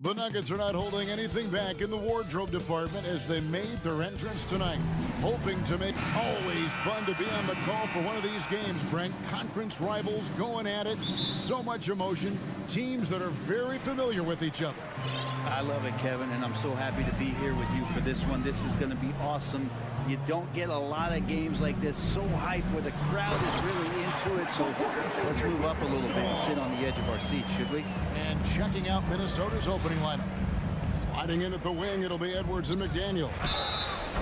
The Nuggets are not holding anything back in the wardrobe department as they made their entrance tonight, hoping to make always fun to be on the call for one of these games, Brent. Conference rivals going at it, so much emotion, teams that are very familiar with each other. I love it, Kevin, and I'm so happy to be here with you for this one. This is going to be awesome. You don't get a lot of games like this, so hyped, where the crowd is really into it. So let's move up a little bit and sit on the edge of our seats, should we? And checking out Minnesota's opening lineup. Sliding in at the wing, it'll be Edwards and McDaniel.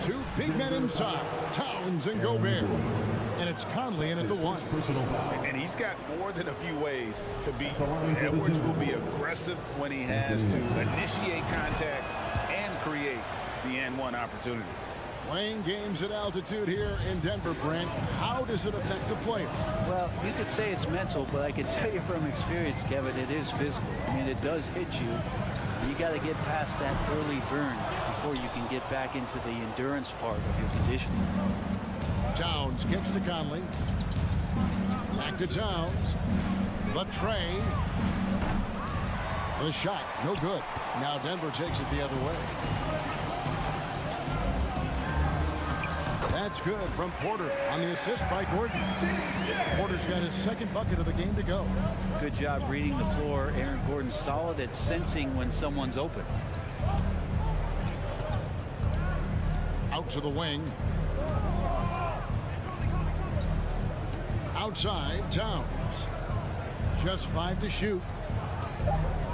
Two big men inside, Towns and Gobert. And it's Conley in at the one. And he's got more than a few ways to beat. Edwards will be aggressive when he has to initiate contact and create the and-one opportunity. Playing games at altitude here in Denver, Brent. How does it affect the player? Well, you could say it's mental, but I can tell you from experience, Kevin, it is physical. I mean, it does hit you. You got to get past that early burn before you can get back into the endurance part of your conditioning. Towns kicks to Conley. Back to Towns. The tray. The shot, no good. Now Denver takes it the other way. That's good from Porter on the assist by Gordon. Porter's got his second bucket of the game to go. Good job reading the floor. Aaron Gordon's solid at sensing when someone's open. Out to the wing. Outside, Towns. Just 5 to shoot.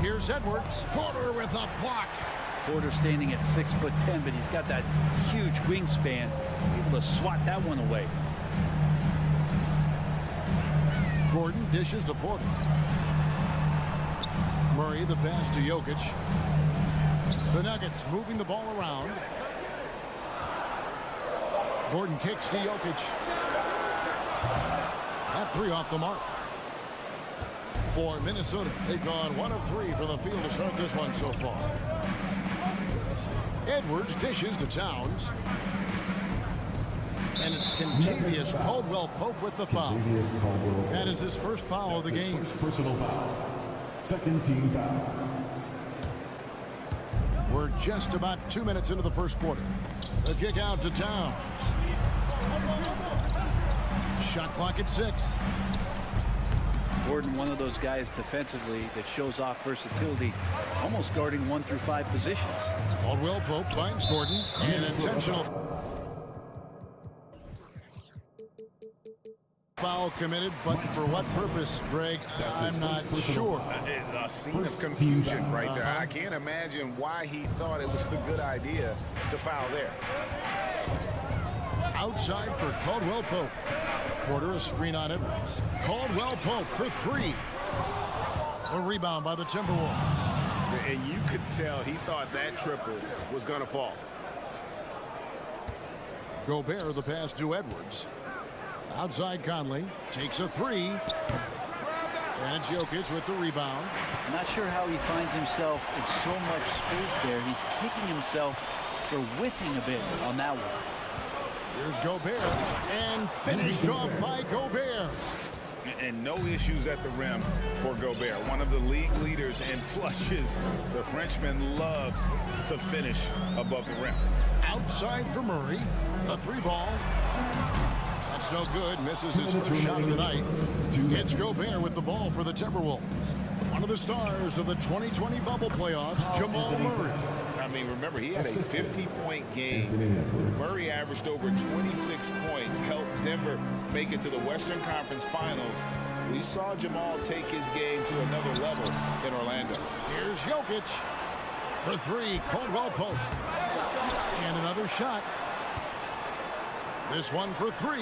Here's Edwards. Porter with a block. Porter standing at 6'10", but he's got that huge wingspan, able to swat that one away. Gordon dishes to Porter. Murray the pass to Jokic. The Nuggets moving the ball around. Gordon kicks to Jokic. That three off the mark. For Minnesota, they've gone 1 of 3 from the field to start this one so far. Edwards dishes to Towns. And it's Contavious Caldwell-Pope with the foul. That is his first foul of the game. Personal foul. Second team foul. We're just about 2 minutes into the first quarter. The kick out to Towns. Shot clock at 6. Gordon, one of those guys defensively that shows off versatility, almost guarding 1 through 5 positions. Caldwell-Pope finds Gordon. An intentional foul committed, but for what purpose, Greg? I'm not sure. A scene of confusion right there. I can't imagine why he thought it was a good idea to foul there. Outside for Caldwell-Pope. Porter a screen on Edwards. Caldwell-Pope for 3. A rebound by the Timberwolves. And you could tell he thought that triple was going to fall. Gobert the pass to Edwards. Outside Conley. Takes a 3. And Jokic with the rebound. I'm not sure how he finds himself in so much space there. He's kicking himself for whiffing a bit on that one. Here's Gobert, and finished off by Gobert. And no issues at the rim for Gobert. One of the league leaders in flushes. The Frenchman loves to finish above the rim. Outside for Murray, a 3 ball. That's no good, misses his first shot of the night. It's Gobert with the ball for the Timberwolves. One of the stars of the 2020 bubble playoffs, Jamal Murray. I mean, remember, he had a 50-point game. Murray averaged over 26 points, helped Denver make it to the Western Conference Finals. We saw Jamal take his game to another level in Orlando. Here's Jokic for 3, Caldwell-Pope. And another shot. This one for 3,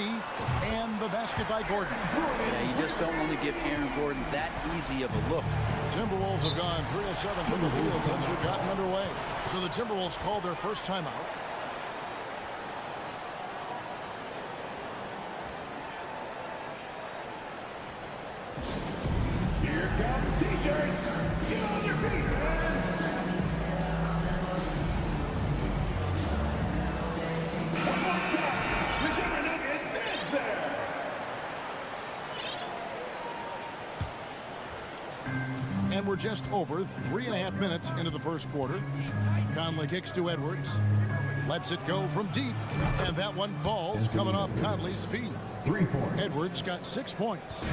and the basket by Gordon. Yeah, you just don't want to give Aaron Gordon that easy of a look. Timberwolves have gone 3 of 7 from the field since we've gotten underway. So the Timberwolves called their first timeout. Here comes T-shirts. Get on your feet, fans. One more time. The Denver Nuggets dance there. And And we're just over 3.5 minutes into the first quarter. Conley kicks to Edwards. Lets it go from deep. And that one falls coming off Conley's feet. 3 points. Edwards got 6 points.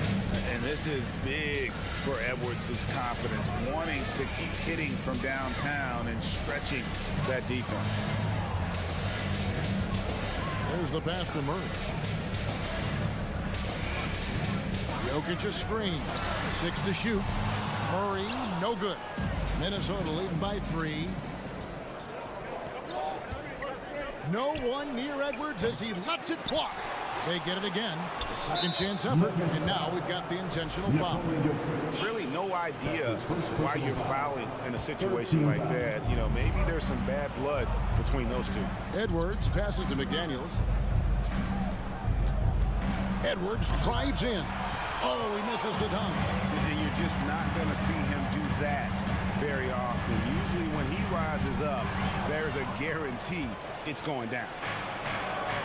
And this is big for Edwards' confidence, wanting to keep hitting from downtown and stretching that defense. There's the pass to Murray. Jokic a screen. 6 to shoot. Murray, no good. Minnesota leading by 3. No one near Edwards as he lets it fly. They get it again. A second chance effort. And now we've got the intentional foul. Really no idea why you're fouling in a situation like that. You know, maybe there's some bad blood between those two. Edwards passes to McDaniels. Edwards drives in. Oh, he misses the dunk. And you're just not going to see him do that very often. Usually when he rises up, there's a guarantee it's going down.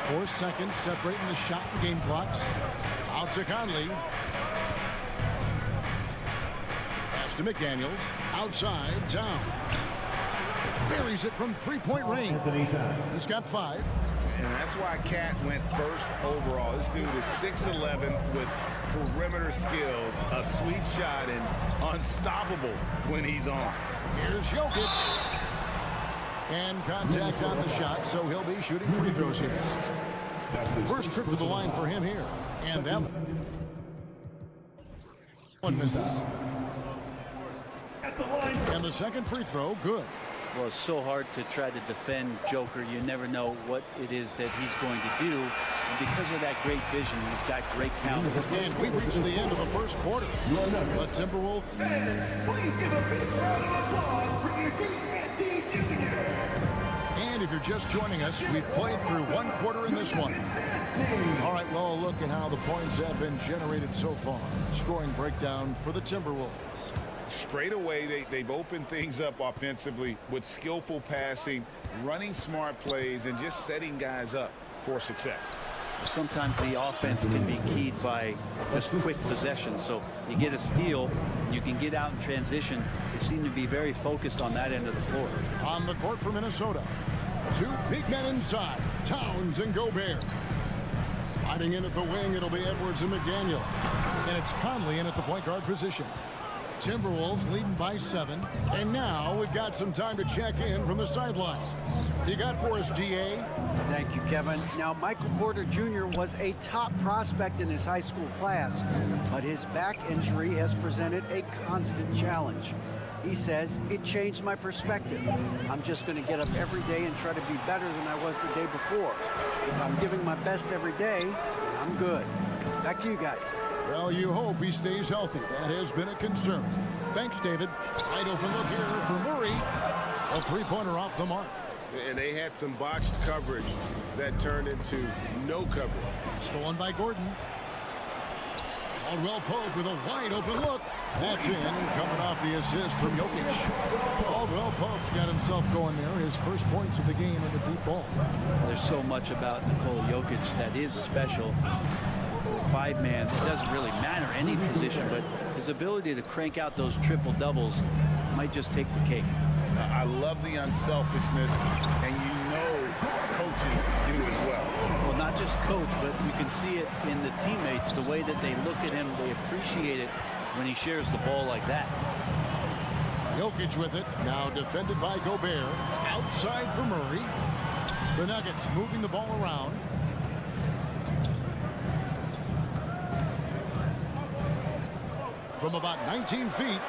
4 seconds separating the shot and game clocks. Out to Conley. Pass to McDaniels. Outside, down. Buries it from 3-point range. He's got 5. And that's why Cat went first overall. This dude is 6'11" with perimeter skills, a sweet shot, and unstoppable when he's on. Here's Jokic. And contact on the shot, so he'll be shooting free throws here. First trip to the line for him here. And that one misses. And the second free throw, good. Well, it's so hard to try to defend Joker. You never know what it is that he's going to do. And because of that great vision, he's got great counter. And we reached the end of the first quarter. But Timberwolves. Please give a big round of applause for Eugene Anthony Jr. And if you're just joining us, we've played through 1 quarter in this one. All right, well, a look at how the points have been generated so far. Scoring breakdown for the Timberwolves. Straight away, they've opened things up offensively with skillful passing, running smart plays, and just setting guys up for success. Sometimes the offense can be keyed by just quick possession. So you get a steal, you can get out in transition. They seem to be very focused on that end of the floor. On the court for Minnesota, 2 big men inside, Towns and Gobert. Sliding in at the wing, it'll be Edwards and McDaniel. And it's Conley in at the point guard position. Timberwolves leading by 7. And now we've got some time to check in from the sidelines. You got for us, DA? Thank you, Kevin. Now, Michael Porter Jr. was a top prospect in his high school class, but his back injury has presented a constant challenge. He says, it changed my perspective. I'm just going to get up every day and try to be better than I was the day before. If I'm giving my best every day, then I'm good. Back to you guys. Well, you hope he stays healthy. That has been a concern. Thanks, David. Wide open look here for Murray. A 3-pointer off the mark. And they had some botched coverage that turned into no coverage. Stolen by Gordon. Caldwell Pope with a wide open look. That's in, coming off the assist from Jokic. Caldwell Pope's got himself going there. His first points of the game in the deep ball. There's so much about Nikola Jokic that is special. 5-man, it doesn't really matter any position, but his ability to crank out those triple doubles might just take the cake. I love the unselfishness, and you know coaches do as well. Well, not just coach, but you can see it in the teammates, the way that they look at him, they appreciate it when he shares the ball like that. Jokic with it, now defended by Gobert. Outside for Murray. The Nuggets moving the ball around. From about 19 feet.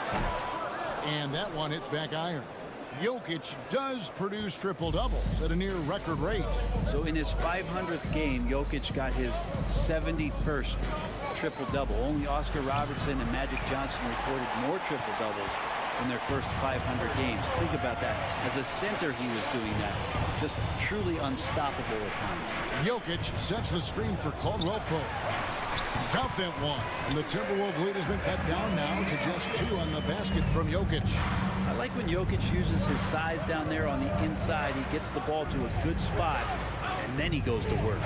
And that one hits back iron. Jokic does produce triple-doubles at a near record rate. So in his 500th game, Jokic got his 71st triple-double. Only Oscar Robertson and Magic Johnson recorded more triple-doubles in their first 500 games. Think about that. As a center, he was doing that. Just truly unstoppable at times. Jokic sets the screen for Caldwell Pope. Count that one. And the Timberwolves lead has been cut down now to just 2 on the basket from Jokic. I like when Jokic uses his size down there on the inside. He gets the ball to a good spot, and then he goes to work.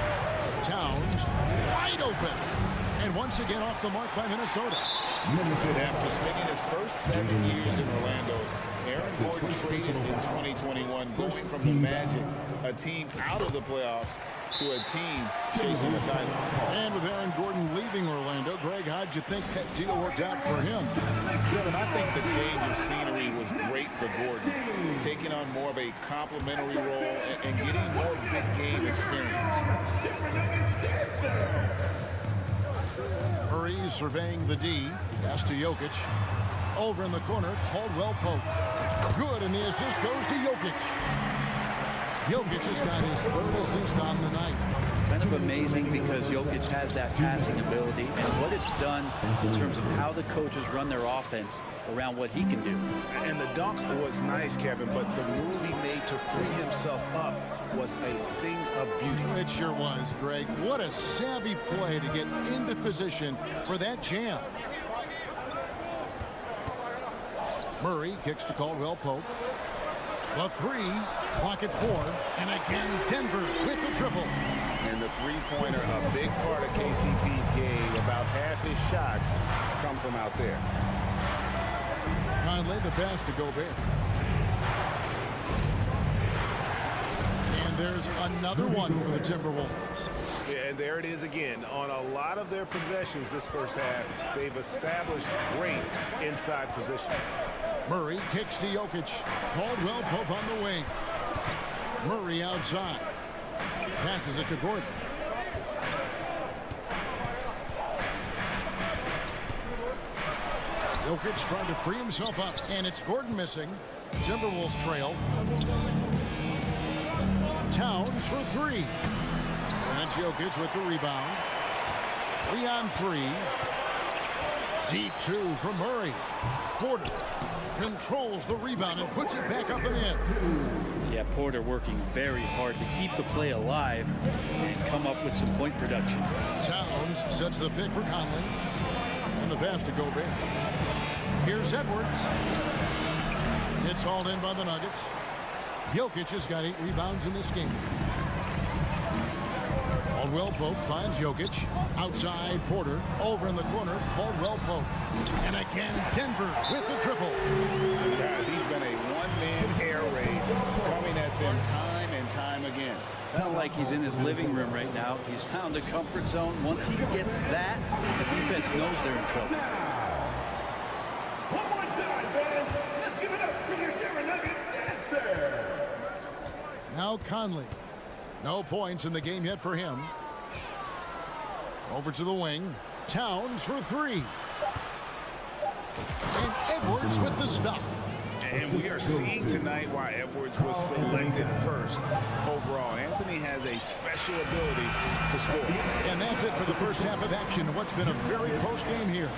Towns wide open. And once again off the mark by Minnesota. After spending his first 7 years in Orlando, Aaron Gordon traded in 2021, going from the Magic, a team out of the playoffs, to a team chasing the title. And with Aaron Gordon leaving Orlando, Greg, how'd you think that deal worked out for him? Kevin, I think the change of scenery was great for Gordon, taking on more of a complimentary role and getting more big game experience. Murray surveying the D. Pass to Jokic. Over in the corner, Caldwell Pope. Good, and the assist goes to Jokic. Jokic has got his third assist on the night. Kind of amazing because Jokic has that passing ability and what it's done in terms of how the coaches run their offense around what he can do. And the dunk was nice, Kevin, but the move he made to free himself up was a thing of beauty. It sure was, Greg. What a savvy play to get into position for that jam. Murray kicks to Caldwell Pope. The three, clock at 4, and again Denver with the triple. And the three-pointer, a big part of KCP's game. About half his shots come from out there. Conley, the pass to Gobert. And there's another one for the Timberwolves. Yeah, and there it is again. On a lot of their possessions this first half, they've established great inside position. Murray kicks to Jokic. Caldwell Pope on the wing. Murray outside. Passes it to Gordon. Jokic trying to free himself up, and it's Gordon missing. Timberwolves trail. Towns for 3. That's Jokic with the rebound. 3 on 3. Deep 2 from Murray. Porter controls the rebound and puts it back up and in. Yeah, Porter working very hard to keep the play alive and come up with some point production. Towns sets the pick for Conley. And the pass to Gobert. Here's Edwards. It's hauled in by the Nuggets. Jokic has got 8 rebounds in this game. Caldwell Pope finds Jokic. Outside Porter. Over in the corner, Caldwell Pope. And again, Denver with the triple. Guys, he's been a one-man air raid coming at them time and time again. Felt like he's in his living room right now. He's found a comfort zone. Once he gets that, the defense knows they're in trouble. One more time, fans. Let's give it up for your Denver Nuggets dancer. Now Conley. No points in the game yet for him. Over to the wing. Towns for 3. And Edwards with the stop. And we are seeing tonight why Edwards was selected first overall. Anthony has a special ability to score. And that's it for the first half of action. What's been a very close game here.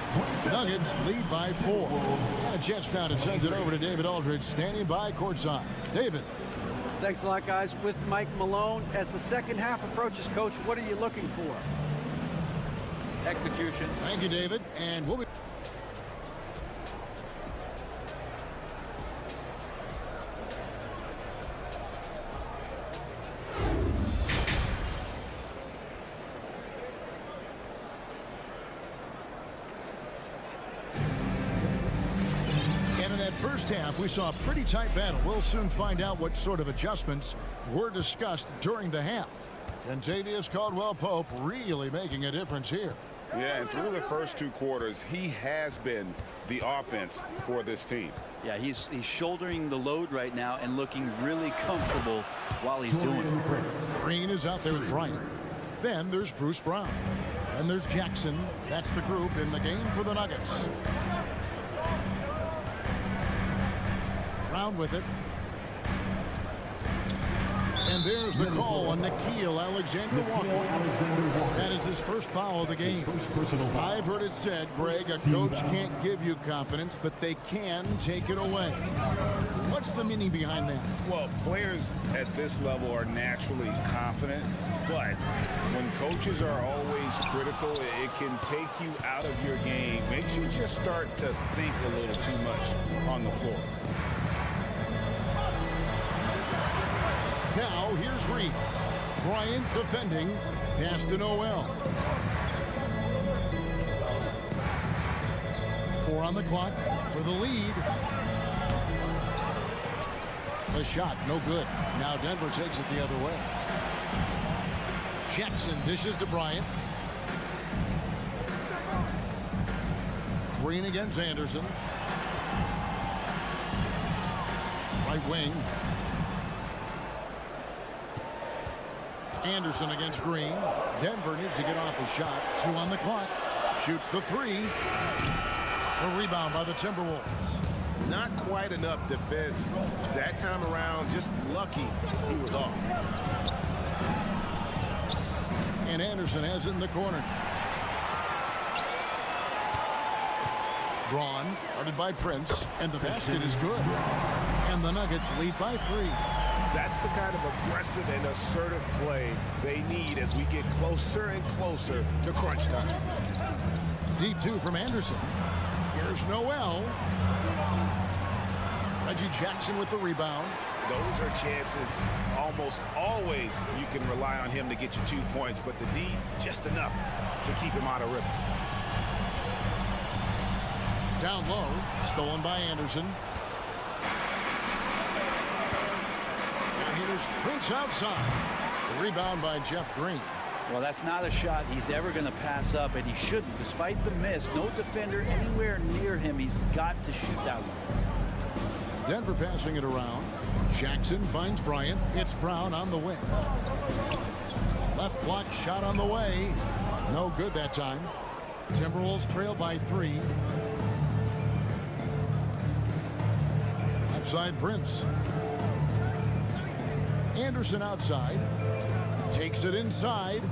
Nuggets lead by 4. And a chance now to send it over to David Aldridge, standing by courtside. David. Thanks a lot, guys. With Mike Malone, as the second half approaches, Coach, what are you looking for? Execution. Thank you, David. And we'll be... First half, we saw a pretty tight battle. We'll soon find out what sort of adjustments were discussed during the half. Kentavious Caldwell-Pope really making a difference here. Yeah, and through the first 2 quarters, he has been the offense for this team. Yeah, he's shouldering the load right now and looking really comfortable while he's doing it. Green is out there with Bryant. Then there's Bruce Brown. Then there's Jackson. That's the group in the game for the Nuggets. Brown with it. And there's the call on Nickeil Alexander-Walker. That is his first foul of the game. I've heard it said, Greg, a coach can't give you confidence, but they can take it away. What's the meaning behind that? Well, players at this level are naturally confident, but when coaches are always critical, it can take you out of your game. Makes you just start to think a little too much on the floor. Now, here's Reed. Bryant defending. Pass to Noel. on the clock for the lead. The shot, no good. Now Denver takes it the other way. Jackson dishes to Bryant. Green against Anderson. Right wing. Anderson against Green. Denver needs to get off a shot. 2 on the clock. Shoots the 3. A rebound by the Timberwolves. Not quite enough defense that time around. Just lucky he was off. And Anderson has it in the corner. Braun, guarded by Prince, and the basket is good. And the Nuggets lead by 3. That's the kind of aggressive and assertive play they need as we get closer and closer to crunch time. Deep 2 from Anderson. Here's Noel. Reggie Jackson with the rebound. Those are chances almost always you can rely on him to get you 2 points, but the D just enough to keep him out of rhythm. Down low, stolen by Anderson. And here's Prince outside. The rebound by Jeff Green. Well, that's not a shot he's ever going to pass up, and he shouldn't. Despite the miss, no defender anywhere near him. He's got to shoot that one. Denver passing it around. Jackson finds Bryant. It's Brown on the wing. Left block shot on the way. No good that time. Timberwolves trail by 3. Outside Prince. Anderson outside. Takes it inside.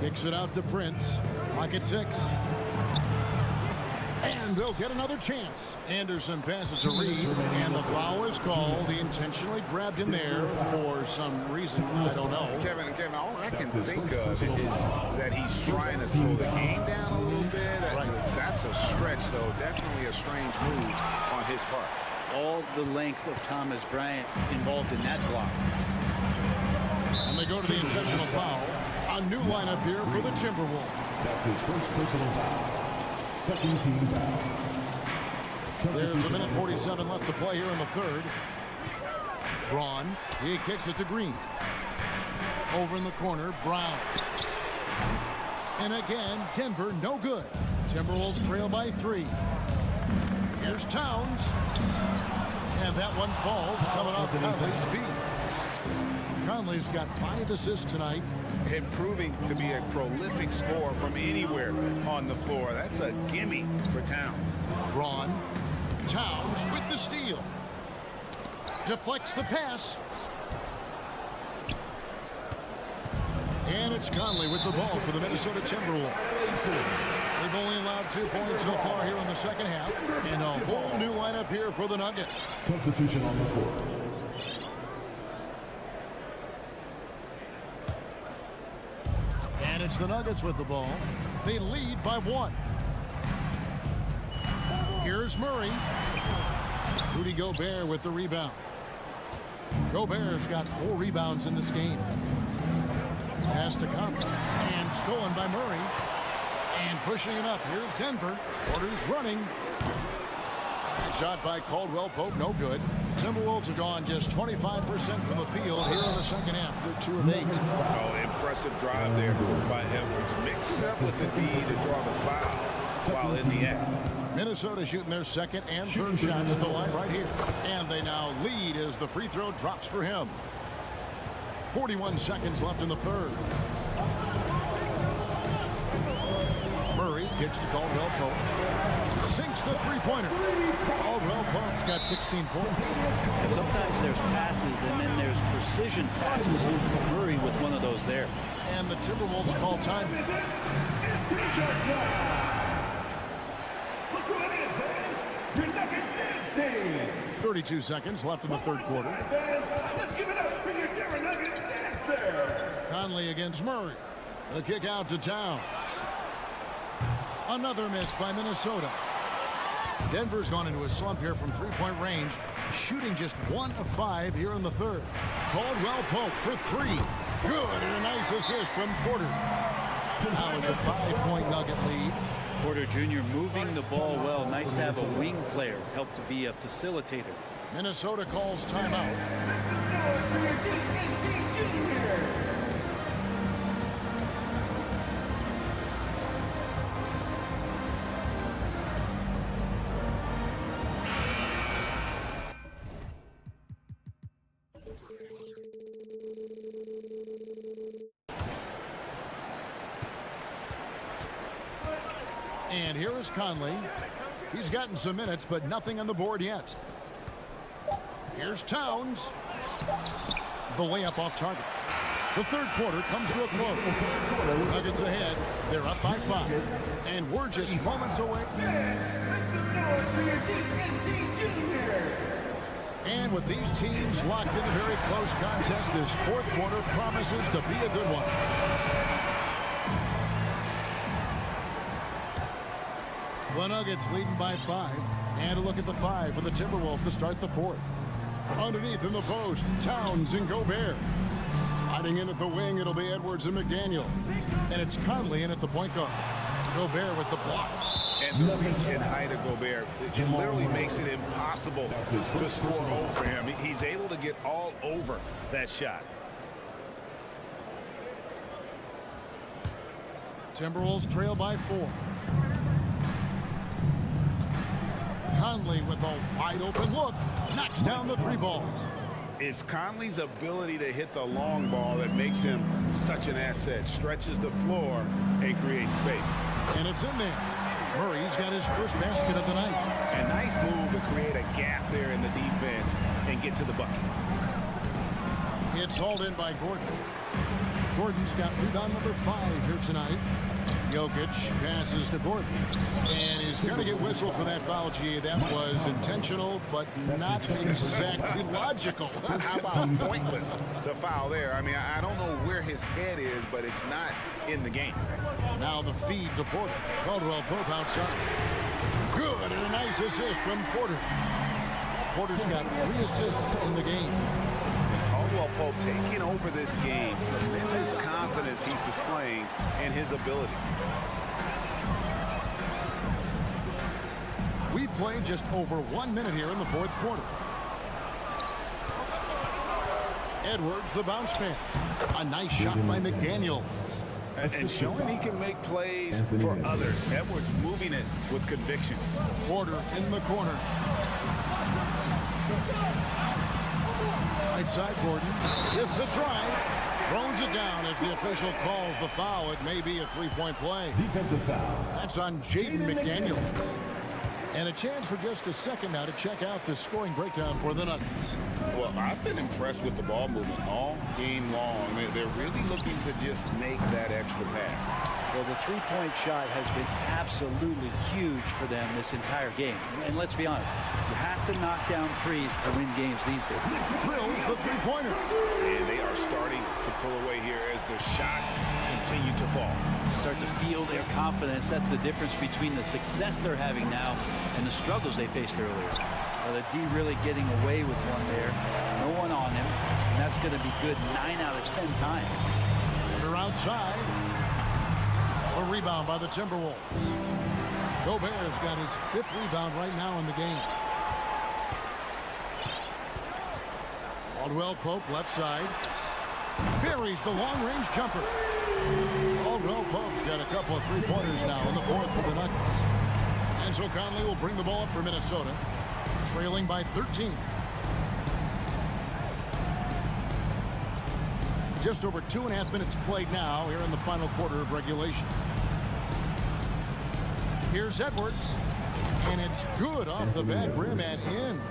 Kicks it out to Prince. Clock at 6. And they'll get another chance. Anderson passes to Reed, and the foul is called. He intentionally grabbed him there for some reason. I don't know. Kevin, all I can think of is that he's trying to slow the game down a little bit. That's a stretch, though. Definitely a strange move on his part. All the length of Thomas Bryant involved in that block. And they go to the intentional foul. A new lineup here for the Timberwolves. That's his first personal foul. Second team foul. There's a minute 47 left to play here in the third. Braun, he kicks it to Green. Over in the corner, Brown. And again, Denver, no good. Timberwolves trail by 3. Here's Towns. And that one falls, coming off Conley's feet. Conley's got 5 assists tonight. And proving to be a prolific scorer from anywhere on the floor. That's a gimme for Towns. Braun. Towns with the steal. Deflects the pass. And it's Conley with the ball for the Minnesota Timberwolves. They've only allowed 2 points so far here in the second half. And a whole new lineup here for the Nuggets. Substitution on the floor. And it's the Nuggets with the ball. They lead by 1. Here's Murray. Rudy Gobert with the rebound. Gobert's got 4 rebounds in this game. Pass to Conley. And stolen by Murray. And pushing it up. Here's Denver. Porter's running. Shot by Caldwell Pope, no good. The Timberwolves have gone just 25% from the field here in the second half. They're 2 of 8. Oh, impressive drive there by Edwards. Mixing up with the D to draw the foul while in the act. Minnesota shooting their second and third shots at the line right here. And they now lead as the free throw drops for him. 41 seconds left in the third. Murray kicks to Caldwell Pope. Sinks the three-pointer. Caldwell Pope's got 16 points. Sometimes there's passes and then there's precision passes. Murray with one of those there. And the Timberwolves call time. 32 seconds left in the third quarter. Let's give it up for your Denver Nuggets dancer. Conley against Murray. The kick out to Towns. Another miss by Minnesota. Denver's gone into a slump here from three-point range, shooting just 1 of 5 here in the third. Caldwell Pope for 3. Good, and a nice assist from Porter. Now it's a 5-point Nugget lead. Porter Jr. moving the ball well. Nice to have a wing player help to be a facilitator. Minnesota calls timeout. And here is Conley. He's gotten some minutes, but nothing on the board yet. Here's Towns. The layup off target. The third quarter comes to a close. Nuggets ahead. They're up by 5. And we're just moments away. And with these teams locked in a very close contest, this fourth quarter promises to be a good one. The Nuggets leading by 5. And a look at the 5 for the Timberwolves to start the fourth. Underneath in the post, Towns and Gobert. Sliding in at the wing, it'll be Edwards and McDaniel. And it's Conley in at the point guard. Gobert with the block. And the reach and height of Gobert, it literally makes it impossible to score over him. He's able to get all over that shot. Timberwolves trail by 4. Conley with a wide open look. Knocks down the 3 ball. It's Conley's ability to hit the long ball that makes him such an asset. Stretches the floor and creates space. And it's in there. Murray's got his first basket of the night. A nice move to create a gap there in the defense and get to the bucket. It's hauled in by Gordon. Gordon's got rebound number 5 here tonight. Jokic passes to Gordon. And he's going to get whistled for that foul, G. That was intentional, but not exactly logical. How about pointless to foul there? I mean, I don't know where his head is, but it's not in the game. Now the feed to Porter. Caldwell Pope outside. Good, and a nice assist from Porter. Porter's got 3 assists in the game. Caldwell Pope taking over this game. Tremendous confidence he's displaying in his ability. We played just over 1 minute here in the fourth quarter. Edwards, the bounce pass. A nice shot by McDaniel. And showing he can make plays for others. Edwards moving it with conviction. Porter in the corner. Right side, Gordon. With the drive. Throws it down as the official calls the foul. It may be a 3-point play. Defensive foul. That's on Jaden McDaniel. And a chance for just a second now to check out the scoring breakdown for the Nuggets. Well, I've been impressed with the ball movement all game long. They're really looking to just make that extra pass. Well, the 3-point shot has been absolutely huge for them this entire game. And let's be honest, you have to knock down threes to win games these days. Drills the 3-pointer. And they are starting to pull away here as the shots continue to fall. Start to feel their confidence. That's the difference between the success they're having now and the struggles they faced earlier. The D really getting away with one there. No one on him. And that's going to be good 9 out of 10 times. They're outside. A rebound by the Timberwolves. Gobert's got his 5th rebound right now in the game. Caldwell Pope left side. Buries the long-range jumper. Caldwell Pope's got a couple of 3-pointers now in the fourth for the Nuggets. And so Conley will bring the ball up for Minnesota, trailing by 13. Just over 2.5 minutes played now here in the final quarter of regulation. Here's Edwards, and it's good off the back rim and in.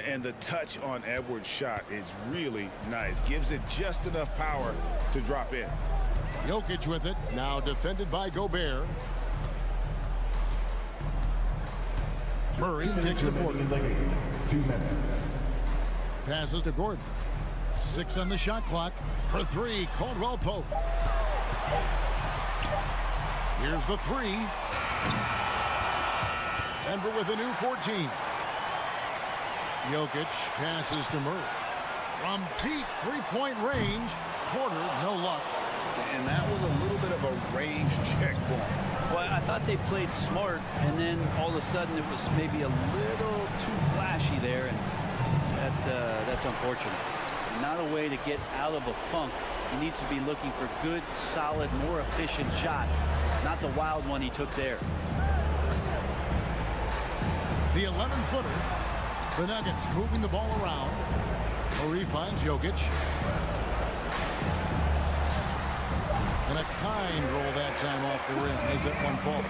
And the touch on Edwards' shot is really nice. Gives it just enough power to drop in. Jokic with it, now defended by Gobert. Murray kicks to Porter. 2 minutes. Passes to Gordon. 6 on the shot clock. For 3, Caldwell Pope. Here's the 3. Denver with a new 14. Jokic passes to Murray. From deep 3-point range, Porter, no luck. And that was a little bit of a range check for him. Well, I thought they played smart, and then all of a sudden it was maybe a little too flashy there, and that's unfortunate. Not a way to get out of a funk. He needs to be looking for good, solid, more efficient shots, not the wild one he took there. The 11-footer. The Nuggets moving the ball around. Murray finds Jokic. And a kind roll that time off the rim as it one fall.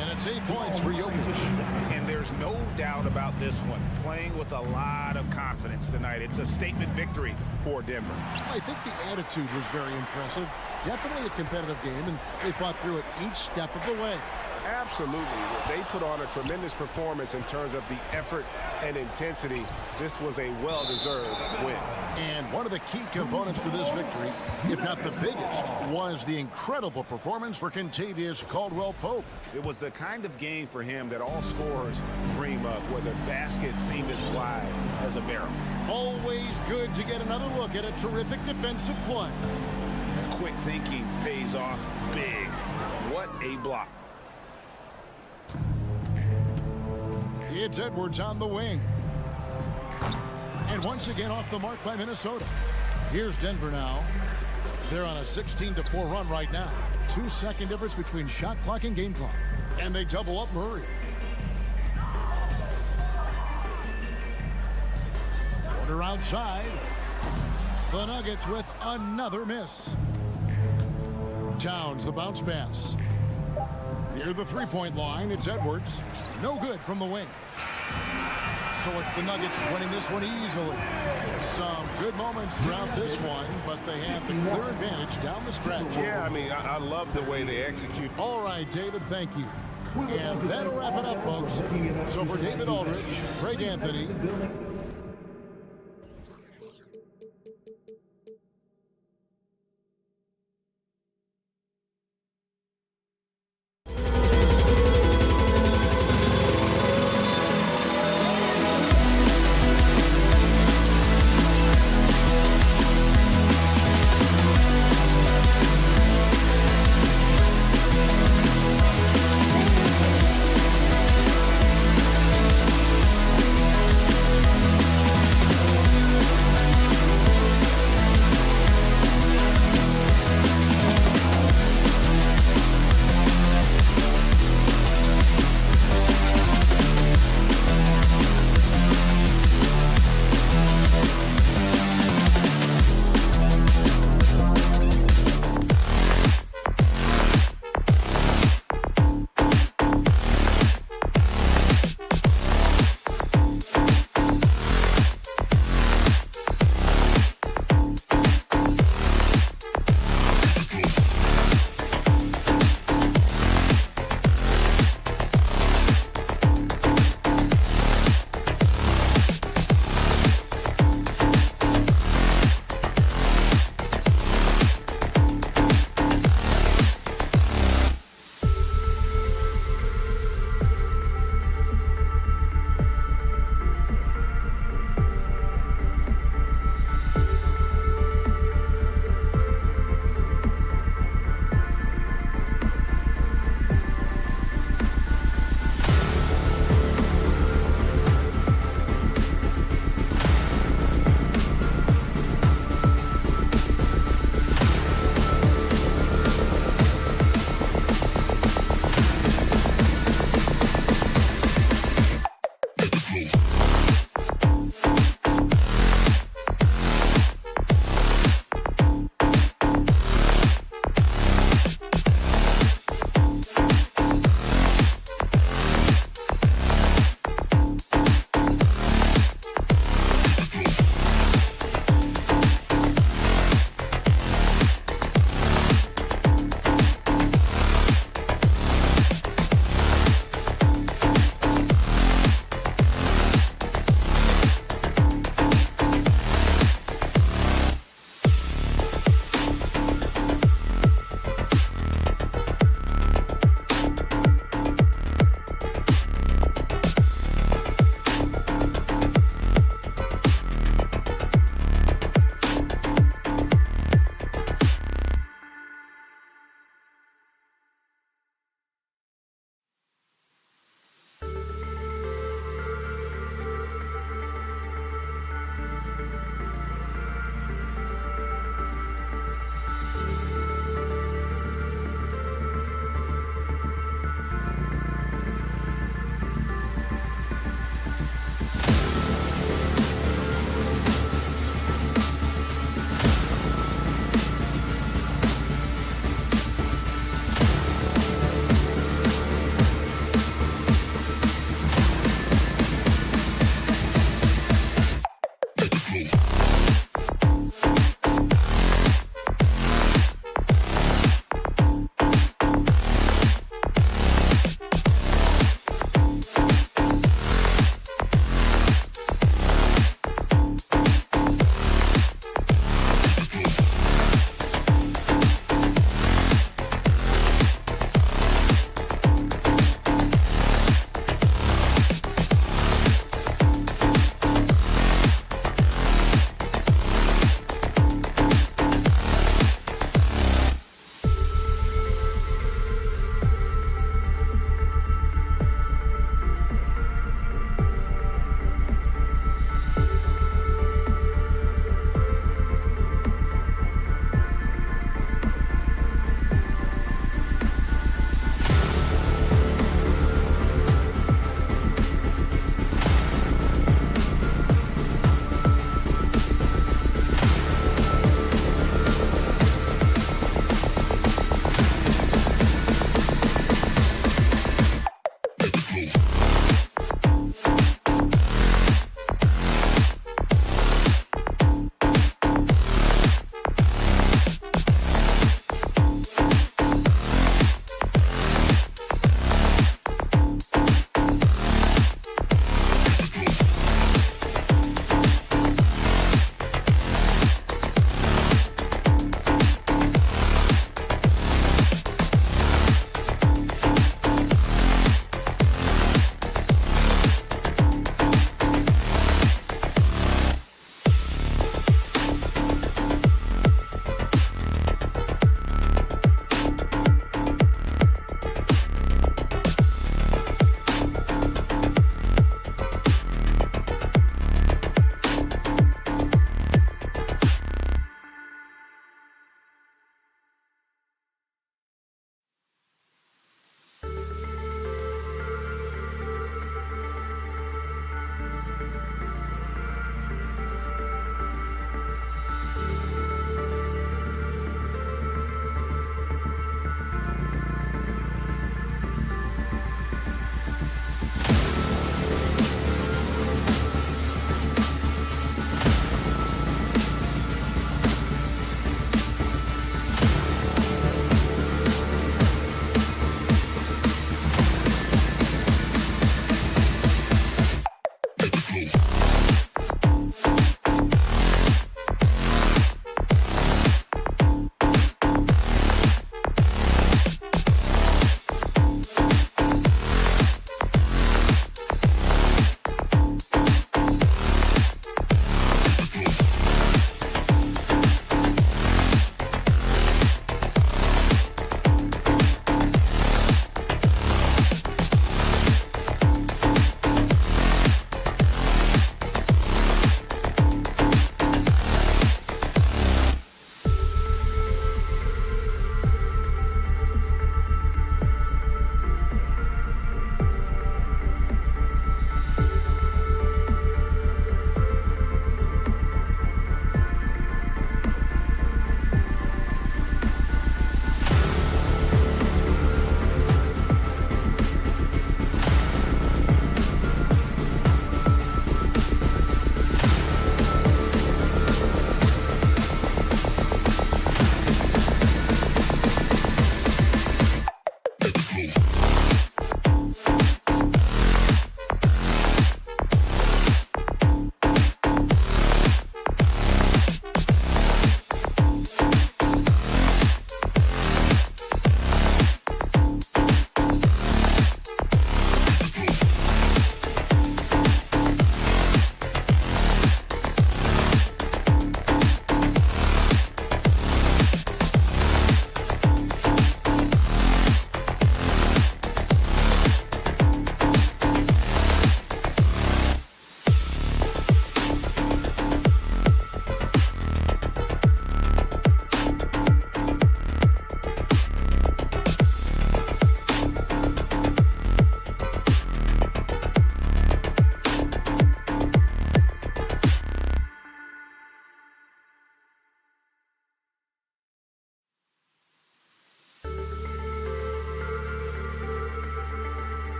And it's 8 points for Jokic. And there's no doubt about this one. Playing with a lot of confidence tonight. It's a statement victory for Denver. I think the attitude was very impressive. Definitely a competitive game, and they fought through it each step of the way. Absolutely. They put on a tremendous performance in terms of the effort and intensity. This was a well-deserved win. And one of the key components to this victory, if not the biggest, was the incredible performance for Kentavious Caldwell-Pope. It was the kind of game for him that all scorers dream of, where the basket seemed as wide as a barrel. Always good to get another look at a terrific defensive play. Quick thinking pays off big. What a block. It's Edwards on the wing. And once again off the mark by Minnesota. Here's Denver now. They're on a 16-4 run right now. 2-second difference between shot clock and game clock. And they double up Murray. Corner outside. The Nuggets with another miss. Towns the bounce pass. Near the three-point line, it's Edwards. No good from the wing. So it's the Nuggets winning this one easily. Some good moments throughout this one, but they have the clear advantage down the stretch. Yeah, I mean, I love the way they execute. All right, David, thank you. And that'll wrap it up, folks. So for David Aldridge, Greg Anthony,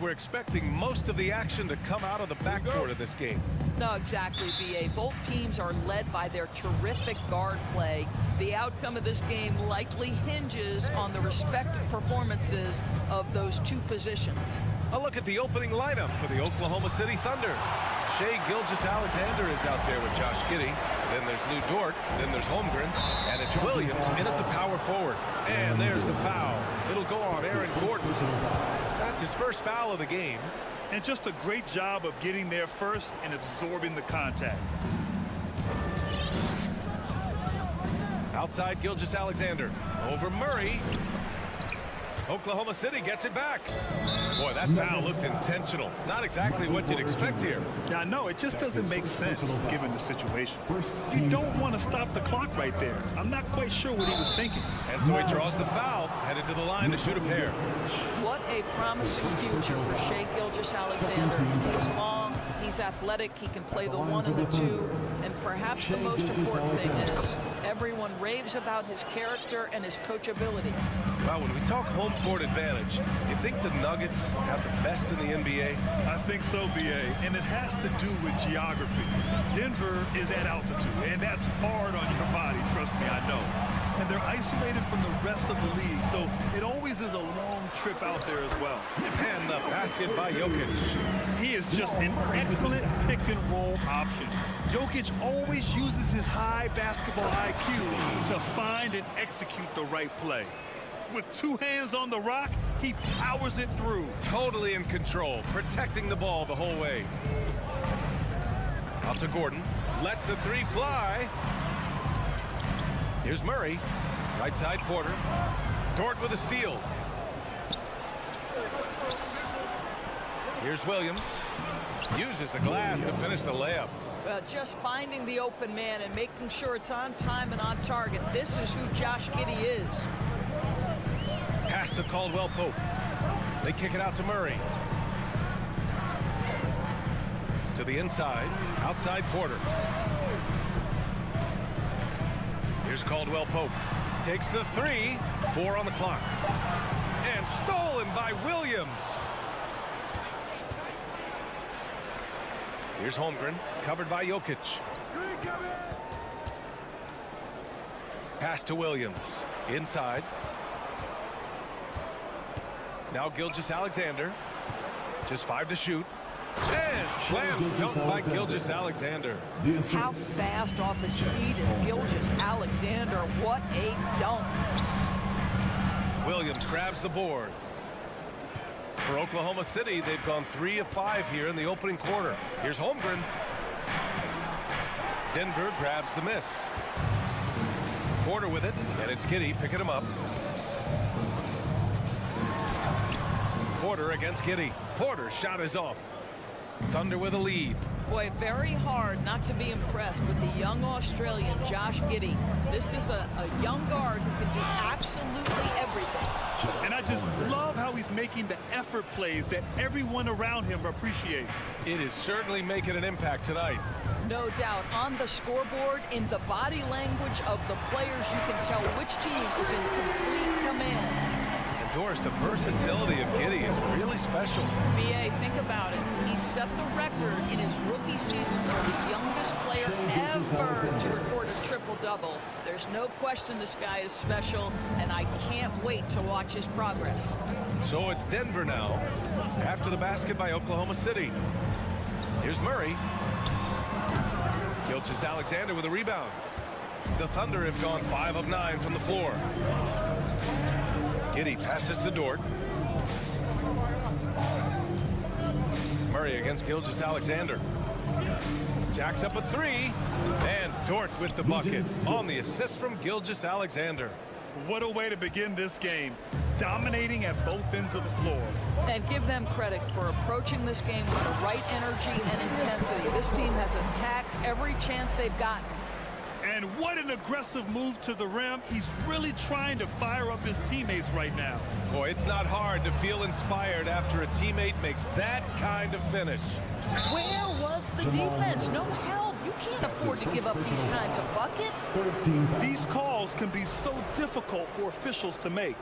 We're expecting most of the action to come out of the backcourt of this game. No, exactly, B.A. Both teams are led by their terrific guard play. The outcome of this game likely hinges on the respective performances of those two positions. A look at the opening lineup for the Oklahoma City Thunder. Shai Gilgeous-Alexander is out there with Josh Giddey. Then there's Lou Dort. Then there's Holmgren. And it's Williams in at the power forward. And there's the foul. It'll go on Aaron Gordon. That's his first foul of the game. And just a great job of getting there first and absorbing the contact. Outside Gilgeous-Alexander. Over Murray. Oklahoma City gets it back. Boy, that foul looked intentional. Not exactly what you'd expect here. Yeah, no, it just doesn't make sense given the situation. You don't want to stop the clock right there. I'm not quite sure what he was thinking. And so he draws the foul, headed to the line to shoot a pair. What a promising future for Shai Gilgeous-Alexander. He's long, he's athletic, he can play the 1 and the 2, and perhaps the most important thing is everyone raves about his character and his coachability. Well, when we talk home court advantage, you think the Nuggets have the best in the NBA? I think so, B.A., and it has to do with geography. Denver is at altitude, and that's hard on your body, trust me, I know. And they're isolated from the rest of the league, so it always is a long trip out there as well. And the basket by Jokic. He is just an excellent pick-and-roll option. Jokic always uses his high basketball IQ to find and execute the right play. With 2 hands on the rock, he powers it through. Totally in control, protecting the ball the whole way. Out to Gordon, lets the 3 fly. Here's Murray, right side Porter. Dort with a steal. Here's Williams, uses the glass to finish the layup. Just finding the open man and making sure it's on time and on target. This is who Josh Giddey is. Pass to Caldwell Pope. They kick it out to Murray. To the inside, outside Porter. Here's Caldwell Pope. Takes the 3, 4 on the clock. And stolen by Williams. Here's Holmgren, covered by Jokic. Pass to Williams, inside. Now Gilgeous-Alexander, just 5 to shoot. And slam dunk by Gilgeous-Alexander. How fast off his feet is Gilgeous-Alexander. What a dunk. Williams grabs the board. For Oklahoma City, they've gone 3 of 5 here in the opening quarter. Here's Holmgren. Denver grabs the miss. Porter with it, and it's Giddey picking him up. Porter against Giddey. Porter's shot is off. Thunder with a lead. Boy, very hard not to be impressed with the young Australian Josh Giddey. This is a young guard who can do absolutely everything. And I just love how he's making the effort plays that everyone around him appreciates. It is certainly making an impact tonight. No doubt. On the scoreboard, in the body language of the players, you can tell which team is in complete command. Doris, the versatility of Giddey is really special. BA, think about it. He set the record in his rookie season for the youngest player ever to record a triple-double. There's no question this guy is special, and I can't wait to watch his progress. So it's Denver now, after the basket by Oklahoma City. Here's Murray. Gilgeous-Alexander with a rebound. The Thunder have gone 5 of 9 from the floor. Giddey passes to Dort. Murray against Gilgeous-Alexander. Jacks up a 3. And Dort with the bucket on the assist from Gilgeous-Alexander. What a way to begin this game. Dominating at both ends of the floor. And give them credit for approaching this game with the right energy and intensity. This team has attacked every chance they've gotten. And what an aggressive move to the rim. He's really trying to fire up his teammates right now. Boy, it's not hard to feel inspired after a teammate makes that kind of finish. Where was the defense? No help. You can't afford to give up these kinds of buckets. These calls can be so difficult for officials to make.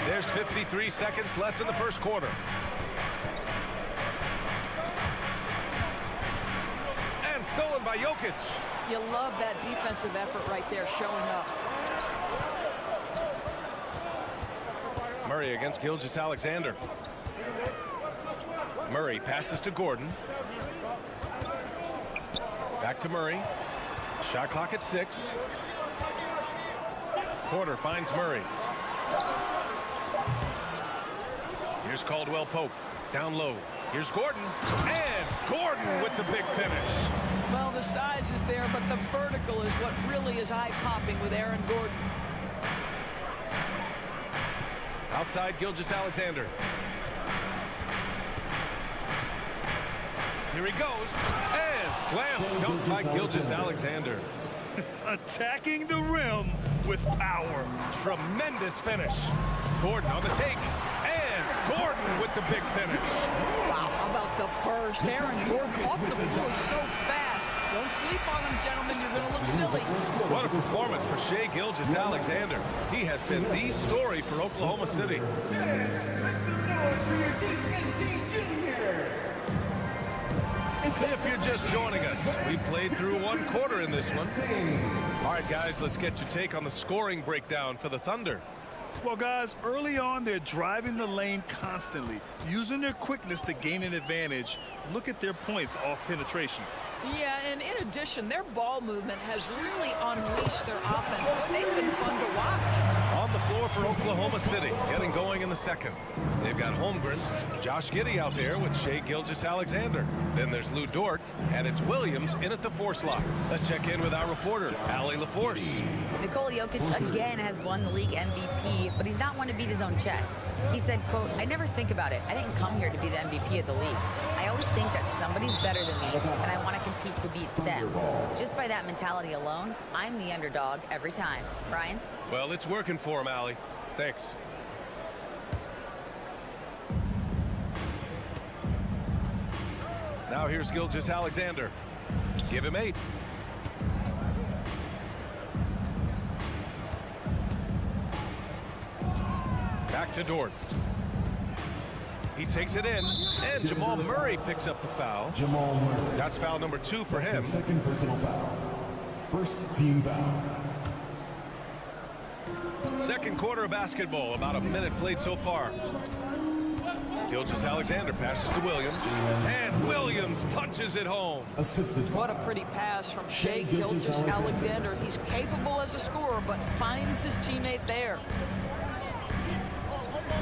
There's 53 seconds left in the first quarter. And stolen by Jokic. You love that defensive effort right there showing up. Murray against Gilgeous-Alexander. Murray passes to Gordon. Back to Murray. Shot clock at 6. Porter finds Murray. Here's Caldwell Pope. Down low. Here's Gordon. And Gordon with the big finish. Well, the size is there, but the vertical is what really is eye-popping with Aaron Gordon. Outside Gilgeous-Alexander. Here he goes. And slam dunk by Gilgeous-Alexander. Attacking the rim with power. Tremendous finish. Gordon on the take. And Gordon with the big finish. Wow, how about the burst? Aaron Gordon off the floor so fast. Don't sleep on him, gentlemen. You're going to look silly. What a performance for Shai Gilgeous-Alexander. He has been the story for Oklahoma City. If you're just joining us, we played through one quarter in this one. All right, guys, let's get your take on the scoring breakdown for the Thunder. Well, guys, early on, they're driving the lane constantly, using their quickness to gain an advantage. Look at their points off penetration. Yeah, and in addition, their ball movement has really unleashed their offense. Boy, they've been fun to watch. On the floor for Oklahoma City, getting going in the second. They've got Holmgren, Josh Giddey out there with Shai Gilgeous-Alexander. Then there's Lou Dort, and it's Williams in at the 4 slot. Let's check in with our reporter, Allie LaForce. Nikola Jokic again has won the league MVP, but he's not one to beat his own chest. He said, quote, "I never think about it. I didn't come here to be the MVP of the league. I always think that somebody's better than me, and I want to compete to beat them. Just by that mentality alone, I'm the underdog every time." Brian? Well, it's working for him, Allie. Thanks. Now here's Gilgeous-Alexander. Give him 8. Back to Dort. He takes it in, and Jamal Murray picks up the foul. Jamal Murray. That's foul number 2 for him. That's his second personal foul. First team foul. Second quarter of basketball, about a minute played so far. Gilgeous-Alexander passes to Williams, and Williams punches it home. Assisted. What a pretty pass from Shai Gilgeous-Alexander. He's capable as a scorer, but finds his teammate there.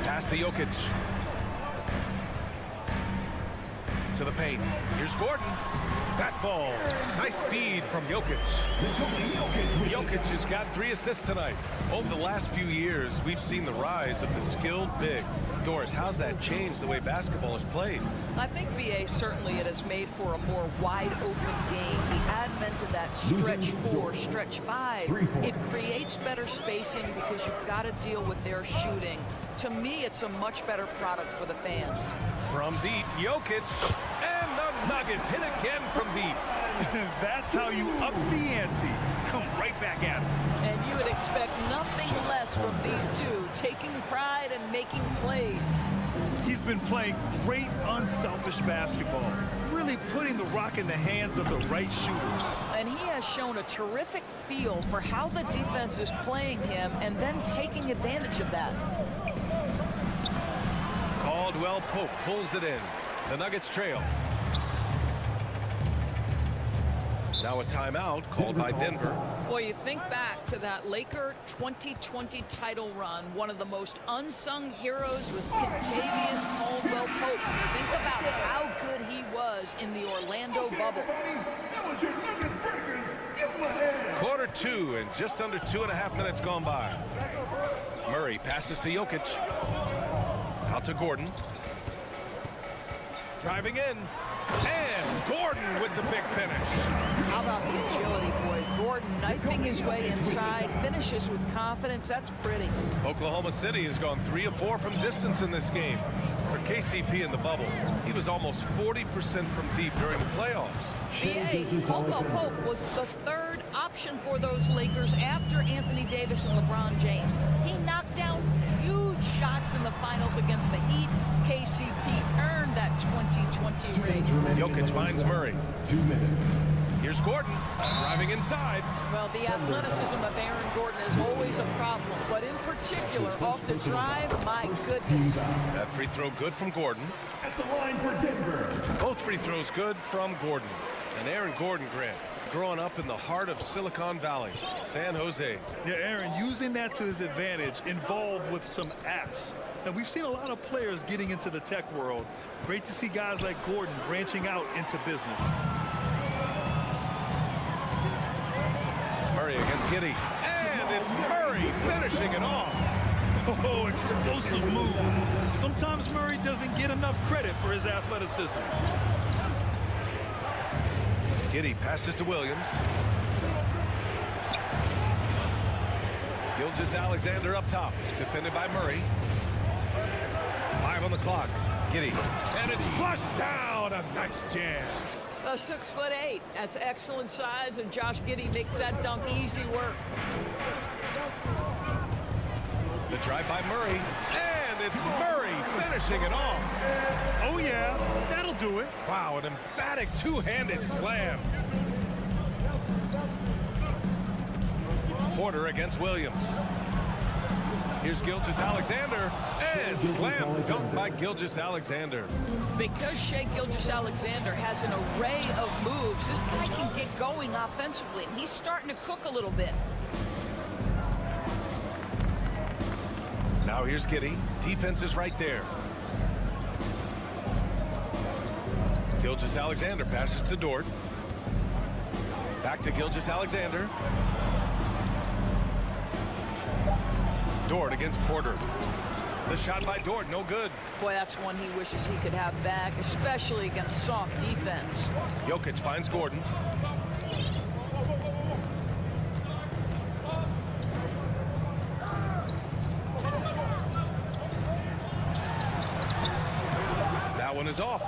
Pass to Jokic. To the paint. Here's Gordon. That falls. Nice feed from Jokic. Jokic has got 3 assists tonight. Over the last few years, we've seen the rise of the skilled big. Doris, how's that changed the way basketball is played? I think, BA, certainly it has made for a more wide-open game. The advent of that stretch 4, stretch 5, it creates better spacing because you've got to deal with their shooting. To me, it's a much better product for the fans. From deep, Jokic, and the Nuggets hit again from deep. That's how you up the ante. Come right been playing great unselfish basketball, really putting the rock in the hands of the right shooters. And he has shown a terrific feel for how the defense is playing him and then taking advantage of that. Caldwell Pope pulls it in. The Nuggets trail. Now a timeout called by Denver. Boy, you think back to that Laker 2020 title run. One of the most unsung heroes was Kentavious Caldwell Pope. Think about how good he was in the Orlando bubble. Quarter 2 and just under 2.5 minutes gone by. Murray passes to Jokic. Out to Gordon. Driving in. And Gordon with the big finish. How about the agility, boys? Gordon knifing his way inside, finishes with confidence. That's pretty. Oklahoma City has gone 3 of 4 from distance in this game. For KCP in the bubble, he was almost 40% from deep during the playoffs. BA, Caldwell Pope was the third option for those Lakers after Anthony Davis and LeBron James. He knocked down huge shots in the finals against the Heat. KCP earned that 2020 ring. Jokic finds Murray. 2 minutes. Here's Gordon driving inside. Well, the athleticism of Aaron Gordon is always a problem, but in particular off the drive, my goodness. That free throw good from Gordon. At the line for Denver. Both free throws good from Gordon. And Aaron Gordon, Grant, growing up in the heart of Silicon Valley, San Jose. Yeah, Aaron, using that to his advantage, involved with some apps. Now, we've seen a lot of players getting into the tech world. Great to see guys like Gordon branching out into business. Murray against Giddey. And it's Murray finishing it off. Oh, explosive move. Sometimes Murray doesn't get enough credit for his athleticism. Giddey passes to Williams. Gilgeous-Alexander up top, defended by Murray. 5 on the clock. Giddey. And it's flushed down. A nice jam. 6'8". That's excellent size, and Josh Giddey makes that dunk easy work. The drive by Murray. And it's Murray finishing it off. Oh, yeah. That'll do it. Wow, an emphatic two-handed slam. Porter against Williams. Here's Gilgeous-Alexander, and slam dunk by Gilgeous-Alexander. Because Shai Gilgeous-Alexander has an array of moves, this guy can get going offensively, and he's starting to cook a little bit. Now here's Giddey. Defense is right there. Gilgeous-Alexander passes to Dort. Back to Gilgeous-Alexander. Dort against Porter. The shot by Dort, no good. Boy, that's one he wishes he could have back, especially against soft defense. Jokic finds Gordon. That one is off.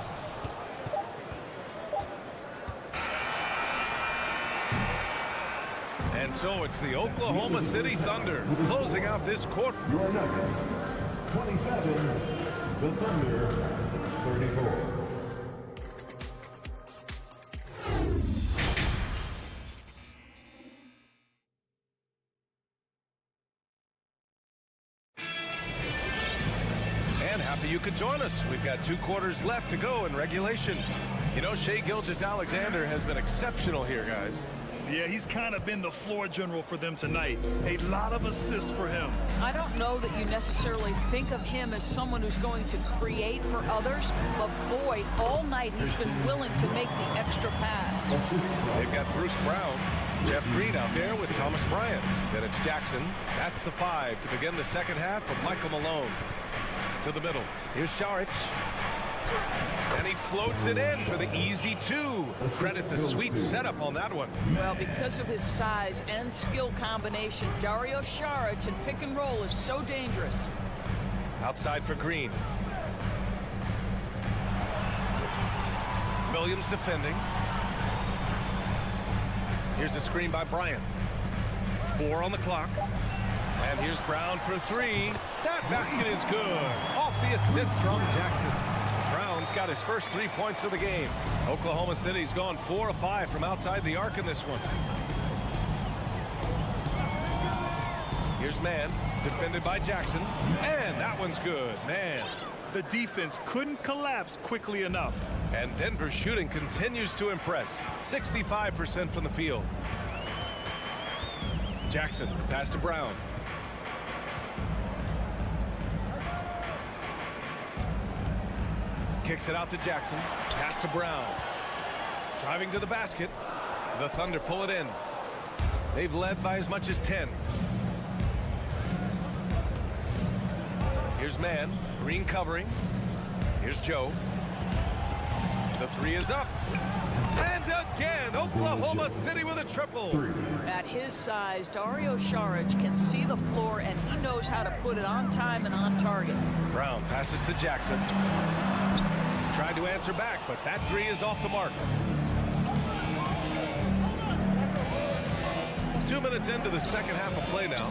And so it's the Oklahoma City Thunder closing out this quarter. Your Nuggets, 27. The Thunder, 34. And happy you could join us. We've got 2 quarters left to go in regulation. You know, Shai Gilgeous-Alexander has been exceptional here, guys. Yeah, he's kind of been the floor general for them tonight. A lot of assists for him. I don't know that you necessarily think of him as someone who's going to create for others, but boy, all night he's been willing to make the extra pass. They've got Bruce Brown, Jeff Green out there with Thomas Bryant. Then it's Jackson. That's the 5 to begin the second half of Michael Malone. To the middle. Here's Saric. And he floats it in for the easy 2. Credit the sweet setup on that one. Well, because of his size and skill combination, Dario Saric and pick and roll is so dangerous. Outside for Green. Williams defending. Here's a screen by Bryant. 4 on the clock. And here's Brown for 3. That basket is good. Off the assist from Jackson. Brown's got his first 3 points of the game. Oklahoma City's gone 4 of 5 from outside the arc in this one. Here's Man, defended by Jackson, and that one's good. Man. The defense couldn't collapse quickly enough. And Denver's shooting continues to impress. 65% from the field. Jackson, pass to Brown. Kicks it out to Jackson. Pass to Brown. Driving to the basket. The Thunder pull it in. They've led by as much as 10. Here's Man. Green covering. Here's Joe. The three is up. And again, Oklahoma City with a triple. At his size, Dario Saric can see the floor, and he knows how to put it on time and on target. Brown passes to Jackson. Tried to answer back, but that three is off the mark. 2 minutes into the second half of play now.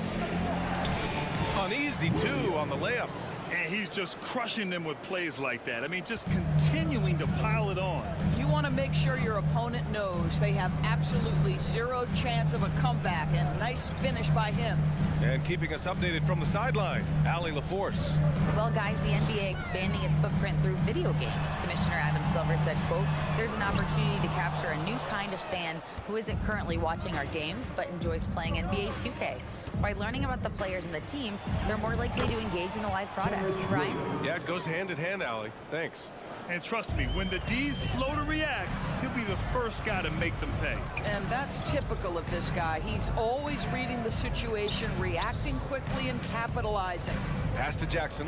Uneasy, too, on the layup. And he's just crushing them with plays like that. I mean, just continuing to pile it on. You want to make sure your opponent knows they have absolutely zero chance of a comeback, and nice finish by him. And keeping us updated from the sideline, Allie LaForce. Well, guys, the NBA expanding its footprint through video games. Commissioner Adam Silver said, quote, "There's an opportunity to capture a new kind of fan who isn't currently watching our games but enjoys playing NBA 2K. By learning about the players and the teams, they're more likely to engage in the live product." Brian? Yeah, it goes hand in hand, Allie. Thanks. And trust me, when the D's slow to react, he'll be the first guy to make them pay. And that's typical of this guy. He's always reading the situation, reacting quickly, and capitalizing. Pass to Jackson.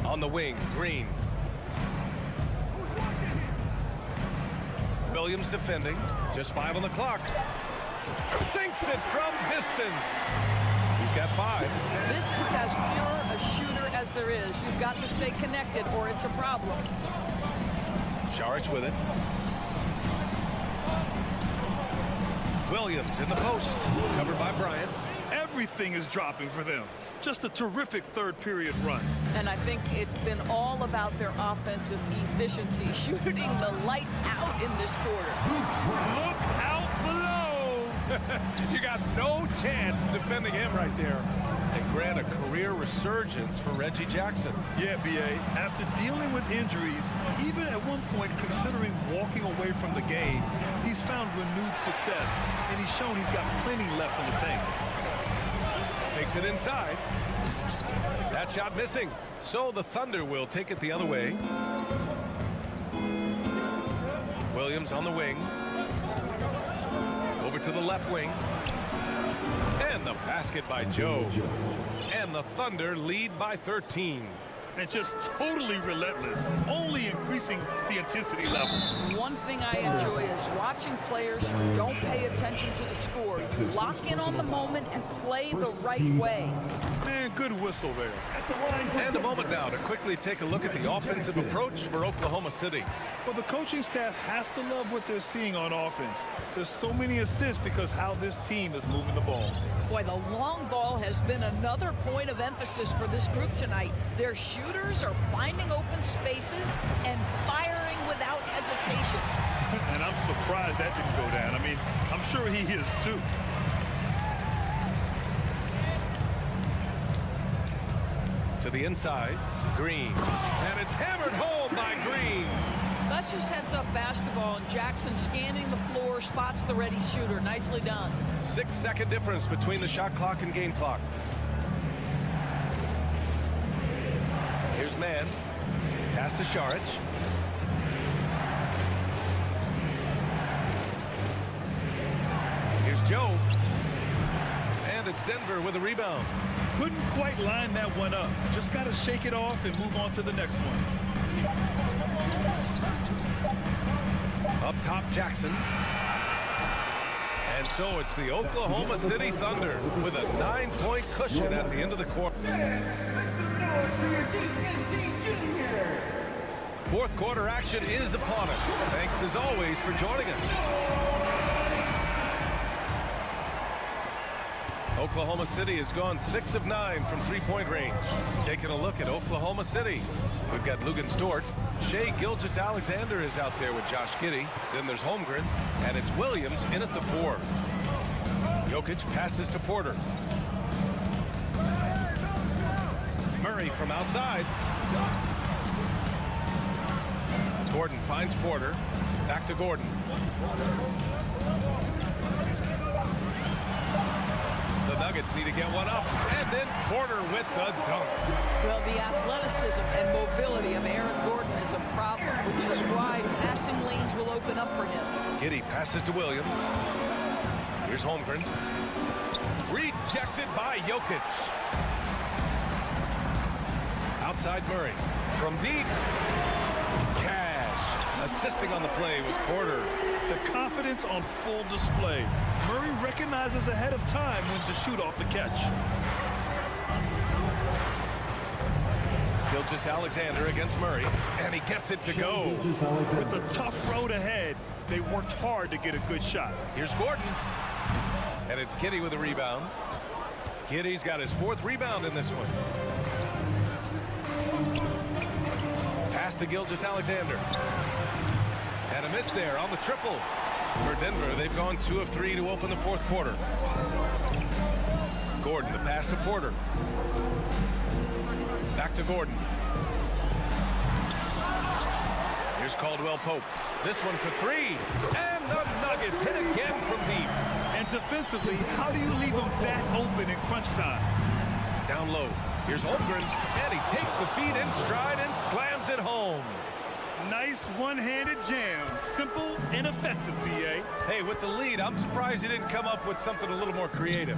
On the wing, Green. Williams defending. Just 5 on the clock. Sinks it from distance. He's got 5. This is as pure a shooter as there is. You've got to stay connected or it's a problem. Saric with it. Williams in the post. Covered by Bryant. Everything is dropping for them. Just a terrific third period run. And I think it's been all about their offensive efficiency, shooting the lights out in this quarter. Look out below! You got no chance of defending him right there. And grant a career resurgence for Reggie Jackson. Yeah, B.A. After dealing with injuries, even at one point considering walking away from the game, he's found renewed success, and he's shown he's got plenty left in the tank. Takes it inside. That shot missing. So the Thunder will take it the other way. Williams on the wing. Over to the left wing. And the basket by Joe. And the Thunder lead by 13. And just totally relentless, only increasing the intensity level. One thing I enjoy is watching players who don't pay attention to the score. You lock in on the moment and play the right way. Man, good whistle there. And a moment now to quickly take a look at the offensive approach for Oklahoma City. Well, the coaching staff has to love what they're seeing on offense. There's so many assists because how this team is moving the ball. Boy, the long ball has been another point of emphasis for this group tonight. Their shooters are finding open spaces and firing without hesitation. And I'm surprised that didn't go down. I mean, I'm sure he is too. To the inside, Green. And it's hammered home by Green. That's just heads-up basketball, and Jackson scanning the floor, spots the ready shooter. Nicely done. 6-second difference between the shot clock and game clock. Here's Man. Pass to Saric. Here's Joe. And it's Denver with a rebound. Couldn't quite line that one up. Just got to shake it off and move on to the next one. Up top, Jackson. And so it's the Oklahoma City Thunder with a 9-point cushion at the end of the quarter. Fourth quarter action is upon us. Thanks as always for joining us. Oklahoma City has gone 6 of 9 from three-point range. Taking a look at Oklahoma City. We've got Dort. Shai Gilgeous-Alexander is out there with Josh Giddey. Then there's Holmgren, and it's Williams in at the 4. Jokic passes to Porter. Murray from outside. Gordon finds Porter. Back to Gordon. The Nuggets need to get one up. And then Porter with the dunk. Well, the athleticism and mobility of Aaron Gordon is a problem, which is why passing lanes will open up for him. Giddey passes to Williams. Here's Holmgren. Rejected by Jokic. Outside Murray. From deep. Cash. Assisting on the play was Porter. The confidence on full display. Murray recognizes ahead of time when to shoot off the catch. Gilgeous-Alexander against Murray, and he gets it to go. With a tough road ahead, they worked hard to get a good shot. Here's Gordon, and it's Giddey with a rebound. Giddey's got his 4th rebound in this one. Pass to Gilgeous-Alexander. And a miss there on the triple. For Denver, they've gone 2 of 3 to open the 4th quarter. Gordon, the pass to Porter. Back to Gordon. Here's Caldwell Pope. This one for 3. And the Nuggets hit again from deep. And defensively, how do you leave them that open in crunch time? Down low. Here's Holmgren. And he takes the feed in stride and slams it home. Nice one-handed jam. Simple and effective, B.A. Hey, with the lead, I'm surprised he didn't come up with something a little more creative.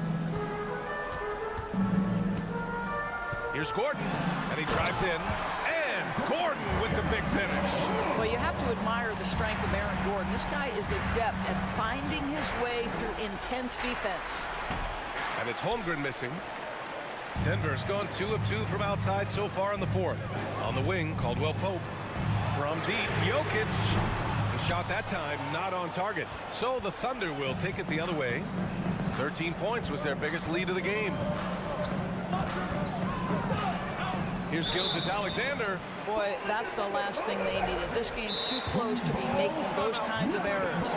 Here's Gordon, and he drives in. And Gordon with the big finish. Well, you have to admire the strength of Aaron Gordon. This guy is adept at finding his way through intense defense. And it's Holmgren missing. Denver's gone 2 of 2 from outside so far in the 4th. On the wing, Caldwell Pope. From deep, Jokic. The shot that time not on target. So the Thunder will take it the other way. 13 points was their biggest lead of the game. Here's Gilgeous-Alexander. Boy, that's the last thing they needed. This game too close to be making those kinds of errors.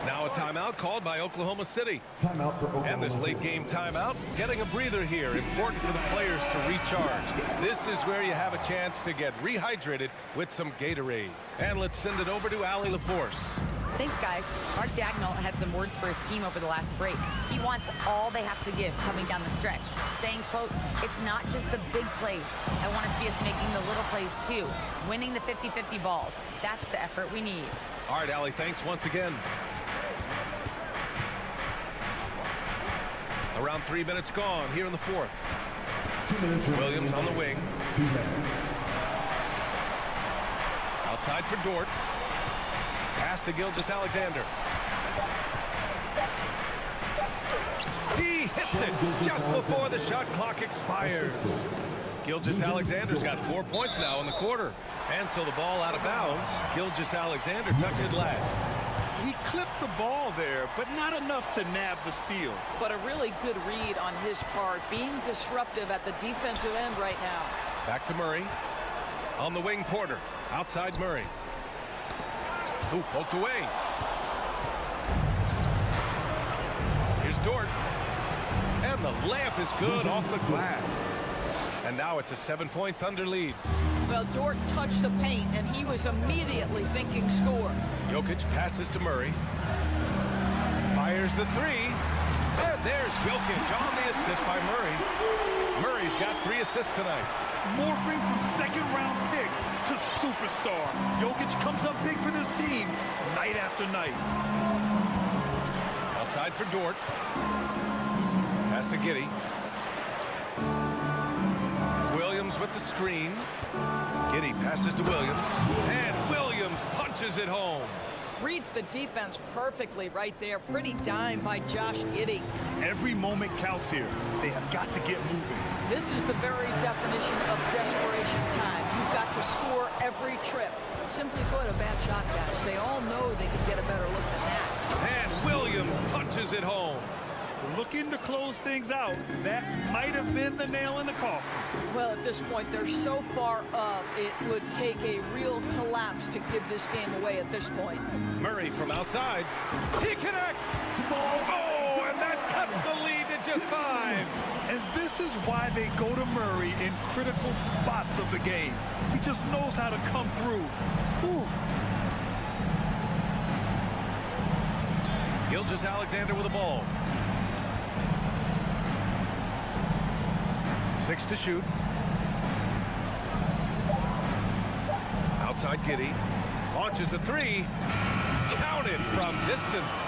Now a timeout called by Oklahoma City. Timeout for Oklahoma And this late game timeout, getting a breather here. Important for the players to recharge. This is where you have a chance to get rehydrated with some Gatorade. And let's send it over to Allie LaForce. Thanks, guys. Mark Dagnall had some words for his team over the last break. He wants all they have to give coming down the stretch, saying, quote, "It's not just the big plays. I want to see us making the little plays too, winning the 50-50 balls. That's the effort we need." All right, Allie, thanks once again. Around 3 minutes gone here in the 4th. 2 minutes Williams on the wing. 2 minutes. Outside for Dort. Pass to Gilgeous-Alexander. He hits it just before the shot clock expires. Gilgeous-Alexander's got 4 points now in the quarter. And so the ball out of bounds. Gilgeous-Alexander tucks it last. He clipped the ball there, but not enough to nab the steal. But a really good read on his part, being disruptive at the defensive end right now. Back to Murray. On the wing, Porter. Outside Murray. Who poked away. Here's Dort. And the layup is good off the glass. And now it's a 7-point Thunder lead. Well, Dort touched the paint, and he was immediately thinking score. Jokic passes to Murray. Fires the 3. And there's Jokic on the assist by Murray. Murray's got 3 assists tonight. Morphing from second-round pick to superstar. Jokic comes up big for this team night after night. Outside for Dort. Pass to Giddey. Williams with the screen. Giddey passes to Williams. And Williams punches it home. Reads the defense perfectly right there. Pretty dime by Josh Giddey. Every moment counts here. They have got to get moving. This is the very definition of desperation time. You've got to score every trip. Simply put, a bad shot, guys. They all know they can get a better look than that. And Williams punches it home. Looking to close things out, that might have been the nail in the coffin. Well, at this point, they're so far up, it would take a real collapse to give this game away at this point. Murray from outside. He connects. Oh, and that cuts the lead to just 5. And this is why they go to Murray in critical spots of the game. He just knows how to come through. Whew. Gilgeous-Alexander with the ball. 6 to shoot. Outside Giddey. Launches a 3. Counted from distance.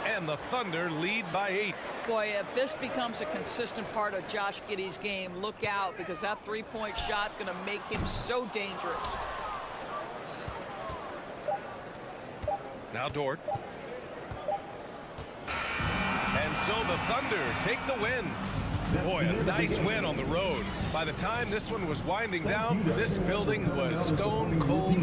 And the Thunder lead by 8. Boy, if this becomes a consistent part of Josh Giddey's game, look out, because that three-point shot's going to make him so dangerous. Now Dort. And so the Thunder take the win. Boy, a nice win on the road. By the time this one was winding down, this building was stone cold.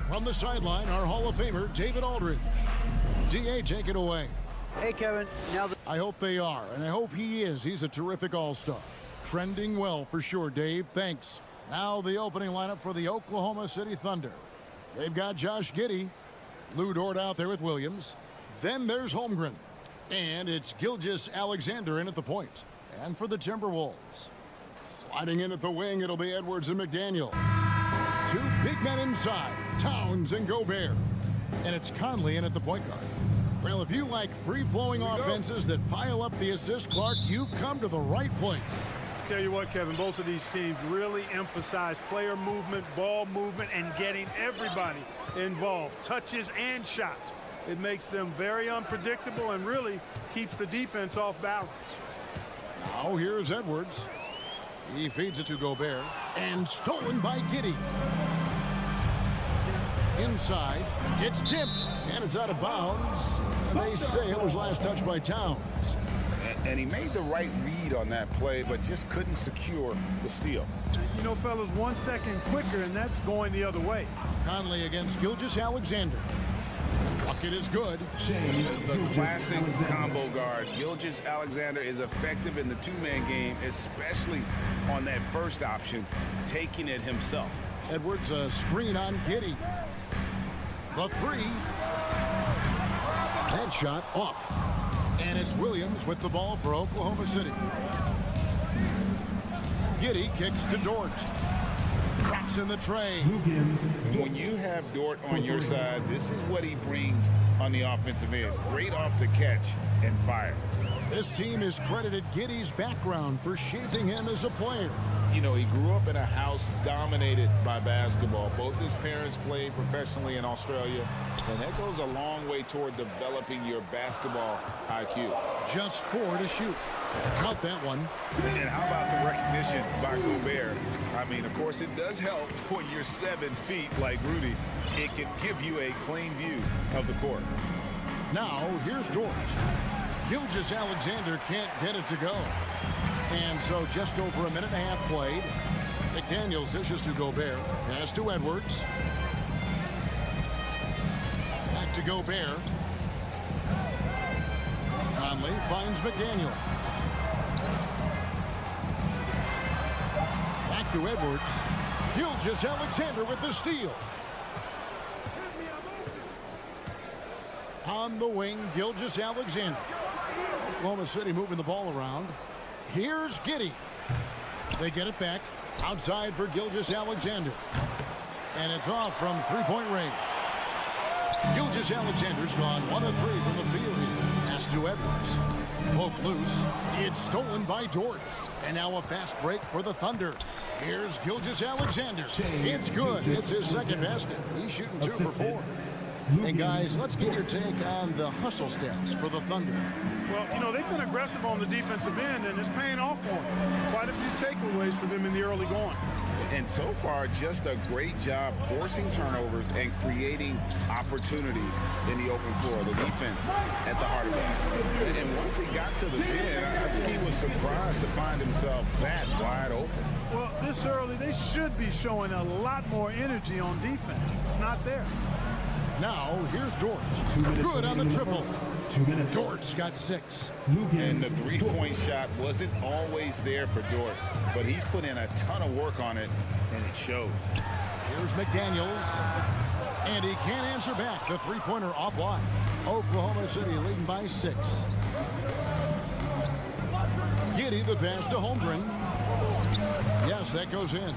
From the sideline, our Hall of Famer, David Aldridge. DA, take it away. Hey, Kevin. Now I hope they are, and I hope he is. He's a terrific all-star. Trending well for sure, Dave. Thanks. Now the opening lineup for the Oklahoma City Thunder. They've got Josh Giddey. Lou Dort out there with Williams. Then there's Holmgren. And it's Gilgeous-Alexander in at the point. And for the Timberwolves, sliding in at the wing, it'll be Edwards and McDaniel. Two big men inside, Towns and Gobert. And it's Conley in at the point guard. Well, if you like free-flowing offenses that pile up the assist, Clark, you've come to the right place. Tell you what, Kevin, both of these teams really emphasize player movement, ball movement, and getting everybody involved, touches and shots. It makes them very unpredictable and really keeps the defense off balance. Now here's Edwards. He feeds it to Gobert, and stolen by Giddey. Inside, it's tipped, and it's out of bounds. And they say it was last touched by Towns. And he made the right read on that play, but just couldn't secure the steal. You know, fellas, 1 second quicker, and that's going the other way. Conley against Gilgeous-Alexander. Bucket is good. The classic combo guard. Gilgeous-Alexander is effective in the two-man game, especially on that first option, taking it himself. Edwards, a screen on Giddey. The three. That shot off. And it's Williams with the ball for Oklahoma City. Giddey kicks to Dort. Drops in the tray. When you have Dort on your side, this is what he brings on the offensive end. Great off the catch and fire. This team has credited Giddey's background for shaping him as a player. You know, he grew up in a house dominated by basketball. Both his parents played professionally in Australia, and that goes a long way toward developing your basketball IQ. Just 4 to shoot. Cut that one. And how about the recognition by Gobert? I mean, of course, it does help when you're 7 feet like Rudy. It can give you a clean view of the court. Now, here's Dort. Gilgeous-Alexander can't get it to go. And so just over a minute and a half played. McDaniels dishes to Gobert. Pass to Edwards. Back to Gobert. Conley finds McDaniel. Back to Edwards. Gilgeous-Alexander with the steal. On the wing, Gilgeous-Alexander. Oklahoma City moving the ball around. Here's Giddey. They get it back. Outside for Gilgeous-Alexander. And it's off from three-point range. Gilgeous-Alexander's gone 1 of 3 from the field here. Pass to Edwards. Poke loose. It's stolen by Dort. And now a fast break for the Thunder. Here's Gilgeous-Alexander. It's good. It's his second basket. He's shooting 2 for 4. And guys, let's get your take on the hustle stats for the Thunder. Well, you know, they've been aggressive on the defensive end, and it's paying off for them. Quite a few takeaways for them in the early going. And so far, just a great job forcing turnovers and creating opportunities in the open floor. The defense at the heart of that. And once he got to the 10, I think he was surprised to find himself that wide open. Well, this early, they should be showing a lot more energy on defense. It's not there. Now, here's Dort. Good on the triple. Dort's got 6. And the three-point shot wasn't always there for Dort, but he's put in a ton of work on it, and it shows. Here's McDaniels. And he can't answer back. The three-pointer offline. Oklahoma City leading by 6. Giddey the pass to Holmgren. Yes, that goes in.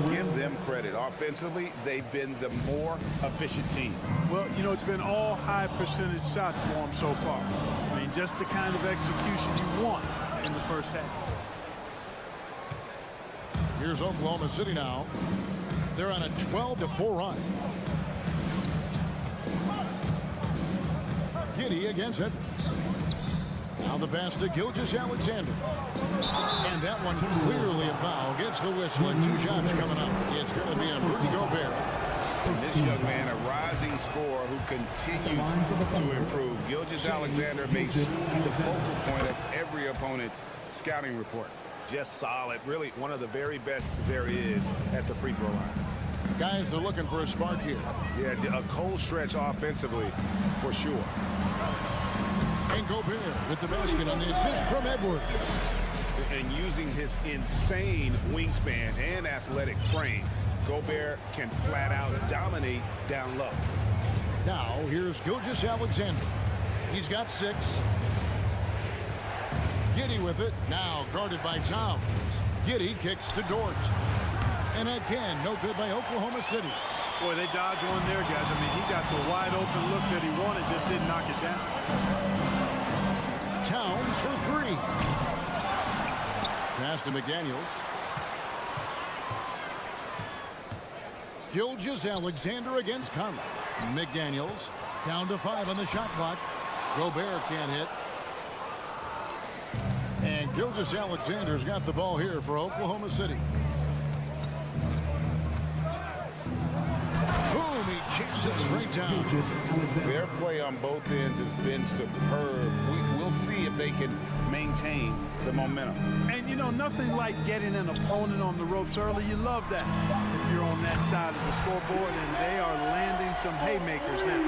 Give them credit. Offensively, they've been the more efficient team. Well, you know, it's been all high percentage shots for them so far. I mean, just the kind of execution you want in the first half. Here's Oklahoma City now. They're on a 12-4 run. Giddey against Edwards. Now the pass to Gilgeous-Alexander. And that one clearly a foul. Gets the whistle and 2 shots coming up. It's going to be a Rudy Gobert. And this young man, a rising scorer who continues to improve. Gilgeous-Alexander makes the focal point of every opponent's scouting report. Just solid. Really one of the very best there is at the free throw line. Guys are looking for a spark here. Yeah, a cold stretch offensively for sure. And Gobert with the basket on the assist from Edwards. And using his insane wingspan and athletic frame, Gobert can flat out dominate down low. Now here's Gilgeous-Alexander. He's got 6. Giddey with it. Now guarded by Towns. Giddey kicks to Dort. And again, no good by Oklahoma City. Boy, they dodged one there, guys. I mean, he got the wide open look that he wanted, just didn't knock it down. Towns for 3. Pass to McDaniels. Gilgeous-Alexander against Conley. McDaniels down to 5 on the shot clock. Gobert can't hit. And Gilgeous-Alexander's got the ball here for Oklahoma City. Boom, he jams it straight down. Their play on both ends has been superb. We'll see if they can maintain the momentum. And, you know, nothing like getting an opponent on the ropes early. You love that if you're on that side of the scoreboard, and they are landing some haymakers now.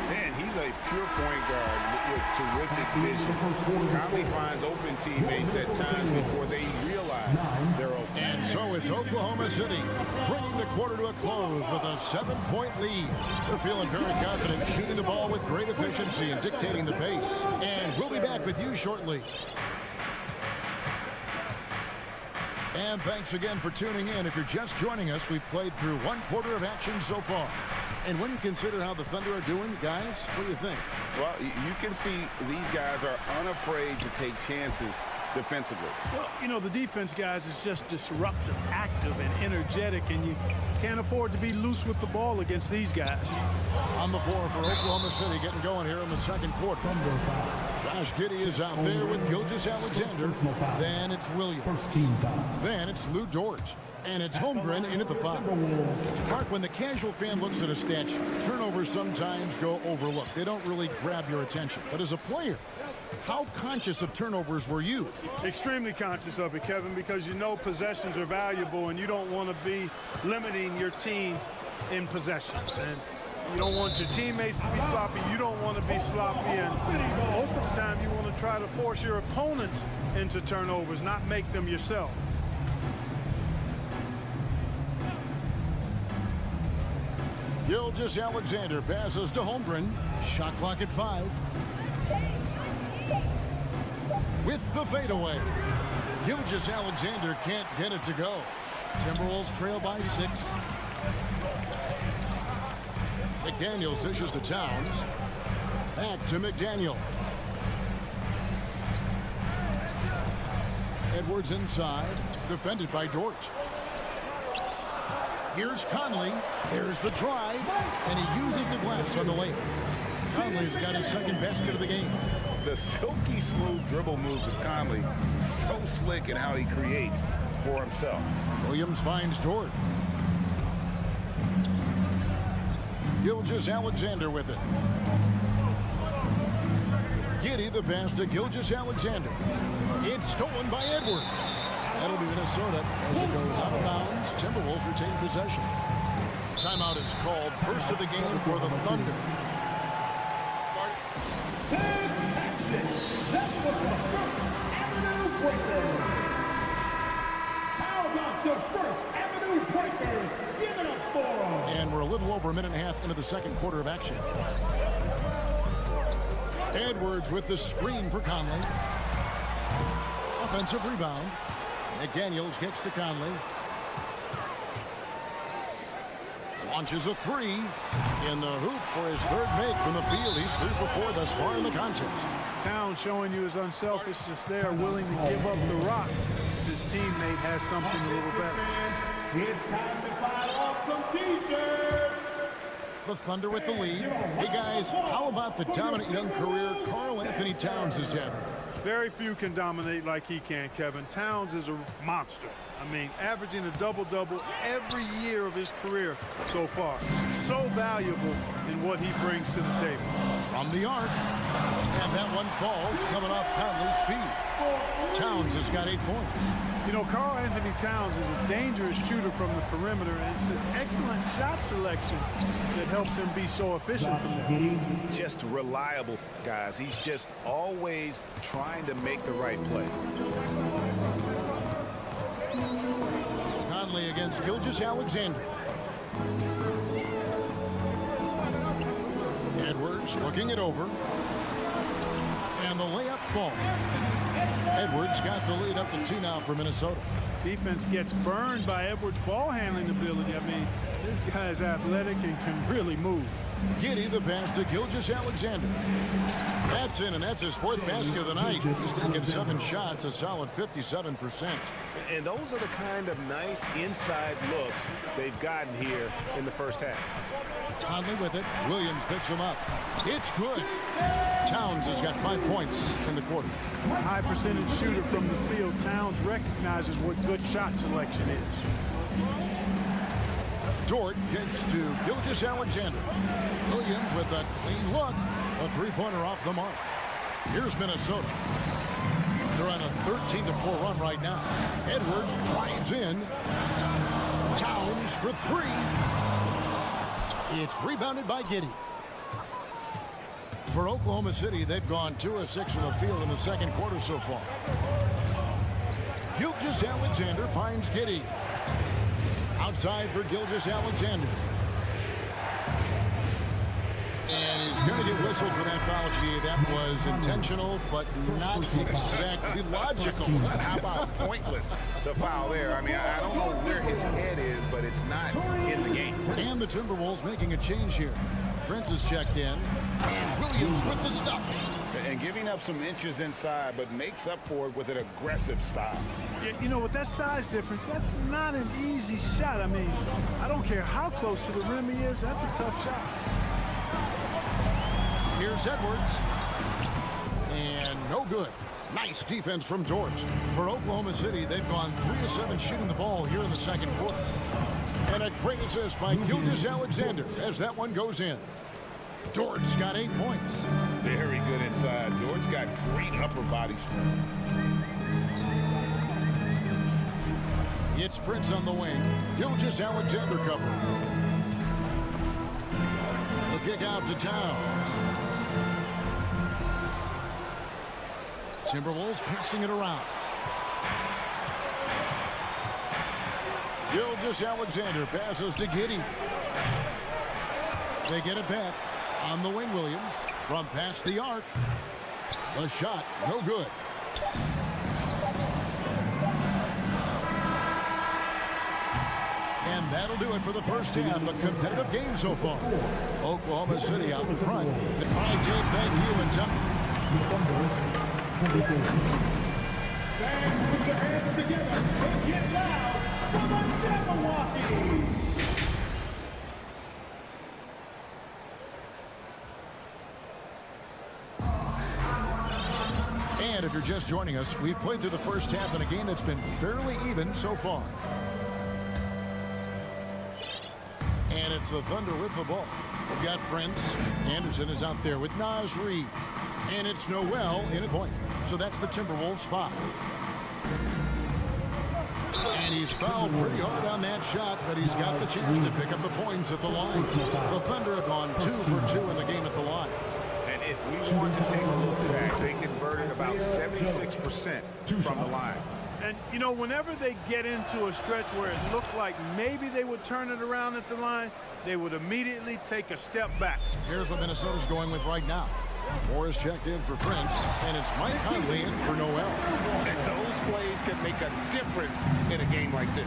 Man, he's a pure point guard with terrific vision. Conley finds open teammates at times before they realize they're open. And so it's Oklahoma City bringing the quarter to a close with a 7-point lead. They're feeling very confident, shooting the ball with great efficiency and dictating the pace. And we'll be back with you shortly. And thanks again for tuning in. If you're just joining us, we've played through 1 quarter of action so far. And when you consider how the Thunder are doing, guys, what do you think? Well, you can see these guys are unafraid to take chances defensively. Well, you know, the defense, guys, is just disruptive, active, and energetic, and you can't afford to be loose with the ball against these guys. On the floor for Oklahoma City, getting going here in the 2nd quarter. Josh Giddey is out there with Gilgeous-Alexander. Then it's Williams. Then it's Lou Dort. And it's Holmgren in at the 5. Mark, when the casual fan looks at a statue, turnovers sometimes go overlooked. They don't really grab your attention. But as a player, how conscious of turnovers were you? Extremely conscious of it, Kevin, because you know possessions are valuable and you don't want to be limiting your team in possessions. And you don't want your teammates to be sloppy. You don't want to be sloppy. And most of the time you want to try to force your opponents into turnovers, not make them yourself. Gilgeous-Alexander passes to Holmgren. Shot clock at 5. With the fadeaway. Gilgeous-Alexander can't get it to go. Timberwolves trail by 6. McDaniels dishes to Towns. Back to McDaniel. Edwards inside. Defended by Dort. Here's Conley. There's the drive. And he uses the glass on the layup. Conley's got his 2nd basket of the game. The silky smooth dribble moves of Conley. So slick in how he creates for himself. Williams finds Dort. Gilgeous-Alexander with it. Giddey the pass to Gilgeous-Alexander. It's stolen by Edwards. That'll be Minnesota as it goes out of bounds. Timberwolves retain possession. Timeout is called. First of the game for the Thunder. How about your First Avenue breakers? Give it up for them. And we're a little over a minute and a half into the second quarter of action. Edwards with the screen for Conley. Offensive rebound. McDaniels gets to Conley. Launches a three in the hoop for his third make from the field. He's 3 for 4 thus far in the contest. Towns showing you his unselfishness there, willing to give up the rock if his teammate has something a little better. It's time to buy off some t-shirts. The Thunder with the lead. Hey guys, how about the dominant young career Karl Anthony Towns is having? Very few can dominate like he can, Kevin. Towns is a monster. I mean, averaging a double-double every year of his career so far. So valuable in what he brings to the table. From the arc. And that one falls coming off Conley's feet. Towns has got 8 points. You know, Karl Anthony Towns is a dangerous shooter from the perimeter, and it's his excellent shot selection that helps him be so efficient from there. Just reliable, guys. He's just always trying to make the right play. Conley against Gilgeous-Alexander. Edwards looking it over. And the layup falls. Edwards got the lead up to 2 now for Minnesota. Defense gets burned by Edwards' ball handling ability. I mean, this guy's athletic and can really move. Giddey the pass to Gilgeous-Alexander. That's in, and that's his 4th basket of the night. He's taken 7 shots, a solid 57%. And those are the kind of nice inside looks they've gotten here in the first half. Conley with it. Williams picks him up. It's good. Towns has got 5 points in the quarter. High percentage shooter from the field. Towns recognizes what good shot selection is. Dort gets to Gilgeous-Alexander. Williams with a clean look. A 3-pointer off the mark. Here's Minnesota. They're on a 13-4 run right now. Edwards drives in. Towns for 3. It's rebounded by Giddey. For Oklahoma City, they've gone 2 of 6 from the field in the second quarter so far. Gilgeous-Alexander finds Giddey. Outside for Gilgeous-Alexander. And he's going to get whistled for that foul, G. That was intentional, but not exactly logical. How about pointless to foul there? I mean, I don't know where his head is, but it's not in the game. And the Timberwolves making a change here. Prince is checked in. And Williams with the stuff. And giving up some inches inside, but makes up for it with an aggressive style. Yeah, you know, with that size difference, that's not an easy shot. I mean, I don't care how close to the rim he is. That's a tough shot. Here's Edwards. And no good. Nice defense from George. For Oklahoma City, they've gone 3 of 7 shooting the ball here in the second quarter. And a great assist by Gilgeous-Alexander as that one goes in. George's got 8 points. Very good inside. George's got great upper body strength. It's Prince on the wing. Gilgeous-Alexander covering. The kick out to Towns. Timberwolves passing it around. Gilgeous-Alexander passes to Giddey. They get it back on the wing. Williams from past the arc. The shot, no good. And that'll do it for the first half. A competitive game so far. Oklahoma City out in front. Goodbye, Dave. Thank you and Fans, put your hands together and get loud for the Jabberwocky! And if you're just joining us, we've played through the first half in a game that's been fairly even so far. And it's the Thunder with the ball. We've got Prince. Anderson is out there with Nasri. And it's Noel in a point. So that's the Timberwolves 5. And he's fouled pretty hard on that shot, but he's got the chance to pick up the points at the line. The Thunder have gone 2 for 2 in the game at the line. And if we want to take a look back, they converted about 76% from the line. And, you know, whenever they get into a stretch where it looked like maybe they would turn it around at the line, they would immediately take a step back. Here's what Minnesota's going with right now. Moore is checked in for Prince, and it's Mike Conley in for Noel. And those plays can make a difference in a game like this.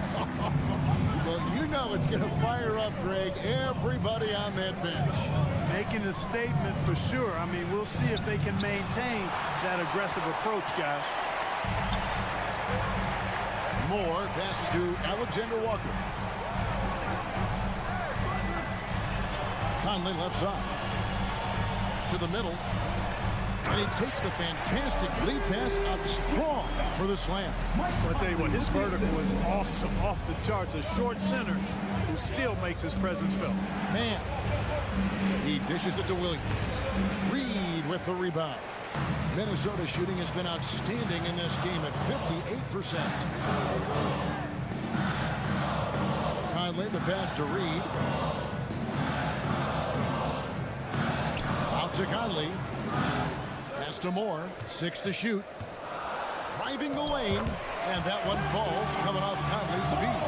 Well, you know it's going to fire up, Greg, everybody on that bench. Making a statement for sure. I mean, we'll see if they can maintain that aggressive approach, guys. Moore passes to Alexander Walker. Conley left side. To the middle. And he takes the fantastic lead pass up strong for the slam. Well, I'll tell you what, his vertical is awesome, off the charts. A short center who still makes his presence felt. Man. He dishes it to Williams. Reed with the rebound. Minnesota shooting has been outstanding in this game at 58%. Conley the pass to Reed. Out to Conley. Pass to Moore. 6 to shoot. Driving the lane. And that one falls coming off Conley's feet.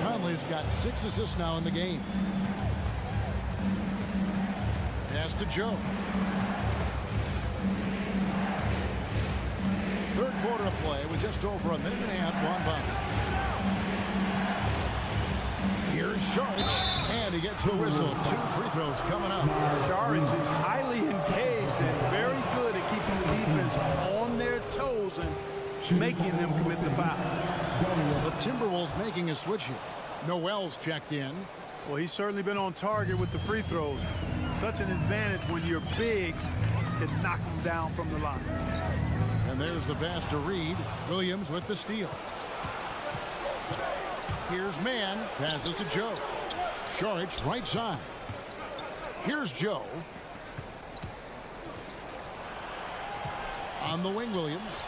Conley's got 6 assists now in the game. Pass to Joe. Third quarter of play with just over a minute and a half gone by. Here's Sharich, and he gets the whistle. 2 free throws coming up. Sharich is highly engaged and very good at keeping the defense on their toes and making them commit the foul. The Timberwolves making a switch here. Noel's checked in. Well, he's certainly been on target with the free throws. Such an advantage when your bigs can knock them down from the line. And there's the pass to Reed. Williams with the steal. Here's Mann. Passes to Joe. Sharich right side. Here's Joe. On the wing, Williams.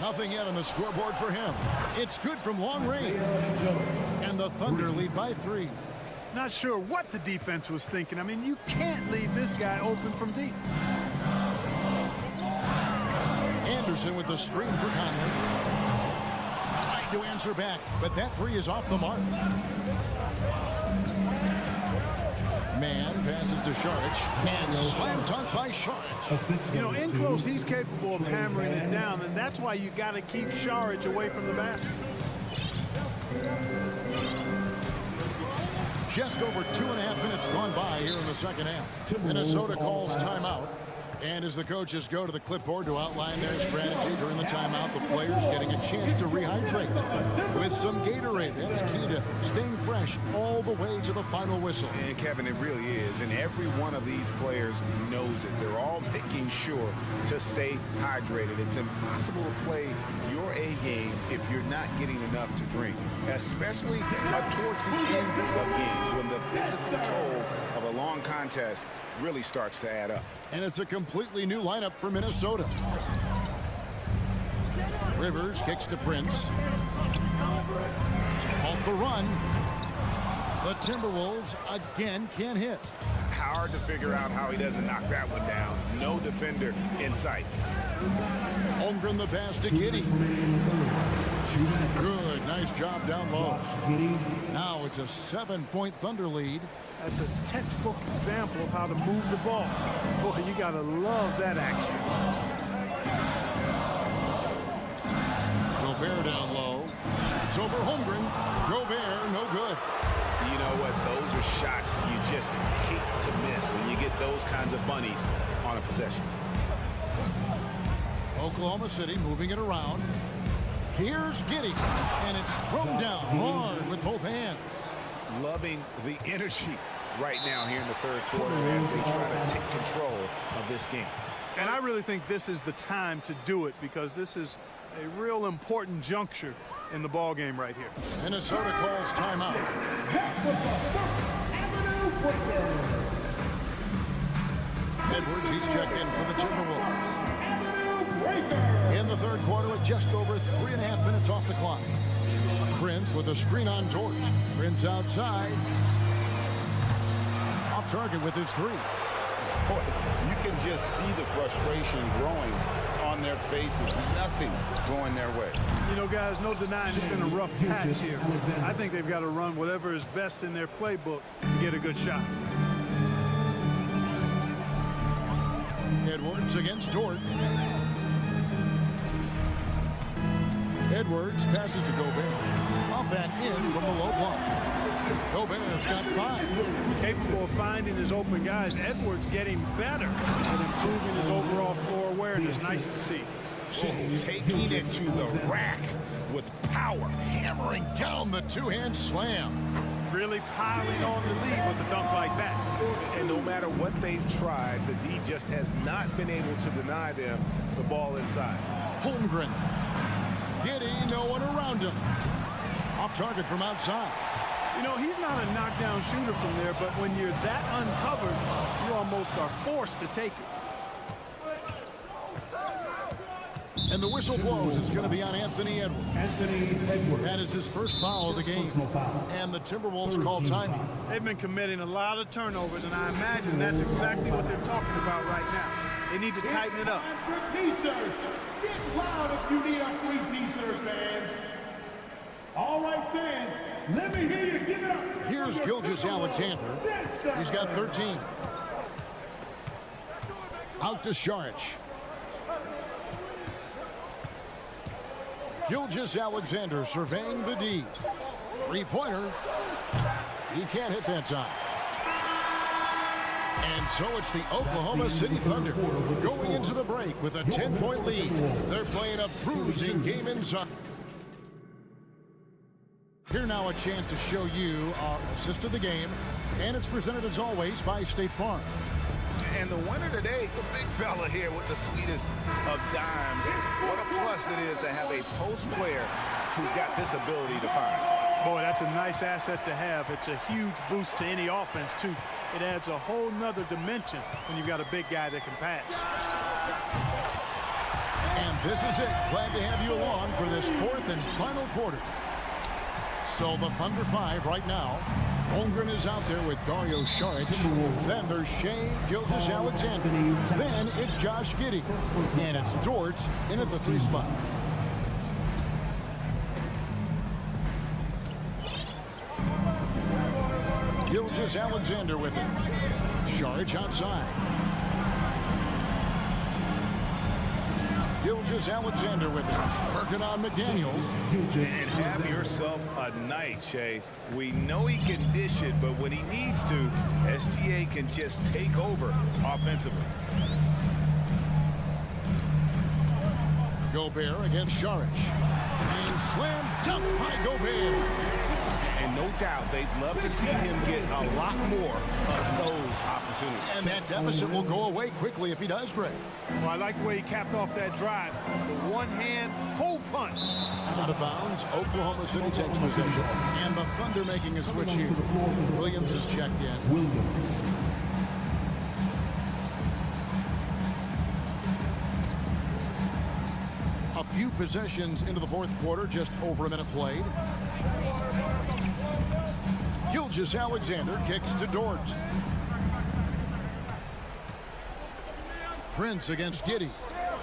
Nothing yet on the scoreboard for him. It's good from long range. And the Thunder lead by 3. Not sure what the defense was thinking. I mean, you can't leave this guy open from deep. Anderson with the screen for Conley. Trying to answer back, but that 3 is off the mark. Mann passes to Sharich, and slam dunk by Sharich. You know, in close, he's capable of hammering it down, and that's why you got to keep Sharich away from the basket. Just over 2.5 minutes gone by here in the second half. Minnesota calls timeout. And as the coaches go to the clipboard to outline their strategy during the timeout, the players getting a chance to rehydrate with some Gatorade. That's key to staying fresh all the way to the final whistle. And Kevin, it really is. And every one of these players knows it. They're all making sure to stay hydrated. It's impossible to play your A game if you're not getting enough to drink, especially towards the end of games when the physical toll of a long contest really starts to add up. And it's a completely new lineup for Minnesota. Rivers kicks to Prince. Off the run. The Timberwolves again can't hit. Hard to figure out how he doesn't knock that one down. No defender in sight. Holmgren the pass to Giddey. Good, nice job down low. Now it's a 7-point Thunder lead. That's a textbook example of how to move the ball. Boy, you got to love that action. Gobert down low. It's over Holmgren. Gobert, no good. You know what? Those are shots you just hate to miss when you get those kinds of bunnies on a possession. Oklahoma City moving it around. Here's Giddey, and it's thrown down hard with both hands. Loving the energy right now here in the third quarter as they try to take control of this game. And I really think this is the time to do it because this is a real important juncture in the ball game right here. Minnesota calls timeout. Edwards, he's checked in for the Timberwolves. In the third quarter with just over 3.5 minutes off the clock. Prince with a screen on George. Prince outside. Off target with his three. Boy, you can just see the frustration growing on their faces. Nothing going their way. You know, guys, no denying it's been a rough patch here. I think they've got to run whatever is best in their playbook to get a good shot. Edwards against Dort. Edwards passes to Gobert. Up and in from the low block. Gobert's got 5. Capable of finding his open guys. Edwards getting better at improving his overall floor awareness. Nice to see. Taking it to the rack with power. Hammering down the two-hand slam. Really piling on the lead with a dunk like that. And no matter what they've tried, the D just has not been able to deny them the ball inside. Holmgren. Giddy, no one around him. Off target from outside. You know, he's not a knockdown shooter from there, but when you're that uncovered, you almost are forced to take it. And the whistle blows. It's going to be on Anthony Edwards. That is his first foul of the game. And the Timberwolves call timeout. They've been committing a lot of turnovers, and I imagine that's exactly what they're talking about right now. They need to tighten it up. T-shirts. Get loud if you need a free T-shirt, fans. All right, fans. Let me hear you give it up. Here's Gilgeous-Alexander. He's got 13. Out to Saric. Gilgeous-Alexander surveying the D. Three-pointer. He can't hit that time. And so it's the Oklahoma City Thunder going into the break with a 10-point lead. They're playing a bruising game inside. Here now a chance to show you our assist of the game. And it's presented as always by State Farm. And the winner today, the big fella here with the sweetest of dimes. What a plus it is to have a post player who's got this ability to find. Boy, that's a nice asset to have. It's a huge boost to any offense, too. It adds a whole nother dimension when you've got a big guy that can pass. And this is it. Glad to have you along for this fourth and final quarter. So the Thunder 5 right now. Holmgren is out there with Dario Saric. Then there's Shai Gilgeous-Alexander. Then it's Josh Giddey. And it's Dort in at the 3 spot. Gilgeous-Alexander with it. Saric outside. Gilgeous-Alexander with it. Working on McDaniels. And have yourself a night, Shai. We know he can dish it, but when he needs to, SGA can just take over offensively. Gobert against Saric. And slam dunk by Gobert. And no doubt they'd love to see him get a lot more of those opportunities. And that deficit will go away quickly if he does, Greg. Well, I like the way he capped off that drive. The one-hand hole punch. Out of bounds, Oklahoma City takes possession. And the Thunder making a switch here. Williams is checked in. A few possessions into the fourth quarter, just over a minute played. Gilgeous-Alexander kicks to Dort. Prince against Giddey.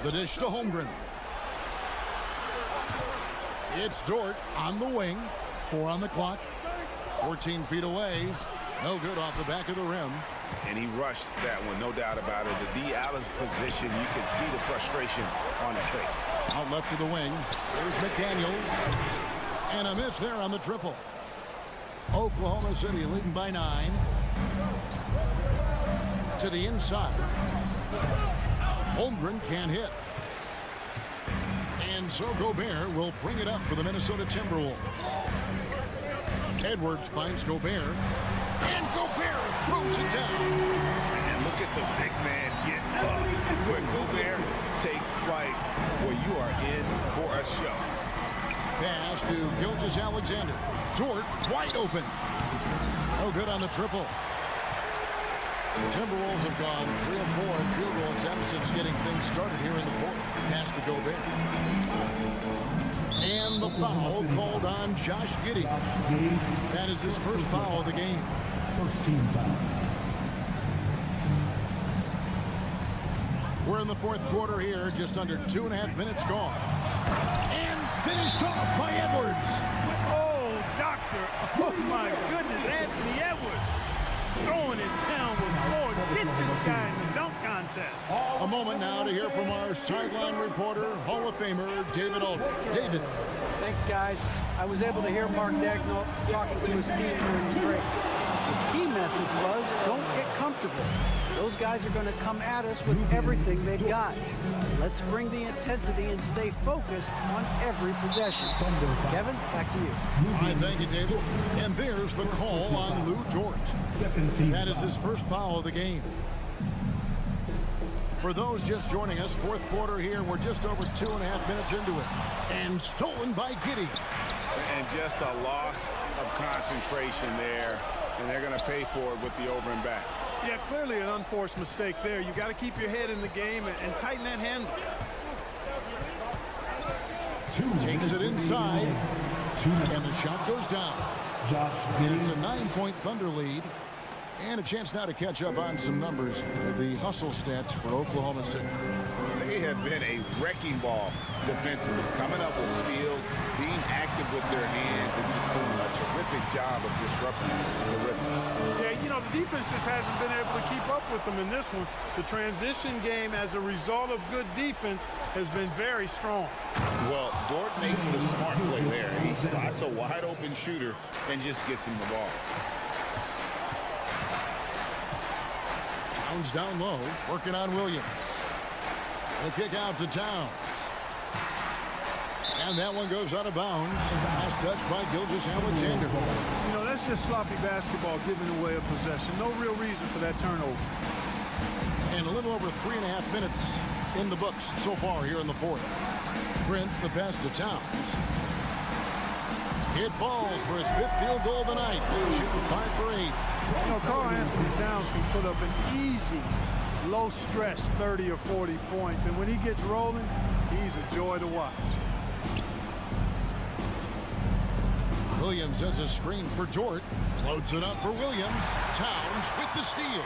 The dish to Holmgren. It's Dort on the wing. 4 on the clock. 14 feet away. No good off the back of the rim. And he rushed that one, no doubt about it. The D out of position, you can see the frustration on his face. Out left to the wing. Here's McDaniels. And a miss there on the triple. Oklahoma City leading by 9. To the inside. Holmgren can't hit. And so Gobert will bring it up for the Minnesota Timberwolves. Edwards finds Gobert. And Gobert throws it down. And look at the big man getting up. When Gobert takes flight, well, you are in for a show. Pass to Gilgeous-Alexander. Dort wide open. No good on the triple. The Timberwolves have gone 3 of 4 in field goal attempts since getting things started here in the fourth. Pass to Gobert. And the foul called on Josh Giddey. That is his first foul of the game. First team foul. We're in the fourth quarter here, just under 2.5 minutes gone. And finished off by Edwards. Oh, doctor. Oh, my goodness. Anthony Edwards throwing it down with force. Get this guy in the dunk contest. A moment now to hear from our sideline reporter, Hall of Famer David Aldridge. David. Thanks, guys. I was able to hear Mark Daigneault talking to his team during the break. His key message was, don't get comfortable. Those guys are going to come at us with everything they've got. Let's bring the intensity and stay focused on every possession. Kevin, back to you. I thank you, David. And there's the call on Lou Dort. That is his first foul of the game. For those just joining us, fourth quarter here, we're just over 2.5 minutes into it. And stolen by Giddey. And just a loss of concentration there. And they're going to pay for it with the over and back. Yeah, clearly an unforced mistake there. You got to keep your head in the game and tighten that handle. Takes it inside. And the shot goes down. And it's a 9-point Thunder lead. And a chance now to catch up on some numbers. The hustle stats for Oklahoma City. They have been a wrecking ball defensively, coming up with steals, being active with their hands, and just doing a terrific job of disrupting the rhythm. Yeah, you know, the defense just hasn't been able to keep up with them in this one. The transition game, as a result of good defense, has been very strong. Well, Dort makes the smart play there. He spots a wide-open shooter and just gets him the ball. Towns down low, working on Williams. The kick out to Towns. And that one goes out of bounds. Last touch by Gilgeous-Alexander. You know, that's just sloppy basketball, giving away a possession. No real reason for that turnover. And a little over 3.5 minutes in the books so far here in the fourth. Prince, the pass to Towns. It falls for his 5th field goal of the night. Shooting 5 for 8. You know, Karl Anthony Towns can put up an easy, low-stress 30 or 40 points. And when he gets rolling, he's a joy to watch. Williams sends a screen for Dort. Floats it up for Williams. Towns with the steal.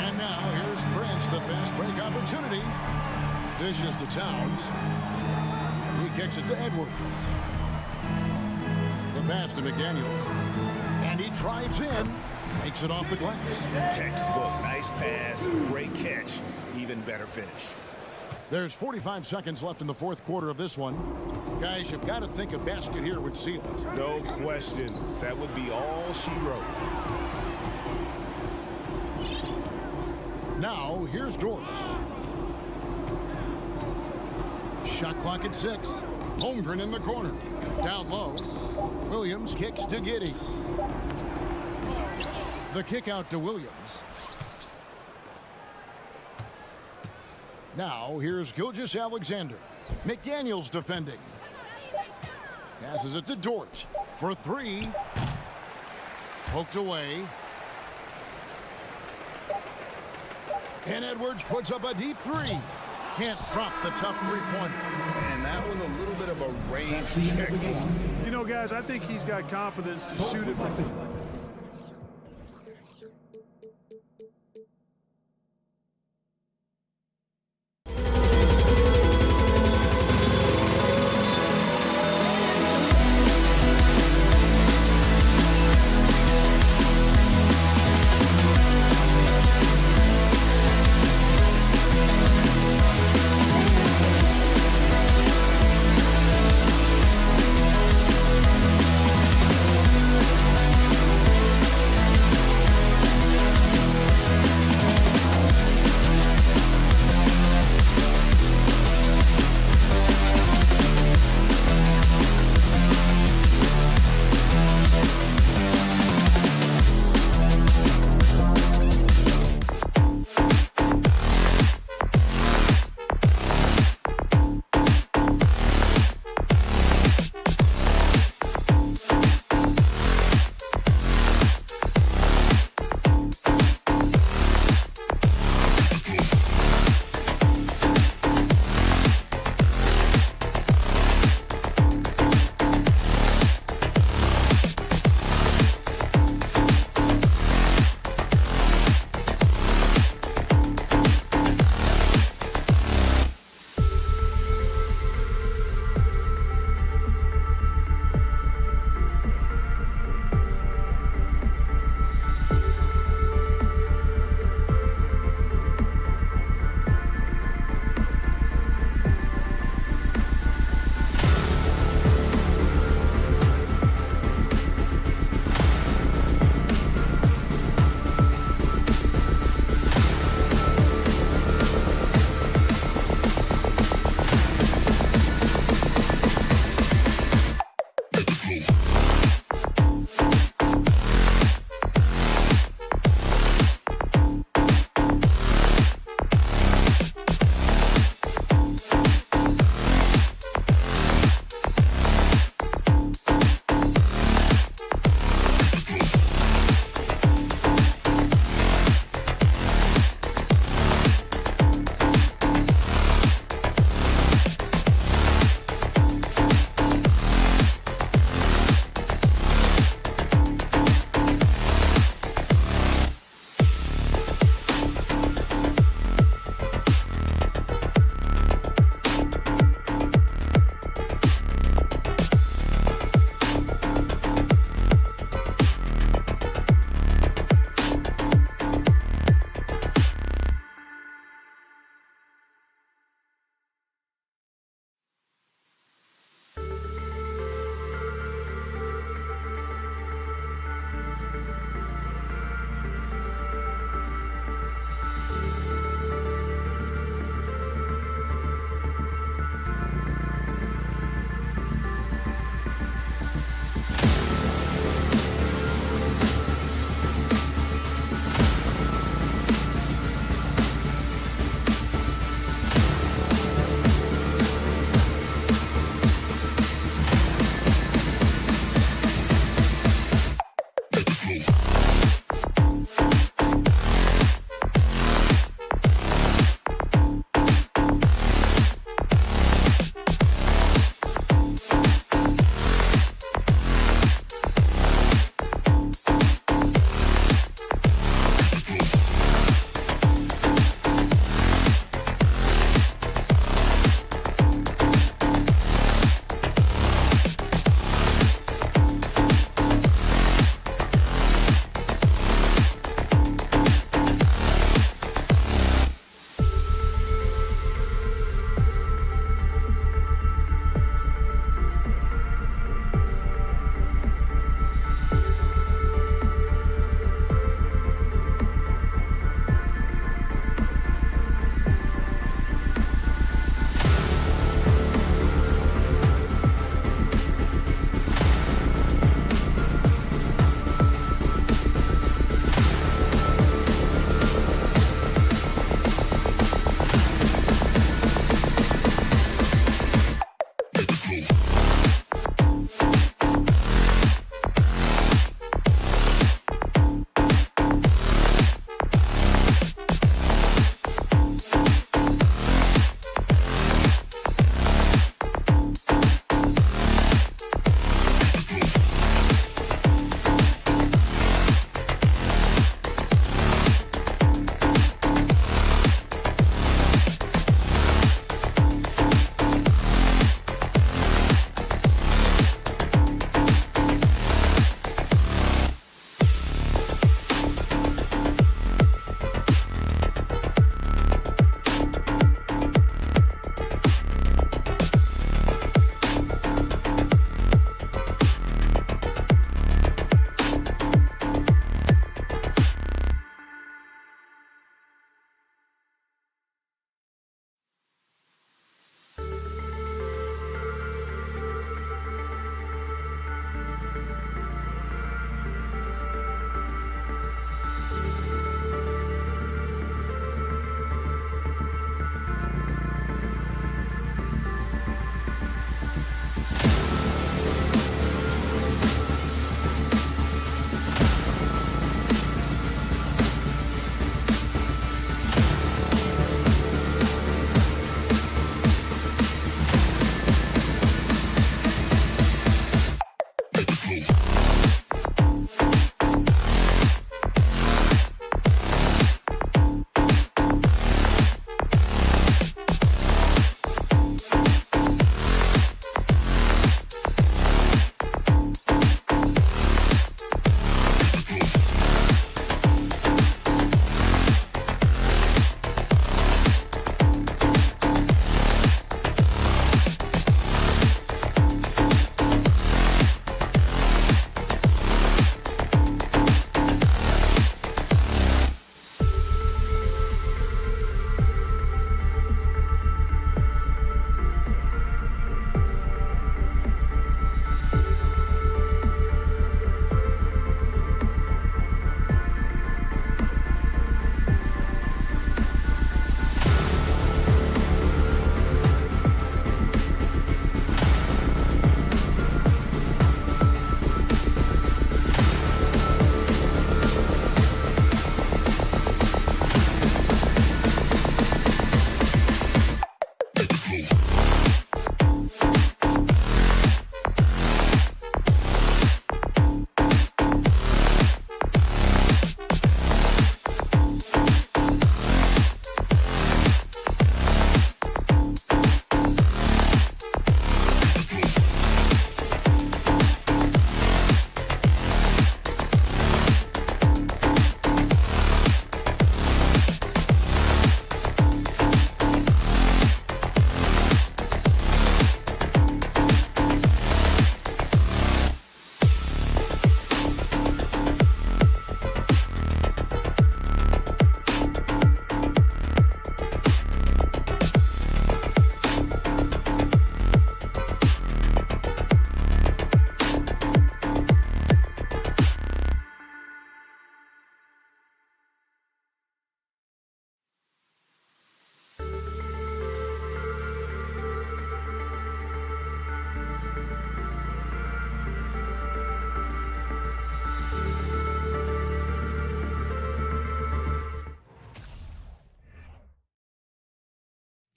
And now here's Prince, the fast break opportunity. Dishes to Towns. He kicks it to Edwards. The pass to McDaniels. And he drives in. Makes it off the glass. Textbook, nice pass, great catch, even better finish. There's 45 seconds left in the fourth quarter of this one. Guys, you've got to think a basket here would seal it. No question. That would be all she wrote. Now, here's Dort. Shot clock at 6. Holmgren in the corner. Down low. Williams kicks to Giddey. The kick out to Williams. Now, here's Gilgeous-Alexander. McDaniels defending. Passes it to Dort for 3. Poked away. And Edwards puts up a deep 3. Can't drop the tough three-pointer. And that was a little bit of a range check. You know, guys, I think he's got confidence to shoot it from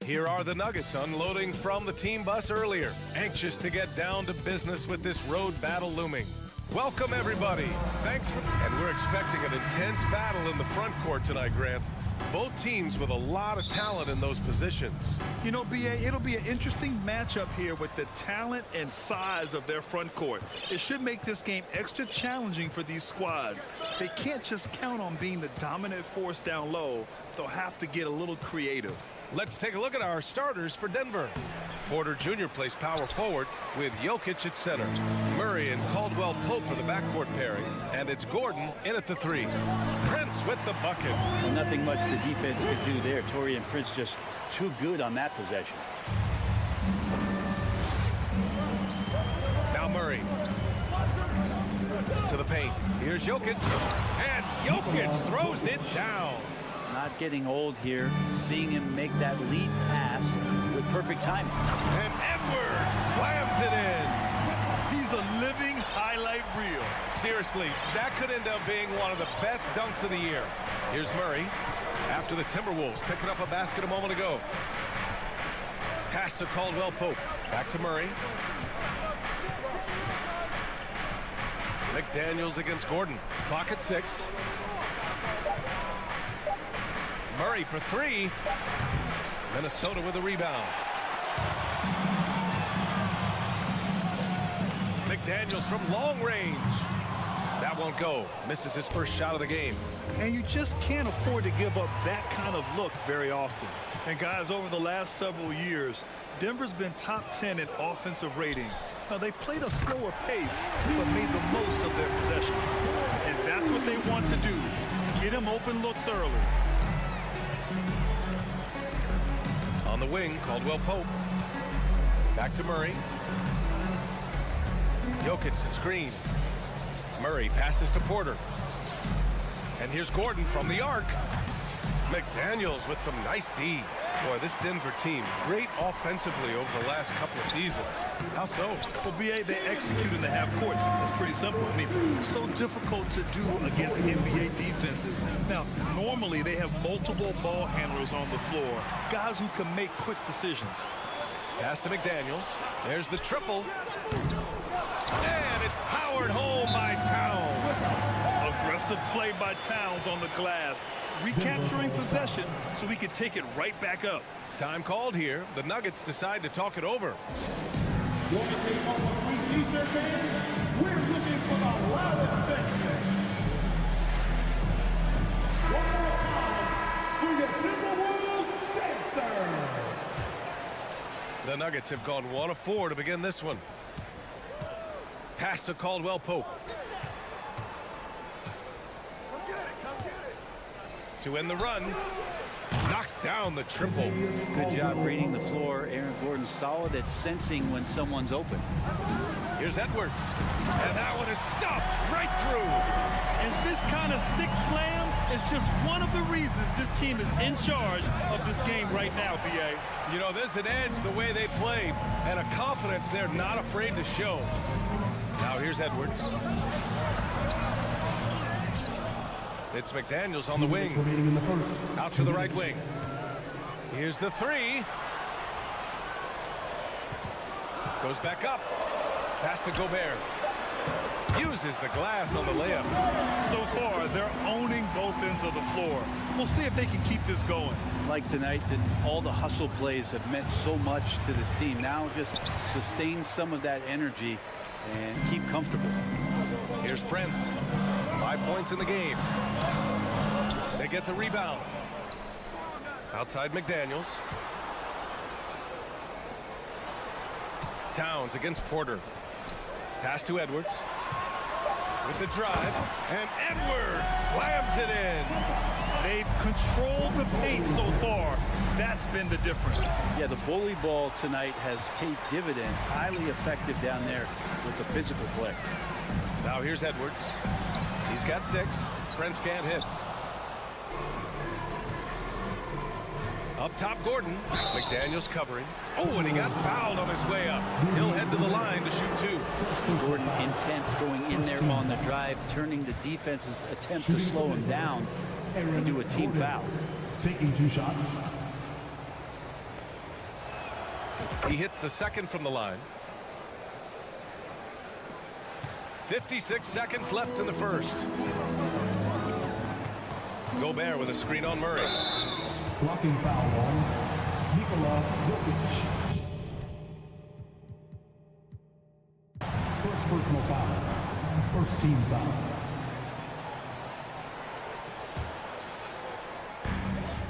Here are the Nuggets unloading from the team bus earlier, anxious to get down to business with this road battle looming. Welcome, everybody. And we're expecting an intense battle in the front court tonight, Grant. Both teams with a lot of talent in those positions. You know, B.A., it'll be an interesting matchup here with the talent and size of their front court. It should make this game extra challenging for these squads. They can't just count on being the dominant force down low. They'll have to get a little creative. Let's take a look at our starters for Denver. Porter Jr. plays power forward with Jokic at center. Murray and Caldwell Pope are the backcourt pairing, and it's Gordon in at the 3. Prince with the bucket. Well, nothing much the defense could do there. Taurean Prince just too good on that possession. Now Murray to the paint. Here's Jokic, and Jokic throws it down. Not getting old here, seeing him make that lead pass with perfect timing. And Edwards slams it in. He's a living highlight reel. Seriously, that could end up being one of the best dunks of the year. Here's Murray after the Timberwolves picking up a basket a moment ago. Pass to Caldwell Pope. Back to Murray. McDaniels against Gordon. Clock at 6. Murray for 3. Minnesota with a rebound. McDaniels from long range. That won't go. Misses his first shot of the game. And you just can't afford to give up that kind of look very often. And guys, over the last several years, Denver's been top 10 in offensive rating. Now, they played a slower pace, but made the most of their possessions. And that's what they want to do. Get him open looks early. On the wing, Caldwell Pope. Back to Murray. Jokic to screen. Murray passes to Porter. And here's Gordon from the arc. McDaniels with some nice D. Boy, this Denver team, great offensively over the last couple of seasons. How so? Well, B.A., they execute in the half courts. It's pretty simple. I mean, it's so difficult to do against NBA defenses. Now, normally they have multiple ball handlers on the floor, guys who can make quick decisions. Pass to McDaniels. There's the triple. And it's powered home by Towns. Aggressive play by Towns on the glass, recapturing possession so we can take it right back up. Time called here. The Nuggets decide to talk it over. Want to take off a free t-shirt, fans? We're looking for the loudest section. One more time for your Timberwolves dancer. The Nuggets have gone 1 of 4 to begin this one. Pass to Caldwell Pope. To end the run. Knocks down the triple. Good job reading the floor. Aaron Gordon solid at sensing when someone's open. Here's Edwards. And that one is stuffed right through. And this kind of sick slam is just one of the reasons this team is in charge of this game right now, B.A. You know, there's an edge the way they play and a confidence they're not afraid to show. Now here's Edwards. It's McDaniels on the wing. Out to the right wing. Here's the 3. Goes back up. Pass to Gobert. Uses the glass on the layup. So far, they're owning both ends of the floor. We'll see if they can keep this going. Like tonight, that all the hustle plays have meant so much to this team. Now just sustain some of that energy and keep comfortable. Here's Prince. 5 points in the game. They get the rebound. Outside McDaniels. Towns against Porter. Pass to Edwards. With the drive. And Edwards slams it in. They've controlled the paint so far. That's been the difference. Yeah, the bully ball tonight has paid dividends. Highly effective down there with the physical play. Now here's Edwards. He's got 6. Prince can't hit. Up top, Gordon. McDaniels covering. Oh, and he got fouled on his way up. He'll head to the line to shoot 2. Gordon intense going in there on the drive, turning the defense's attempt to slow him down into a team foul. Taking 2 shots. He hits the second from the line. 56 seconds left in the first. Gobert with a screen on Murray. Blocking foul on Nikola Jokic. First personal foul. First team foul.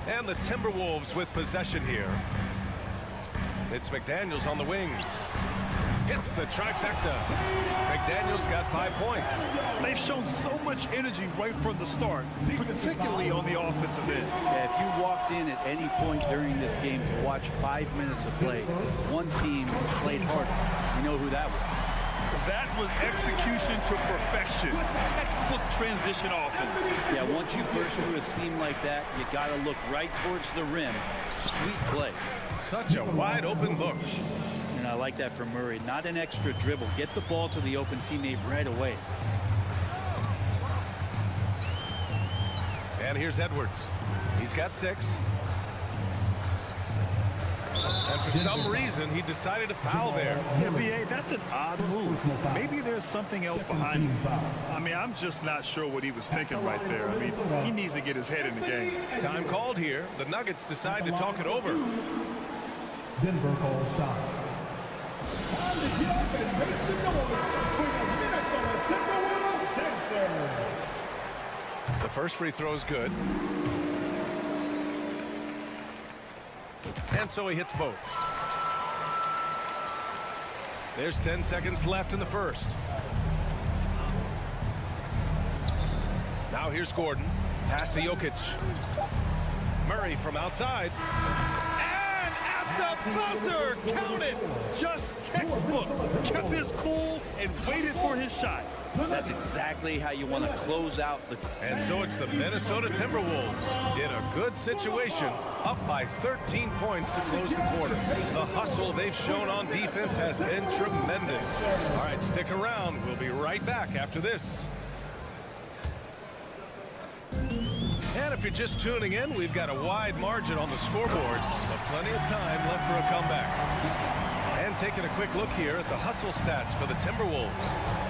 And the Timberwolves with possession here. It's McDaniels on the wing. Hits the trifecta. McDaniels got 5 points. They've shown so much energy right from the start, particularly on the offensive end. Yeah, if you walked in at any point during this game to watch 5 minutes of play, one team played harder. You know who that was. That was execution to perfection. Textbook transition offense. Yeah, once you burst through a seam like that, you got to look right towards the rim. Sweet play. Such a wide open look. And I like that from Murray. Not an extra dribble. Get the ball to the open teammate right away. And here's Edwards. He's got 6. And for some reason, he decided to foul there. Yeah, B.A., that's an odd move. Maybe there's something else behind it. I mean, I'm just not sure what he was thinking right there. I mean, he needs to get his head in the game. Time called here. The Nuggets decide to talk it over. Denver calls time. Time to get up and make the noise for the Minnesota Timberwolves Dancers. The first free throw is good. And so he hits both. There's 10 seconds left in the first. Now here's Gordon. Pass to Jokic. Murray from outside. And at the buzzer, count it. Just textbook. Kept his cool and waited for his shot. That's exactly how you want to close out the... And so it's the Minnesota Timberwolves in a good situation, up by 13 points to close the quarter. The hustle they've shown on defense has been tremendous. All right, stick around. We'll be right back after this. And if you're just tuning in, we've got a wide margin on the scoreboard, but plenty of time left for a comeback. And taking a quick look here at the hustle stats for the Timberwolves.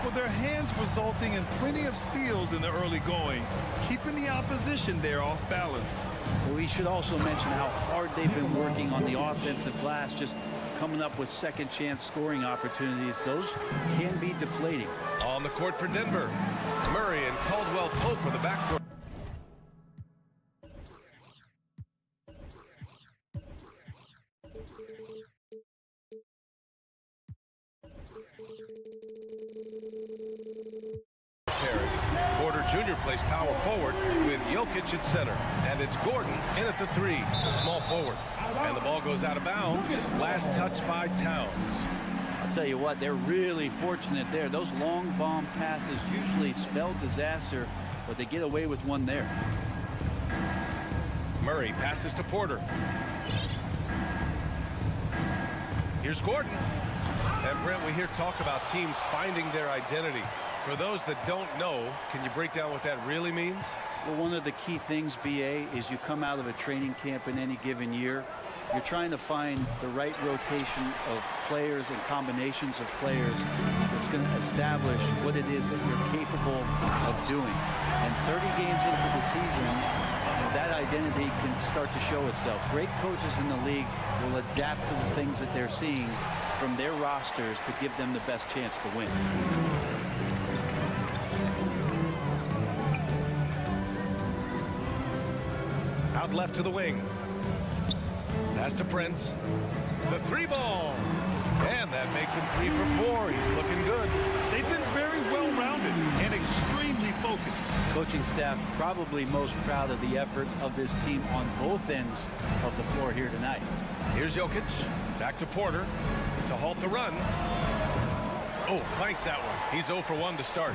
Well, their hands resulting in plenty of steals in the early going, keeping the opposition there off balance. Well, we should also mention how hard they've been working on the offensive glass, just coming up with second chance scoring opportunities. Those can be deflating. On the court for Denver, Murray and Caldwell Pope are the backcourt. Porter Jr. plays power forward with Jokic at center. And it's Gordon in at the 3, the small forward. And the ball goes out of bounds. Last touch by Towns. I'll tell you what, they're really fortunate there. Those long bomb passes usually spell disaster, but they get away with one there. Murray passes to Porter. Here's Gordon. And Brent, we hear talk about teams finding their identity. For those that don't know, can you break down what that really means? Well, one of the key things, BA, is you come out of a training camp in any given year. You're trying to find the right rotation of players and combinations of players that's going to establish what it is that you're capable of doing. And 30 games into the season, that identity can start to show itself. Great coaches in the league will adapt to the things that they're seeing from their rosters to give them the best chance to win. Out left to the wing. Pass to Prince. The 3 ball. And that makes him 3 for 4. He's looking good. They've been very well-rounded and extremely focused. Coaching staff probably most proud of the effort of this team on both ends of the floor here tonight. Here's Jokic. Back to Porter to halt the run. Oh, clanks that one. He's 0 for 1 to start.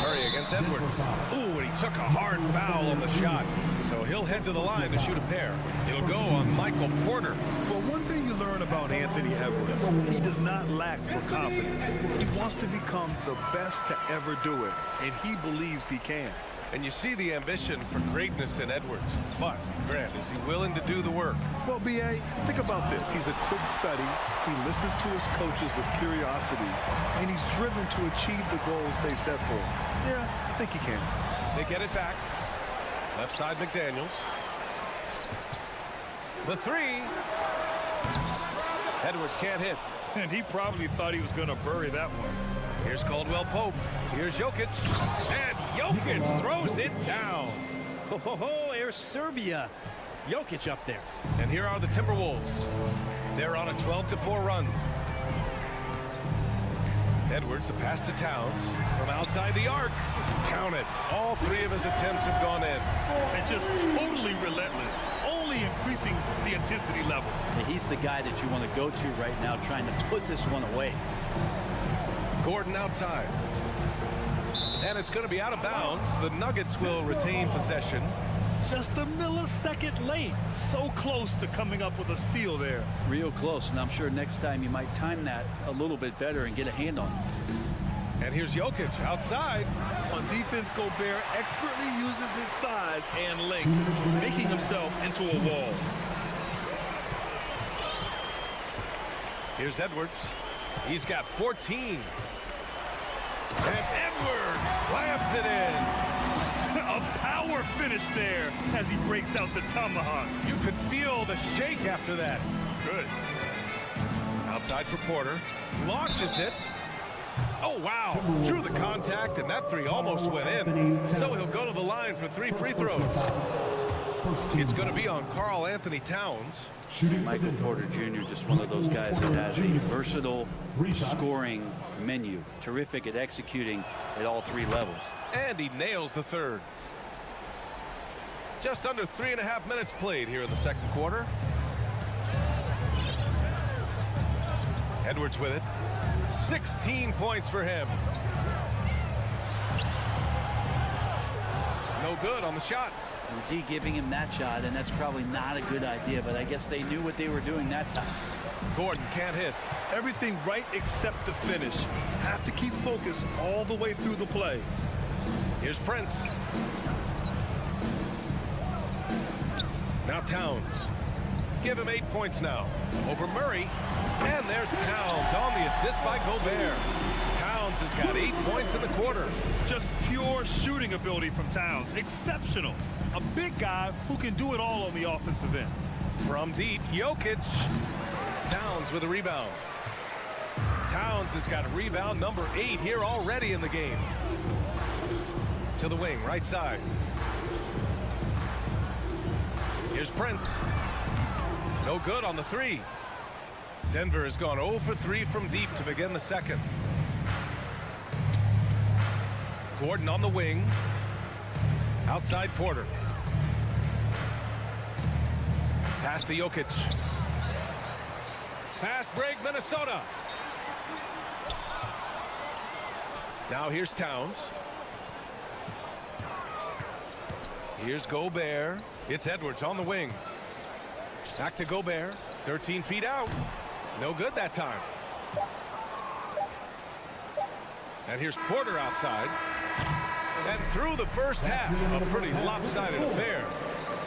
Murray against Edwards. Ooh, and he took a hard foul on the shot. So he'll head to the line to shoot a pair. It'll go on Michael Porter. Well, one thing you learn about Anthony Edwards, he does not lack for confidence. He wants to become the best to ever do it, and he believes he can. And you see the ambition for greatness in Edwards. But, Grant, is he willing to do the work? Well, B.A., think about this. He's a quick study. He listens to his coaches with curiosity. And he's driven to achieve the goals they set for him. Yeah, I think he can. They get it back. Left side, McDaniels. The three. Edwards can't hit. And he probably thought he was going to bury that one. Here's Caldwell Pope. Here's Jokic. And Jokic throws it down. There's Serbia. Jokic up there. And here are the Timberwolves. They're on a 12-4 run. Edwards, the pass to Towns. From outside the arc. Count it. All three of his attempts have gone in. And just totally relentless. Only increasing the intensity level. And he's the guy that you want to go to right now, trying to put this one away. Gordon outside. And it's going to be out of bounds. The Nuggets will retain possession. Just a millisecond late. So close to coming up with a steal there. Real close, and I'm sure next time you might time that a little bit better and get a hand on it. And here's Jokic outside. On defense, Gobert expertly uses his size and length, making himself into a wall. Here's Edwards. He's got 14. And Edwards slams it in. A power finish there as he breaks out the tomahawk. You could feel the shake after that. Good. Outside for Porter. Launches it. Oh, wow. Drew the contact, and that three almost went in. So he'll go to the line for 3 free throws. It's going to be on Karl Anthony Towns. Michael Porter Jr., just one of those guys that has a versatile scoring menu. Terrific at executing at all 3 levels. And he nails the third. Just under 3.5 minutes played here in the second quarter. Edwards with it. 16 points for him. No good on the shot. The D giving him that shot, and that's probably not a good idea, but I guess they knew what they were doing that time. Gordon can't hit. Everything right except the finish. Have to keep focus all the way through the play. Here's Prince. Now Towns. Give him 8 points now. Over Murray. And there's Towns on the assist by Gobert. Towns has got 8 points in the quarter. Just pure shooting ability from Towns. Exceptional. A big guy who can do it all on the offensive end. From deep, Jokic. Towns with a rebound. Towns has got rebound number 8 here already in the game. To the wing, right side. Here's Prince. No good on the 3. Denver has gone 0 for 3 from deep to begin the second. Gordon on the wing. Outside Porter. Pass to Jokic. Fast break, Minnesota. Now here's Towns. Here's Gobert. It's Edwards on the wing. Back to Gobert. 13 feet out. No good that time. And here's Porter outside. And through the first half, a pretty lopsided affair.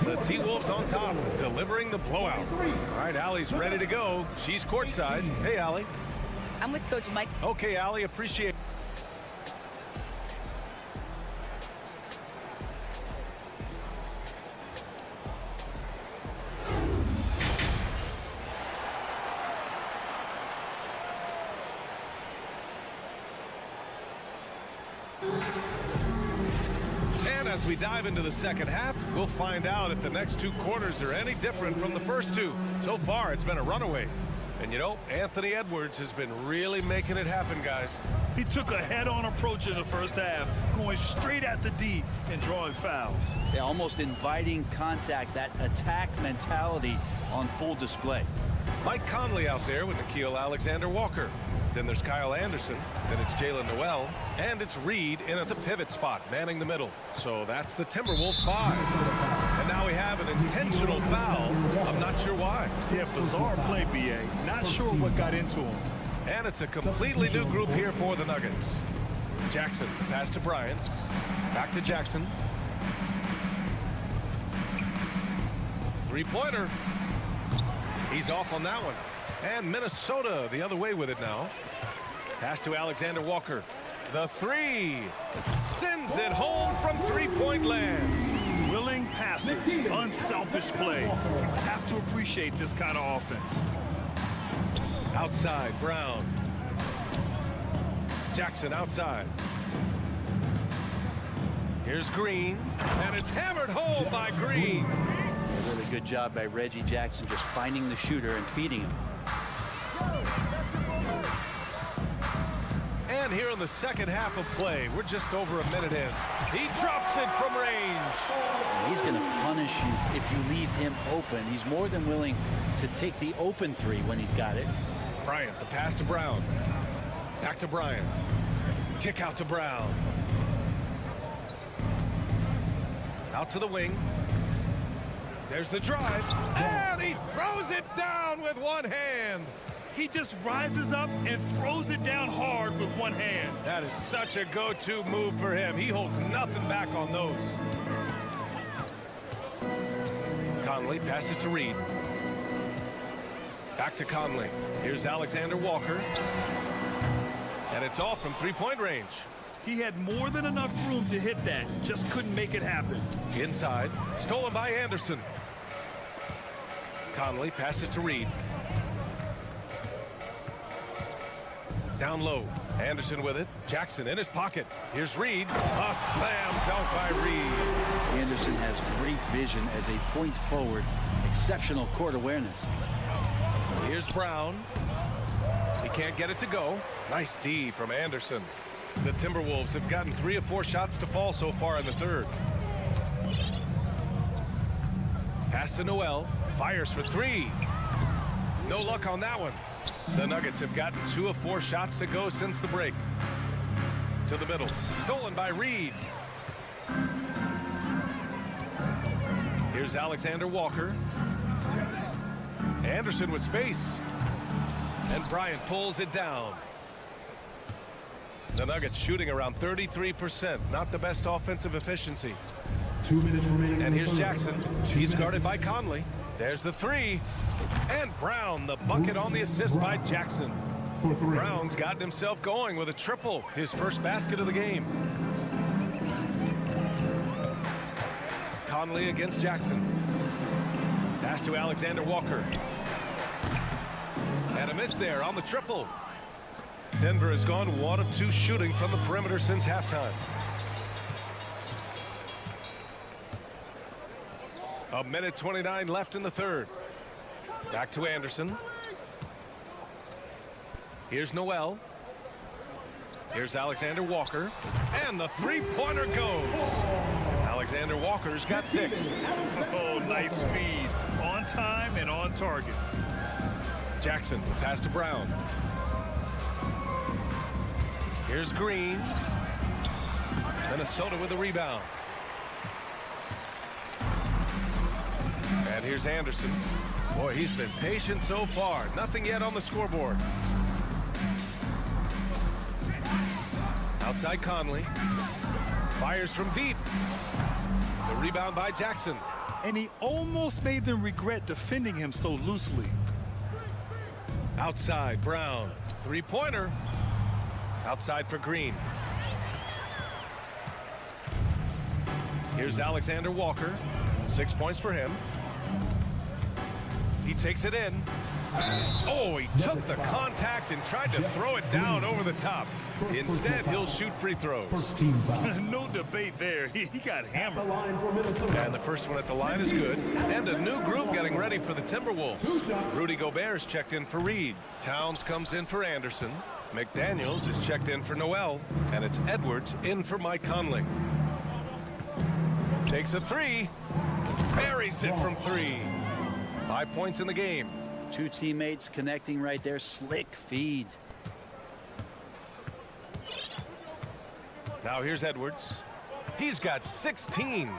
The T-Wolves on top, delivering the blowout. All right, Allie's ready to go. She's courtside. Hey, Allie. I'm with Coach Mike. Okay, Allie, appreciate it. As we dive into the second half, we'll find out if the next 2 quarters are any different from the first 2. So far, it's been a runaway. And you know, Anthony Edwards has been really making it happen, guys. He took a head-on approach in the first half, going straight at the D and drawing fouls. Yeah, almost inviting contact, that attack mentality on full display. Mike Conley out there with Nickeil Alexander-Walker. Then there's Kyle Anderson. Then it's Jalen Noel. And it's Reed in at the pivot spot, manning the middle. So that's the Timberwolves 5. And now we have an intentional foul. I'm not sure why. Yeah, bizarre play, B.A. Not sure what got into him. And it's a completely new group here for the Nuggets. Jackson, pass to Bryant. Back to Jackson. Three-pointer. He's off on that one. And Minnesota the other way with it now. Pass to Alexander Walker. The three. Sends it home from three-point land. Willing passers, unselfish play. You have to appreciate this kind of offense. Outside, Brown. Jackson outside. Here's Green, and it's hammered home by Green. A really good job by Reggie Jackson just finding the shooter and feeding him. And here in the second half of play, we're just over a minute in. He drops it from range. He's going to punish you if you leave him open. He's more than willing to take the open three when he's got it. Bryant, the pass to Brown. Back to Bryant. Kick out to Brown. Out to the wing. There's the drive. And he throws it down with one hand. He just rises up and throws it down hard with one hand. That is such a go-to move for him. He holds nothing back on those. Conley passes to Reed. Back to Conley. Here's Alexander Walker. And it's off from three-point range. He had more than enough room to hit that. Just couldn't make it happen. Inside. Stolen by Anderson. Conley passes to Reed. Down low. Anderson with it. Jackson in his pocket. Here's Reed. A slam dunk by Reed. Anderson has great vision as a point forward. Exceptional court awareness. Here's Brown. He can't get it to go. Nice D from Anderson. The Timberwolves have gotten 3 of 4 shots to fall so far in the third. Pass to Noel. Fires for 3. No luck on that one. The Nuggets have gotten 2 of 4 shots to go since the break. To the middle. Stolen by Reed. Here's Alexander Walker. Anderson with space. And Bryant pulls it down. The Nuggets shooting around 33%. Not the best offensive efficiency. 2 minutes remaining. And here's Jackson. He's guarded by Conley. There's the 3. And Brown, the bucket on the assist by Jackson. Brown's gotten himself going with a triple. His first basket of the game. Conley against Jackson. Pass to Alexander Walker. And a miss there on the triple. Denver has gone 1 of 2 shooting from the perimeter since halftime. A minute 29 left in the third. Back to Anderson. Here's Noel. Here's Alexander Walker. And the three-pointer goes. Alexander Walker's got 6. Oh, nice feed. On time and on target. Jackson, the pass to Brown. Here's Green. Minnesota with the rebound. And here's Anderson. Boy, he's been patient so far. Nothing yet on the scoreboard. Outside Conley. Fires from deep. The rebound by Jackson. And he almost made them regret defending him so loosely. Outside, Brown. Three-pointer. Outside for Green. Here's Alexander Walker. 6 points for him. He takes it in. Oh, he took the contact and tried to throw it down over the top. Instead, he'll shoot free throws. No debate there. He got hammered. And the first one at the line is good. And a new group getting ready for the Timberwolves. Rudy Gobert's checked in for Reed. Towns comes in for Anderson. McDaniels is checked in for Noel. And it's Edwards in for Mike Conley. Takes a 3. Buries it from 3. 5 points in the game. 2 teammates connecting right there. Slick feed. Now here's Edwards. He's got 16.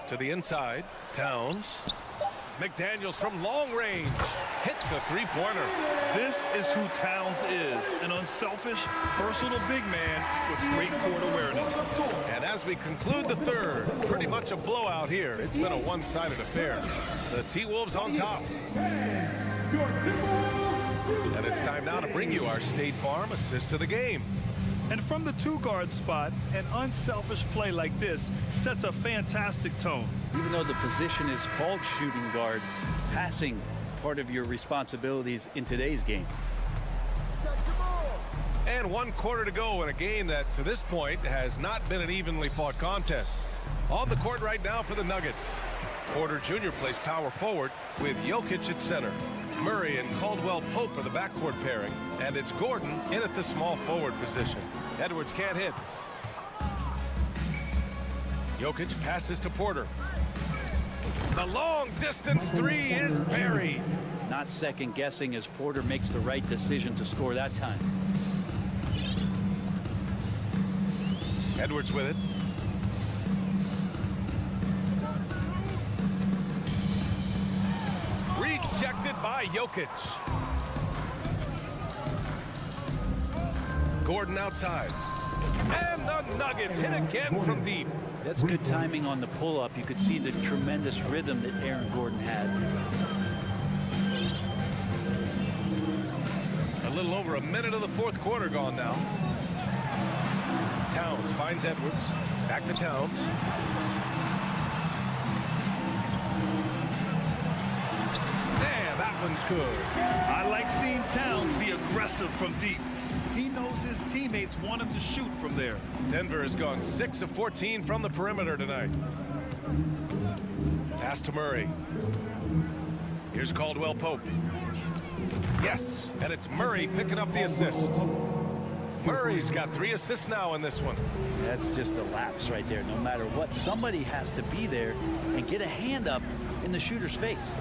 To the inside. Towns. McDaniels from long range hits a three-pointer. This is who Towns is, an unselfish, versatile big man with great court awareness. And as we conclude the third, pretty much a blowout here. It's been a one-sided affair. The T-Wolves on top. And it's time now to bring you our State Farm assist of the game. And from the two-guard spot, an unselfish play like this sets a fantastic tone. Even though the position is called shooting guard, passing part of your responsibilities in today's game. And 1 quarter to go in a game that, to this point, has not been an evenly fought contest. On the court right now for the Nuggets. Porter Jr. plays power forward with Jokic at center. Murray and Caldwell Pope are the backcourt pairing, and it's Gordon in at the small forward position. Edwards can't hit. Jokic passes to Porter. The long distance three is buried. Not second guessing as Porter makes the right decision to score that time. Edwards with it. Rejected by Jokic. Gordon outside. And the Nuggets hit again from deep. That's good timing on the pull-up. You could see the tremendous rhythm that Aaron Gordon had. A little over a minute of the fourth quarter gone now. Towns finds Edwards. Back to Towns. And that one's good. I like seeing Towns be aggressive from deep. He knows his teammates want him to shoot from there. Denver has gone 6 of 14 from the perimeter tonight. Pass to Murray. Here's Caldwell Pope. Yes, and it's Murray picking up the assist. Murray's got 3 assists now in this one. That's just a lapse right there. No matter what, somebody has to be there and get a hand up in the shooter's face.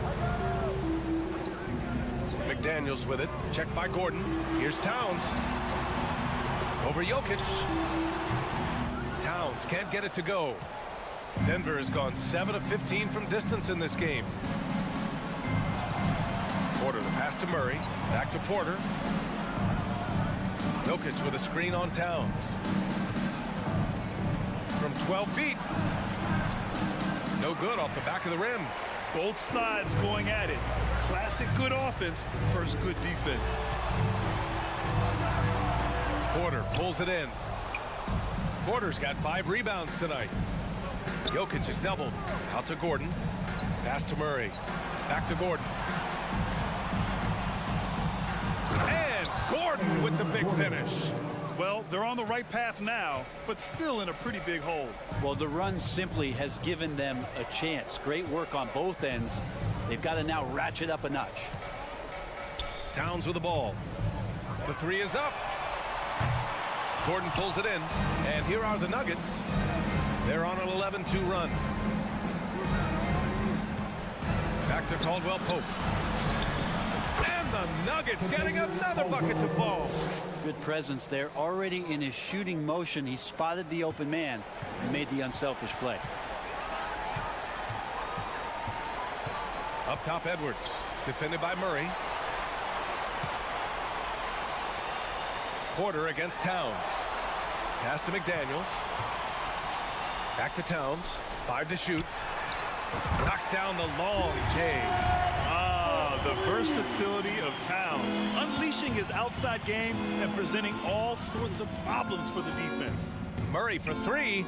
McDaniels with it. Checked by Gordon. Here's Towns. Over Jokic. Towns can't get it to go. Denver has gone 7 of 15 from distance in this game. Porter, the pass to Murray. Back to Porter. Jokic with a screen on Towns. From 12 feet. No good off the back of the rim. Both sides going at it. Classic good offense versus good defense. Porter pulls it in. Porter's got 5 rebounds tonight. Jokic is doubled. Out to Gordon. Pass to Murray. Back to Gordon. And Gordon with the big finish. Well, they're on the right path now, but still in a pretty big hole. Well, the run simply has given them a chance. Great work on both ends. They've got to now ratchet up a notch. Towns with the ball. The 3 is up. Gordon pulls it in. And here are the Nuggets. They're on an 11-2 run. Back to Caldwell Pope. And the Nuggets getting another bucket to fall. Good presence there. Already in his shooting motion, he spotted the open man and made the unselfish play. Up top, Edwards. Defended by Murray. Porter against Towns. Pass to McDaniels. Back to Towns. 5 to shoot. Knocks down the long J. The versatility of Towns, unleashing his outside game and presenting all sorts of problems for the defense. Murray for 3.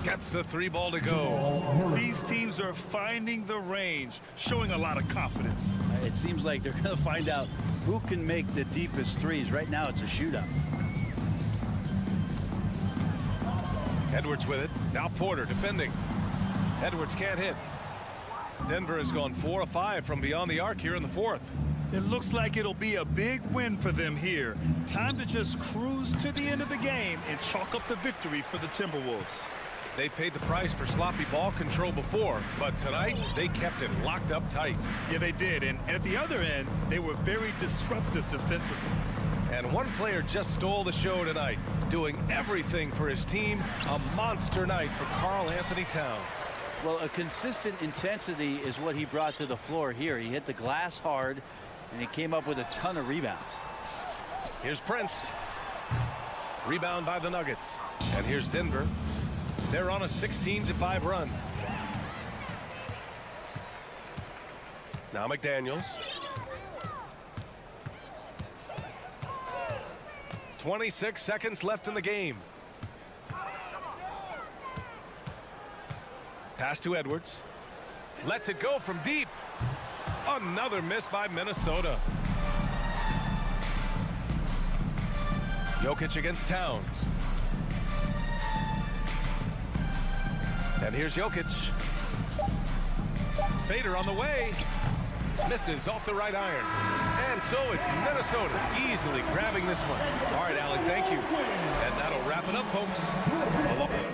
Gets the 3 ball to go. These teams are finding the range, showing a lot of confidence. It seems like they're going to find out who can make the deepest threes. Right now, it's a shootout. Edwards with it. Now Porter defending. Edwards can't hit. Denver has gone 4 of 5 from beyond the arc here in the fourth. It looks like it'll be a big win for them here. Time to just cruise to the end of the game and chalk up the victory for the Timberwolves. They paid the price for sloppy ball control before, but tonight they kept it locked up tight. Yeah, they did. And at the other end, they were very disruptive defensively. And one player just stole the show tonight, doing everything for his team. A monster night for Karl Anthony Towns. Well, a consistent intensity is what he brought to the floor here. He hit the glass hard, and he came up with a ton of rebounds. Here's Prince. Rebound by the Nuggets. And here's Denver. They're on a 16-5 run. Now McDaniels. 26 seconds left in the game. Pass to Edwards. Lets it go from deep. Another miss by Minnesota. Jokic against Towns. And here's Jokic. Fader on the way. Misses off the right iron. And so it's Minnesota easily grabbing this one. All right, Alec, thank you. And that'll wrap it up, folks.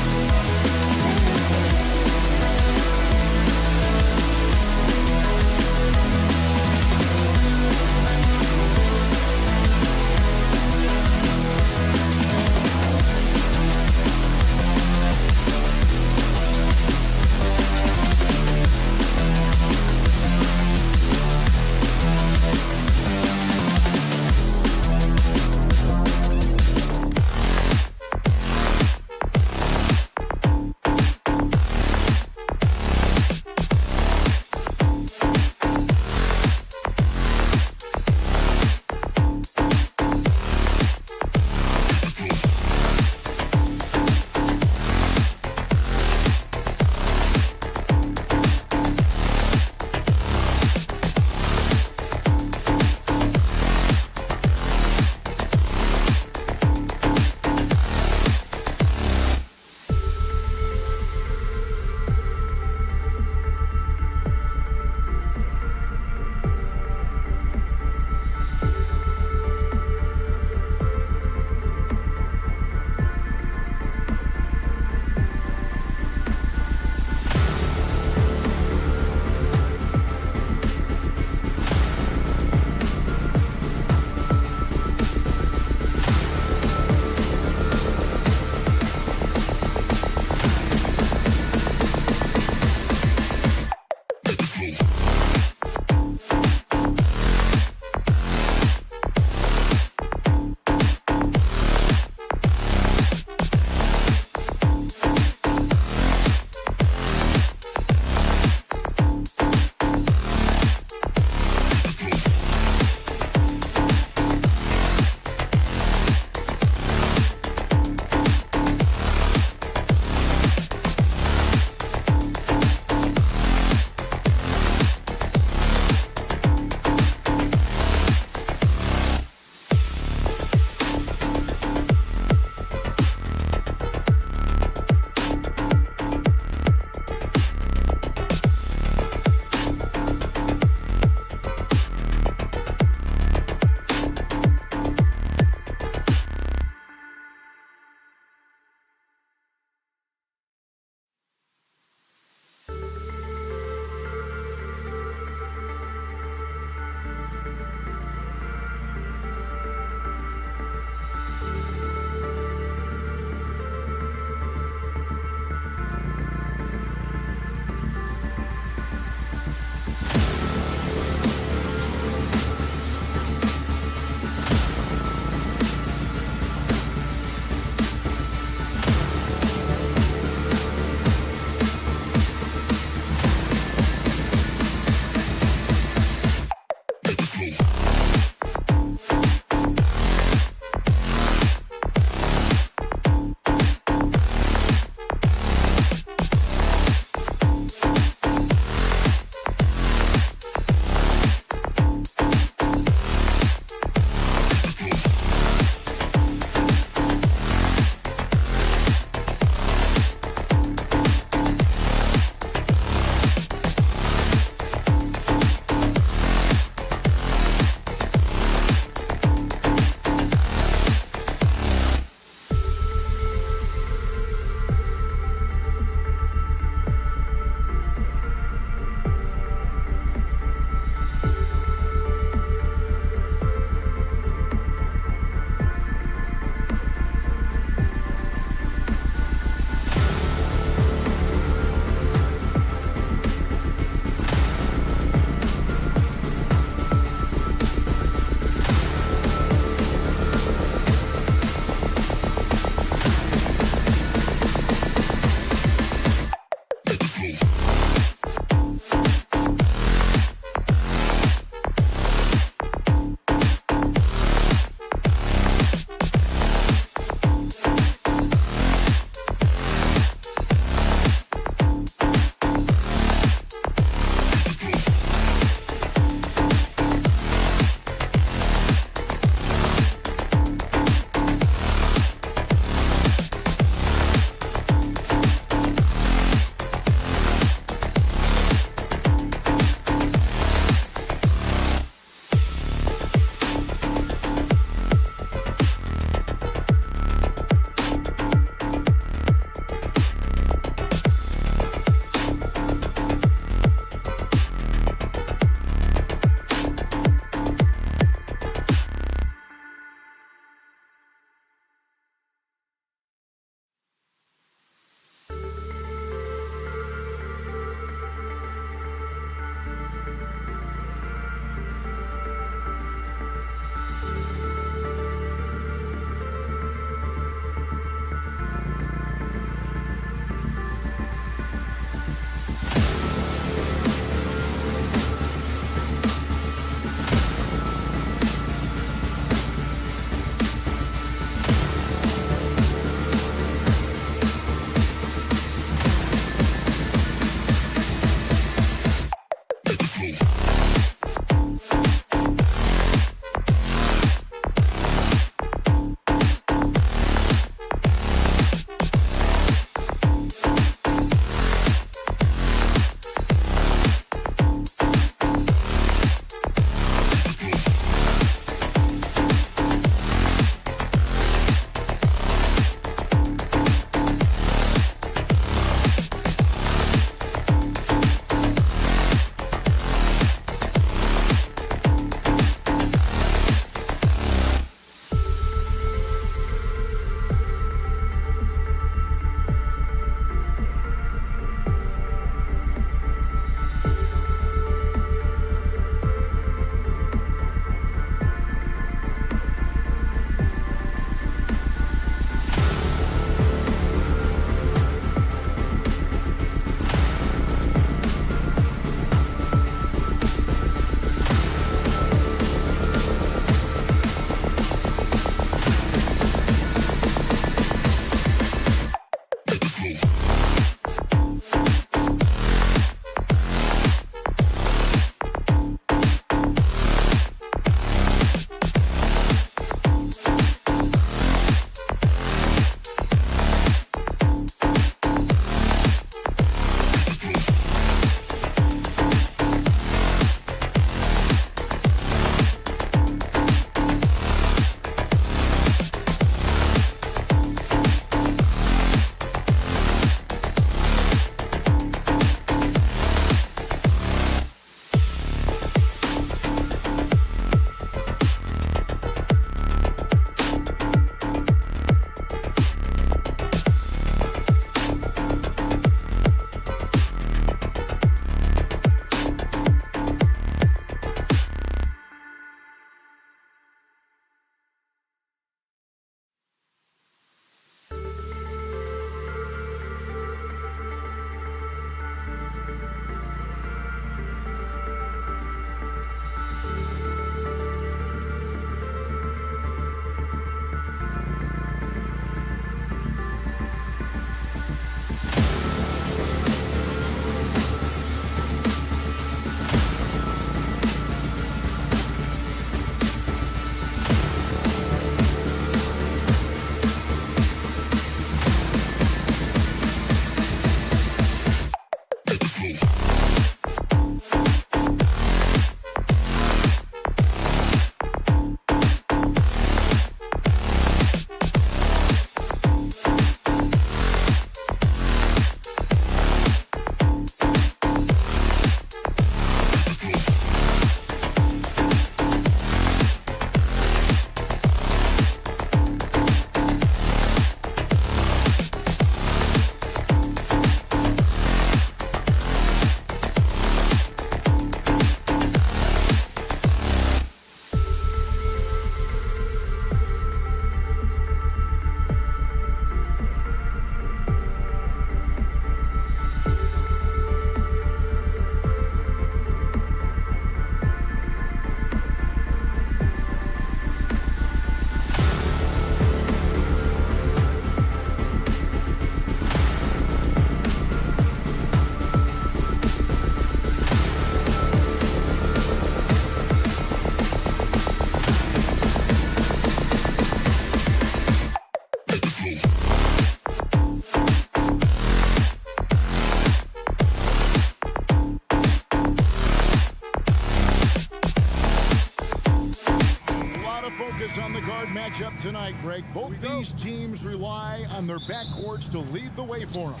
matchup tonight, Greg. Both these teams rely on their backcourts to lead the way for them.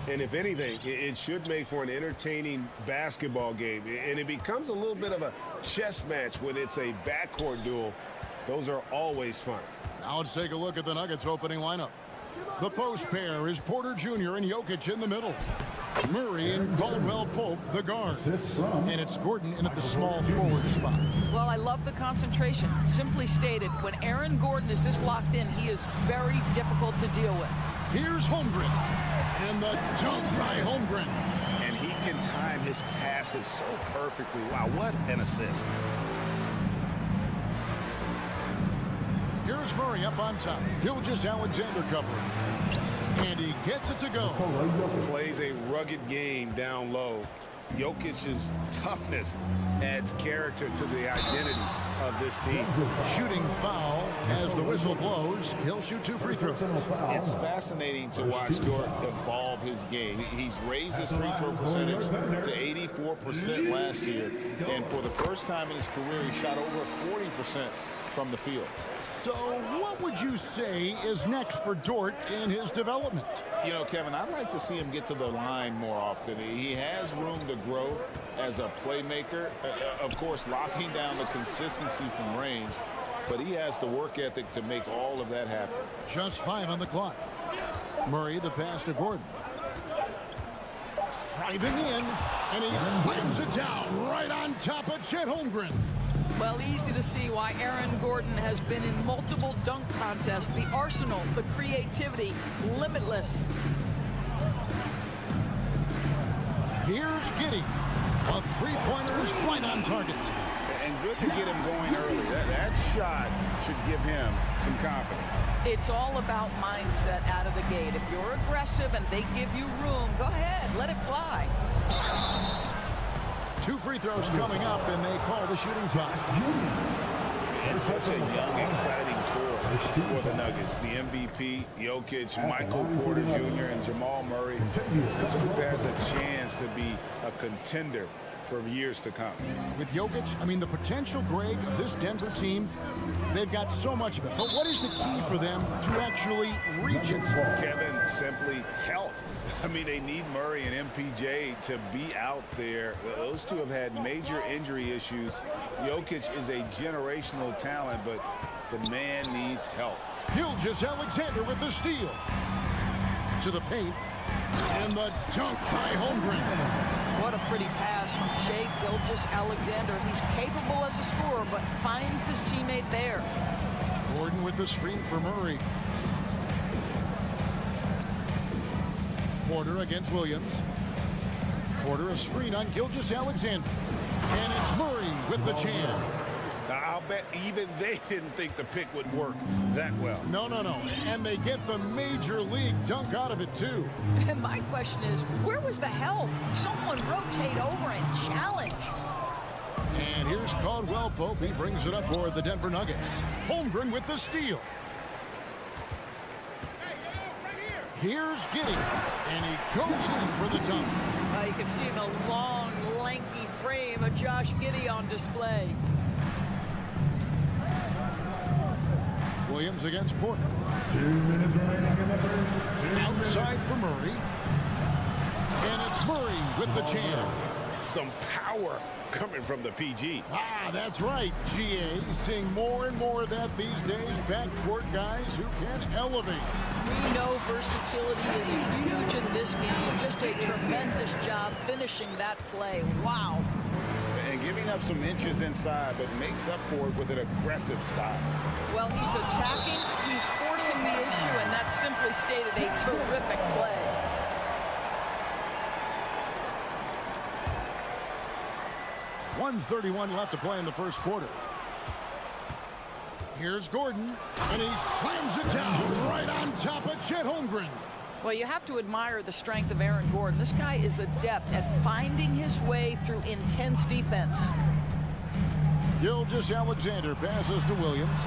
And if anything, it should make for an entertaining basketball game. And it becomes a little bit of a chess match when it's a backcourt duel. Those are always fun. Now let's take a look at the Nuggets opening lineup. The post pair is Porter Jr. and Jokic in the middle. Murray and Caldwell-Pope, the guard. And it's Gordon in at the small forward spot. Well, I love the concentration. Simply stated, when Aaron Gordon is this locked in, he is very difficult to deal with. Here's Holmgren. And the dunk by Holmgren. And he can time his passes so perfectly. Wow, what an assist. Here's Murray up on top. Gilgeous-Alexander covering. And he gets it to go. Plays a rugged game down low. Jokic's toughness adds character to the identity of this team. Shooting foul as the whistle blows. He'll shoot 2 free throws. It's fascinating to watch Dort evolve his game. He's raised his free throw percentage to 84% last year. And for the first time in his career, he shot over 40% from the field. So what would you say is next for Dort in his development? You know, Kevin, I'd like to see him get to the line more often. He has room to grow as a playmaker. Of course, locking down the consistency from range, but he has the work ethic to make all of that happen. Just 5 on the clock. Murray, the pass to Gordon. Driving in, and he slams it down right on top of Chet Holmgren. Well, easy to see why Aaron Gordon has been in multiple dunk contests. The arsenal, the creativity, limitless. Here's Giddey. A three-pointer is right on target. And good to get him going early. That shot should give him some confidence. It's all about mindset out of the gate. If you're aggressive and they give you room, go ahead, let it fly. 2 free throws coming up, and they call the shooting foul. It's such a young, exciting core for the Nuggets. The MVP, Jokic, Michael Porter Jr., and Jamal Murray. This group has a chance to be a contender for years to come. With Jokic, I mean, the potential, Greg, of this Denver team, they've got so much of it. But what is the key for them to actually reach it? Kevin, simply health. I mean, they need Murray and MPJ to be out there. Those two have had major injury issues. Jokic is a generational talent, but the man needs help. Gilgeous-Alexander with the steal. To the paint. And the dunk by Holmgren. What a pretty pass from Shai Gilgeous-Alexander. He's capable as a scorer, but finds his teammate there. Gordon with the screen for Murray. Porter against Williams. Porter a screen on Gilgeous-Alexander. And it's Murray with the jam. I'll bet even they didn't think the pick would work that well. No. And they get the major league dunk out of it, too. And my question is, where was the help? Someone rotate over and challenge. And here's Caldwell Pope. He brings it up for the Denver Nuggets. Holmgren with the steal. Here's Giddey. And he goes in for the dunk. You can see the long, lanky frame of Josh Giddey on display. Williams against Porter. 2 minutes remaining in the first. Outside for Murray. And it's Murray with the jam. Some power coming from the PG. That's right, GA. Seeing more and more of that these days. Backcourt guys who can elevate. We know versatility is huge in this game. Just a tremendous job finishing that play. Wow. And giving up some inches inside, but makes up for it with an aggressive style. Well, he's attacking, he's forcing the issue, and that's simply stated a terrific play. .131 left to play in the first quarter. Here's Gordon, and he slams it down right on top of Chet Holmgren. Well, you have to admire the strength of Aaron Gordon. This guy is adept at finding his way through intense defense. Gilgeous-Alexander passes to Williams.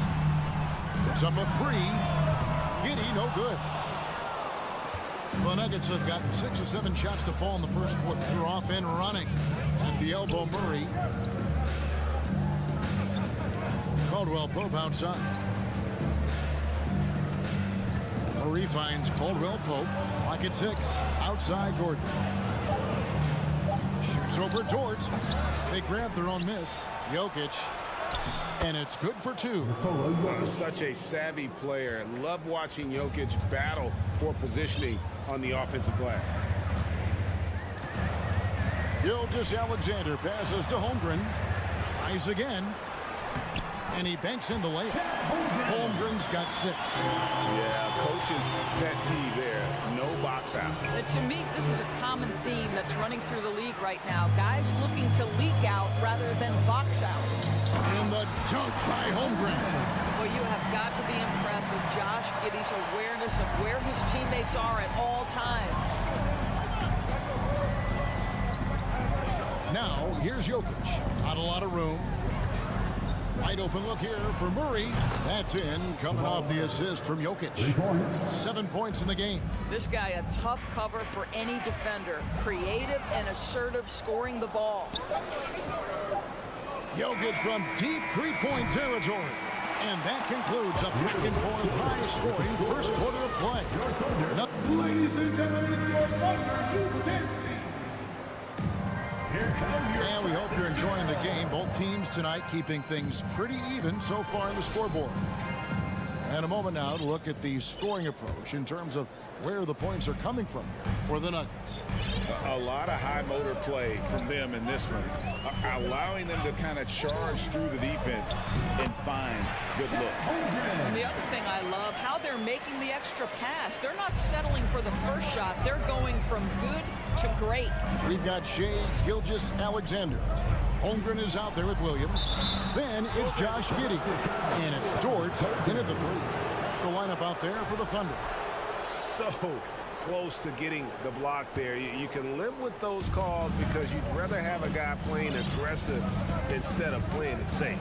It's up a 3. Giddey, no good. The Nuggets have got 6 or 7 shots to fall in the first quarter. They're off and running. At the elbow, Murray. Caldwell Pope outside. Murray finds Caldwell Pope. Lock at 6. Outside Gordon. Shoots over Dort. They grab their own miss. Jokic. And it's good for 2. Such a savvy player. Love watching Jokic battle for positioning on the offensive glass. Gilgeous-Alexander passes to Holmgren. Tries again. And he banks in the layup. Holmgren's got 6. Yeah, coach's pet peeve there. No box out. To me, this is a common theme that's running through the league right now. Guys looking to leak out rather than box out. And the dunk by Holmgren. Well, you have got to be impressed with Josh Giddey's awareness of where his teammates are at all times. Now, here's Jokic. Not a lot of room. Wide open look here for Murray. That's in, coming off the assist from Jokic. 7 points in the game. This guy, a tough cover for any defender. Creative and assertive, scoring the ball. Jokic from deep three-point territory. And that concludes a back-and-forth high-scoring first quarter of play. Ladies and gentlemen, your Thunder, and we hope you're enjoying the game. Both teams tonight keeping things pretty even so far in the scoreboard. And a moment now to look at the scoring approach in terms of where the points are coming from here for the Nuggets. A lot of high motor play from them in this one, allowing them to kind of charge through the defense and find good looks. And the other thing I love, how they're making the extra pass. They're not settling for the first shot. They're going from good to great. We've got Shai Gilgeous-Alexander. Holmgren is out there with Williams. Then it's Josh Giddey. And it's Dort in at the three. That's the lineup out there for the Thunder. So close to getting the block there. You can live with those calls because you'd rather have a guy playing aggressive instead of playing it safe.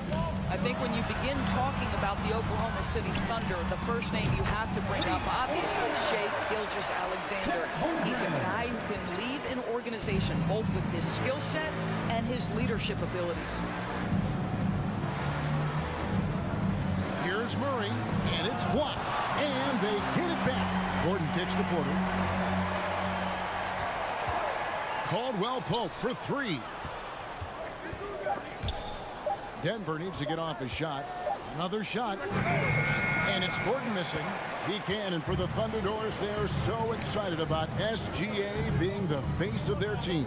I think when you begin talking about the Oklahoma City Thunder, the first name you have to bring up, obviously, Shai Gilgeous-Alexander. He's a guy who can lead an organization, both with his skill set and his leadership abilities. Here's Murray, and it's blocked. And they get it back. Gordon kicks to Porter. Caldwell Pope for three. Denver needs to get off his shot. Another shot. And it's Gordon missing. He can, and for the Thunderdoors, they're so excited about SGA being the face of their team.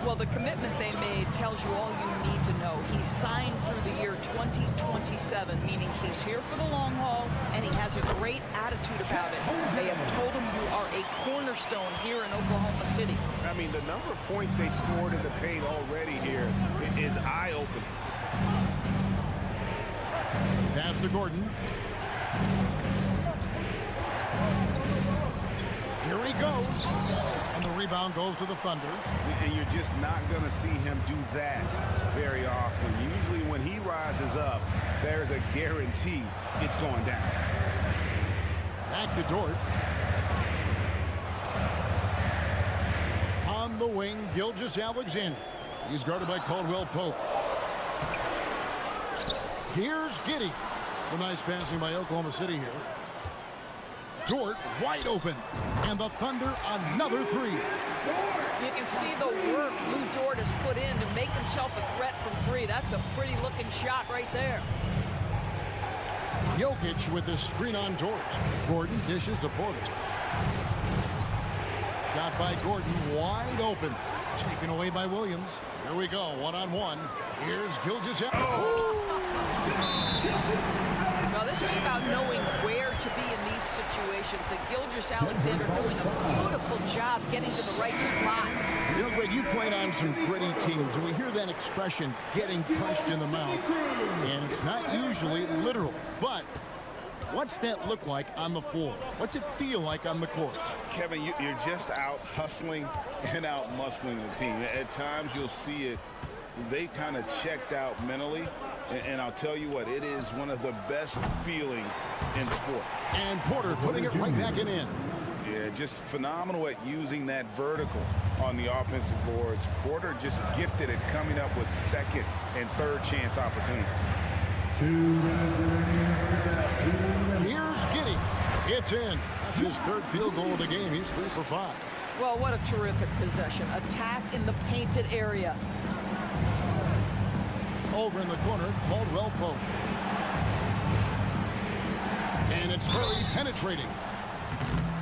Well, the commitment they made tells you all you need to know. He signed through the year 2027, meaning he's here for the long haul, and he has a great attitude about it. They have told him you are a cornerstone here in Oklahoma City. I mean, the number of points they've scored in the paint already here is eye-opening. Pass to Gordon. Here he goes. And the rebound goes to the Thunder. And you're just not going to see him do that very often. Usually when he rises up, there's a guarantee it's going down. Back to Dort. On the wing, Gilgeous-Alexander. He's guarded by Caldwell Pope. Here's Giddey. Some nice passing by Oklahoma City here. Dort wide open. And the Thunder another three. You can see the work Lou Dort has put in to make himself a threat from three. That's a pretty looking shot right there. Jokic with the screen on Dort. Gordon dishes to Porter. Shot by Gordon wide open. Taken away by Williams. Here we go, one-on-one. Here's Gilgeous. Now this is about knowing where to be in these situations. And Gilgeous-Alexander doing a beautiful job getting to the right spot. You know, Greg, you played on some gritty teams, and we hear that expression, getting punched in the mouth. And it's not usually literal, but what's that look like on the floor? What's it feel like on the court? Kevin, you're just out hustling and out muscling the team. At times you'll see it. They kind of checked out mentally. And I'll tell you what, it is one of the best feelings in sport. And Porter putting it right back in. Yeah, just phenomenal at using that vertical on the offensive boards. Porter just gifted at coming up with second and third chance opportunities. Here's Giddey. It's in. That's his third field goal of the game. He's 3 for 5. Well, what a terrific possession. Attack in the painted area. Over in the corner, Caldwell Pope. And it's Murray penetrating.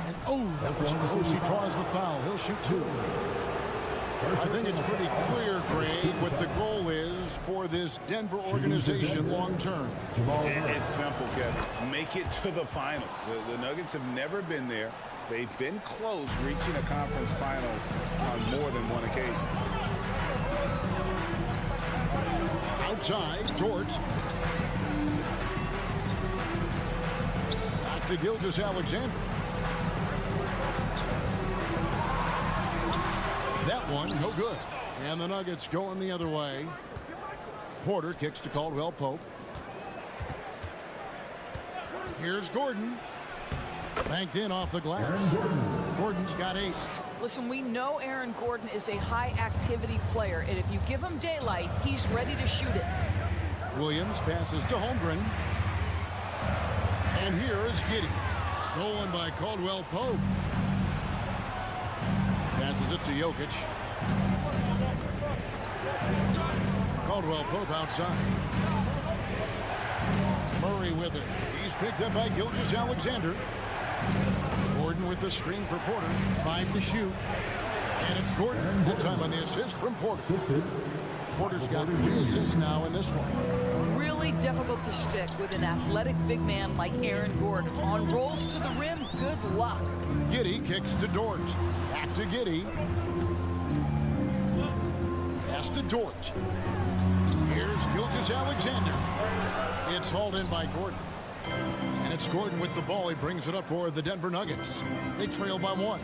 And oh, that was close. He draws the foul. He'll shoot 2. I think it's pretty clear, Craig, what the goal is for this Denver organization long term. It's simple, Kevin. Make it to the finals. The Nuggets have never been there. They've been close reaching a conference finals on more than one occasion. Outside, Dort. Back to Gilgeous-Alexander. That one, no good. And the Nuggets going the other way. Porter kicks to Caldwell Pope. Here's Gordon. Banked in off the glass. Gordon's got 8. Listen, we know Aaron Gordon is a high-activity player, and if you give him daylight, he's ready to shoot it. Williams passes to Holmgren. And here is Giddey. Stolen by Caldwell Pope. Passes it to Jokic. Caldwell Pope outside. Murray with it. He's picked up by Gilgeous-Alexander. Gordon with the screen for Porter. 5 to shoot. And it's Gordon. That time on the assist from Porter. Porter's got 3 assists now in this one. Really difficult to stick with an athletic big man like Aaron Gordon. On rolls to the rim, good luck. Giddey kicks to Dort. Back to Giddey. Pass to Dort. Here's Gilgeous-Alexander. It's hauled in by Gordon. And it's Gordon with the ball. He brings it up for the Denver Nuggets. They trail by 1.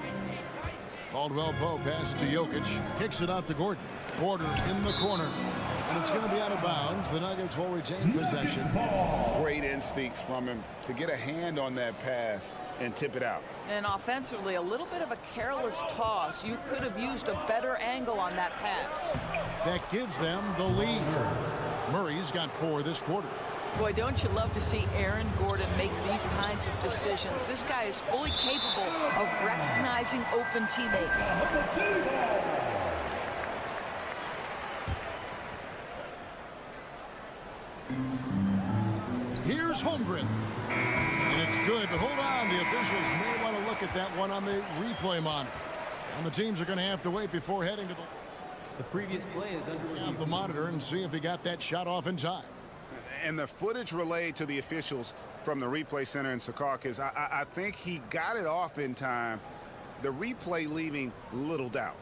Caldwell Pope passes to Jokic. Kicks it out to Gordon. Porter in the corner. And it's going to be out of bounds. The Nuggets will retain possession. Great instincts from him to get a hand on that pass and tip it out. And offensively, a little bit of a careless toss. You could have used a better angle on that pass. That gives them the lead. Murray's got 4 this quarter. Boy, don't you love to see Aaron Gordon make these kinds of decisions. This guy is fully capable of recognizing open teammates. Here's Holmgren. And it's good, but hold on. The officials may want to look at that one on the replay monitor. And the teams are going to have to wait before heading to the previous play is under review. The monitor and see if he got that shot off in time. And the footage relayed to the officials from the replay center in Secaucus, I think he got it off in time. The replay leaving little doubt.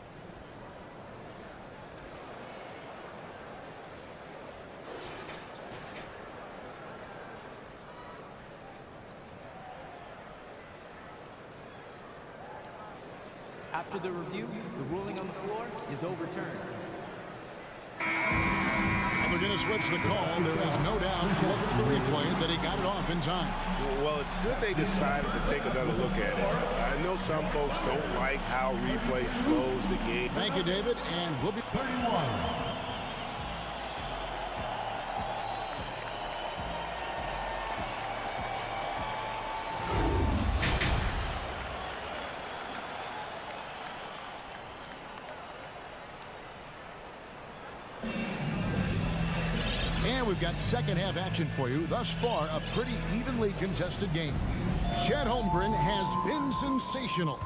After the review, the ruling on the floor is overturned. And they're going to switch the call. There is no doubt, looking at the replay, that he got it off in time. Well, it's good they decided to take another look at it. I know some folks don't like how replay slows the game. Thank you, David, and we'll be 31. And we've got second half action for you. Thus far, a pretty evenly contested game. Chet Holmgren has been sensational.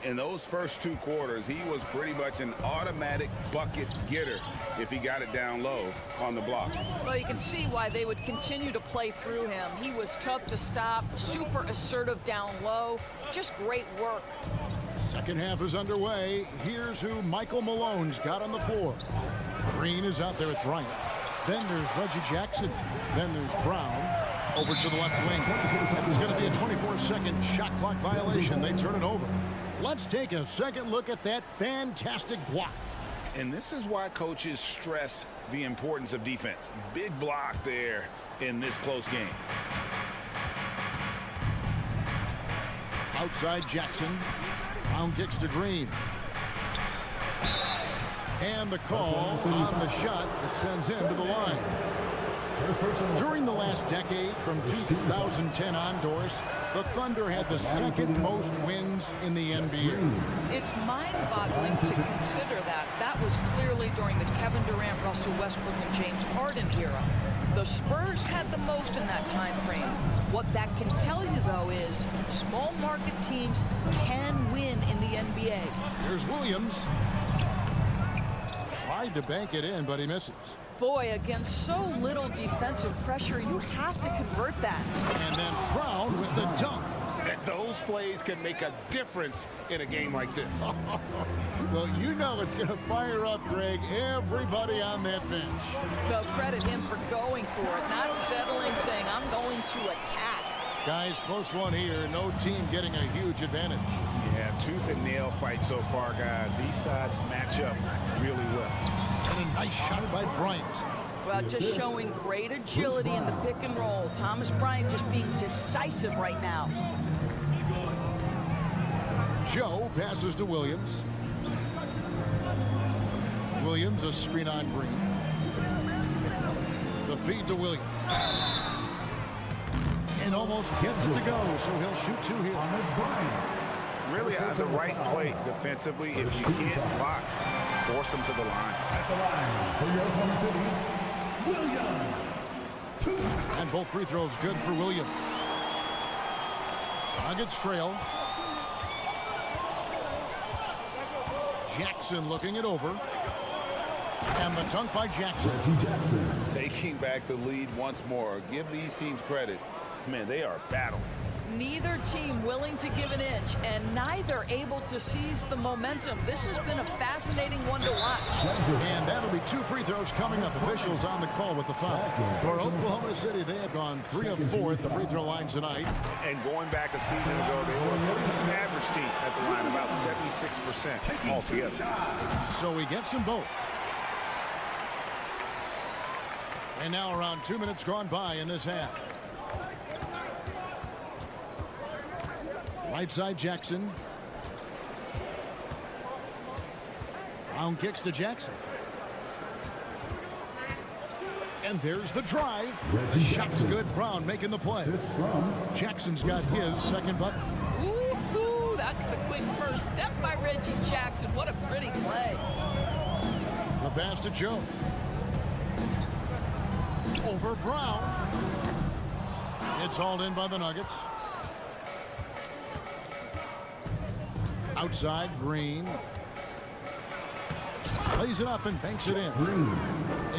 In those first 2 quarters, he was pretty much an automatic bucket getter if he got it down low on the block. Well, you can see why they would continue to play through him. He was tough to stop, super assertive down low. Just great work. Second half is underway. Here's who Michael Malone's got on the floor. Green is out there with Bryant. Then there's Reggie Jackson. Then there's Brown. Over to the left wing. It's going to be a 24-second shot clock violation. They turn it over. Let's take a second look at that fantastic block. And this is why coaches stress the importance of defense. Big block there in this close game. Outside Jackson. Brown kicks to Green. And the call on the shot that sends him to the line. During the last decade, from 2010 on, Doris, the Thunder had the second most wins in the NBA. It's mind-boggling to consider that. That was clearly during the Kevin Durant, Russell Westbrook, and James Harden era. The Spurs had the most in that time frame. What that can tell you, though, is small market teams can win in the NBA. Here's Williams. Tried to bank it in, but he misses. Boy, against so little defensive pressure, you have to convert that. And then Brown with the dunk. And those plays can make a difference in a game like this. Well, you know it's going to fire up, Greg, everybody on that bench. They'll credit him for going for it, not settling, saying, I'm going to attack. Guys, close one here. No team getting a huge advantage. Yeah, a tooth and nail fight so far, guys. These sides match up really well. And a nice shot by Bryant. Well, just showing great agility in the pick and roll. Thomas Bryant just being decisive right now. Joe passes to Williams. Williams, a screen on Green. The feed to Williams. And almost gets it to go, so he'll shoot two here. Really out of the right play defensively. If you can't block, force him to the line. At the line for your Oklahoma City, Williams. And both free throws good for Williams. Nuggets trail. Jackson looking it over. And the dunk by Jackson. Taking back the lead once more. Give these teams credit. Man, they are battling. Neither team willing to give an inch, and neither able to seize the momentum. This has been a fascinating one to watch. And that'll be two free throws coming up. Officials on the call with the foul. For Oklahoma City, they have gone 3 of 4 at the free throw line tonight. And going back a season ago, they were an average team at the line, about 76% altogether. So he gets them both. And now around 2 minutes gone by in this half. Right side Jackson. Brown kicks to Jackson. And there's the drive. The shot's good. Brown making the play. Jackson's got his second bucket. Ooh, that's the quick first step by Reggie Jackson. What a pretty play. The pass to Joe. Over Brown. It's hauled in by the Nuggets. Outside, Green. Plays it up and banks it in.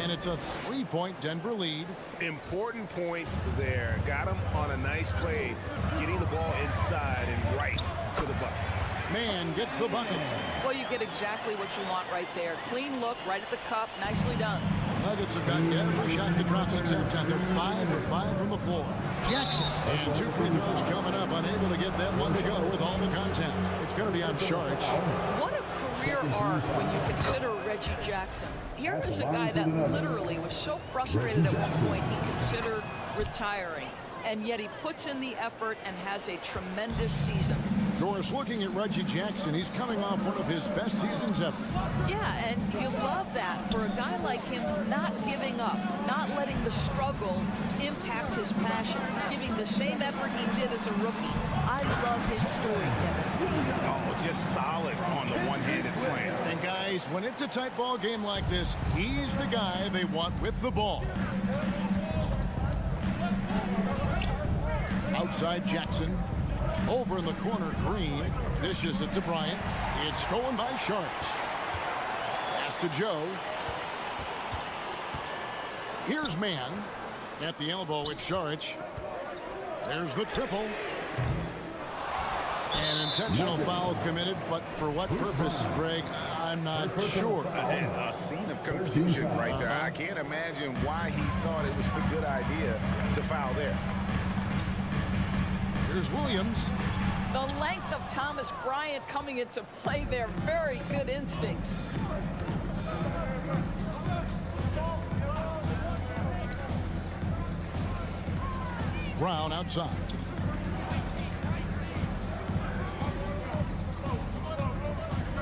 And it's a 3-point Denver lead. Important points there. Got him on a nice play, getting the ball inside and right to the bucket. Man gets the bucket. Well, you get exactly what you want right there. Clean look, right at the cup. Nicely done. Nuggets have gotten every shot to drop since halftime. They're 5 for 5 from the floor. Jackson. And two free throws coming up. Unable to get that one to go with all the contact. It's going to be on Sharich. What a career arc when you consider Reggie Jackson. Here is a guy that literally was so frustrated at one point he considered retiring. And yet he puts in the effort and has a tremendous season. Doris, looking at Reggie Jackson, he's coming off one of his best seasons ever. Yeah, and you love that for a guy like him, not giving up, not letting the struggle impact his passion, giving the same effort he did as a rookie. I love his story, Kevin. Oh, just solid on the one-handed slam. And guys, when it's a tight ball game like this, he's the guy they want with the ball. Outside Jackson. Over in the corner, Green. Dishes it to Bryant. It's stolen by Sharich. Pass to Joe. Here's Man. At the elbow with Sharich. There's the triple. An intentional foul committed, but for what purpose, Greg, I'm not sure. A scene of confusion right there. I can't imagine why he thought it was a good idea to foul there. Here's Williams. The length of Thomas Bryant coming into play there. Very good instincts. Brown outside.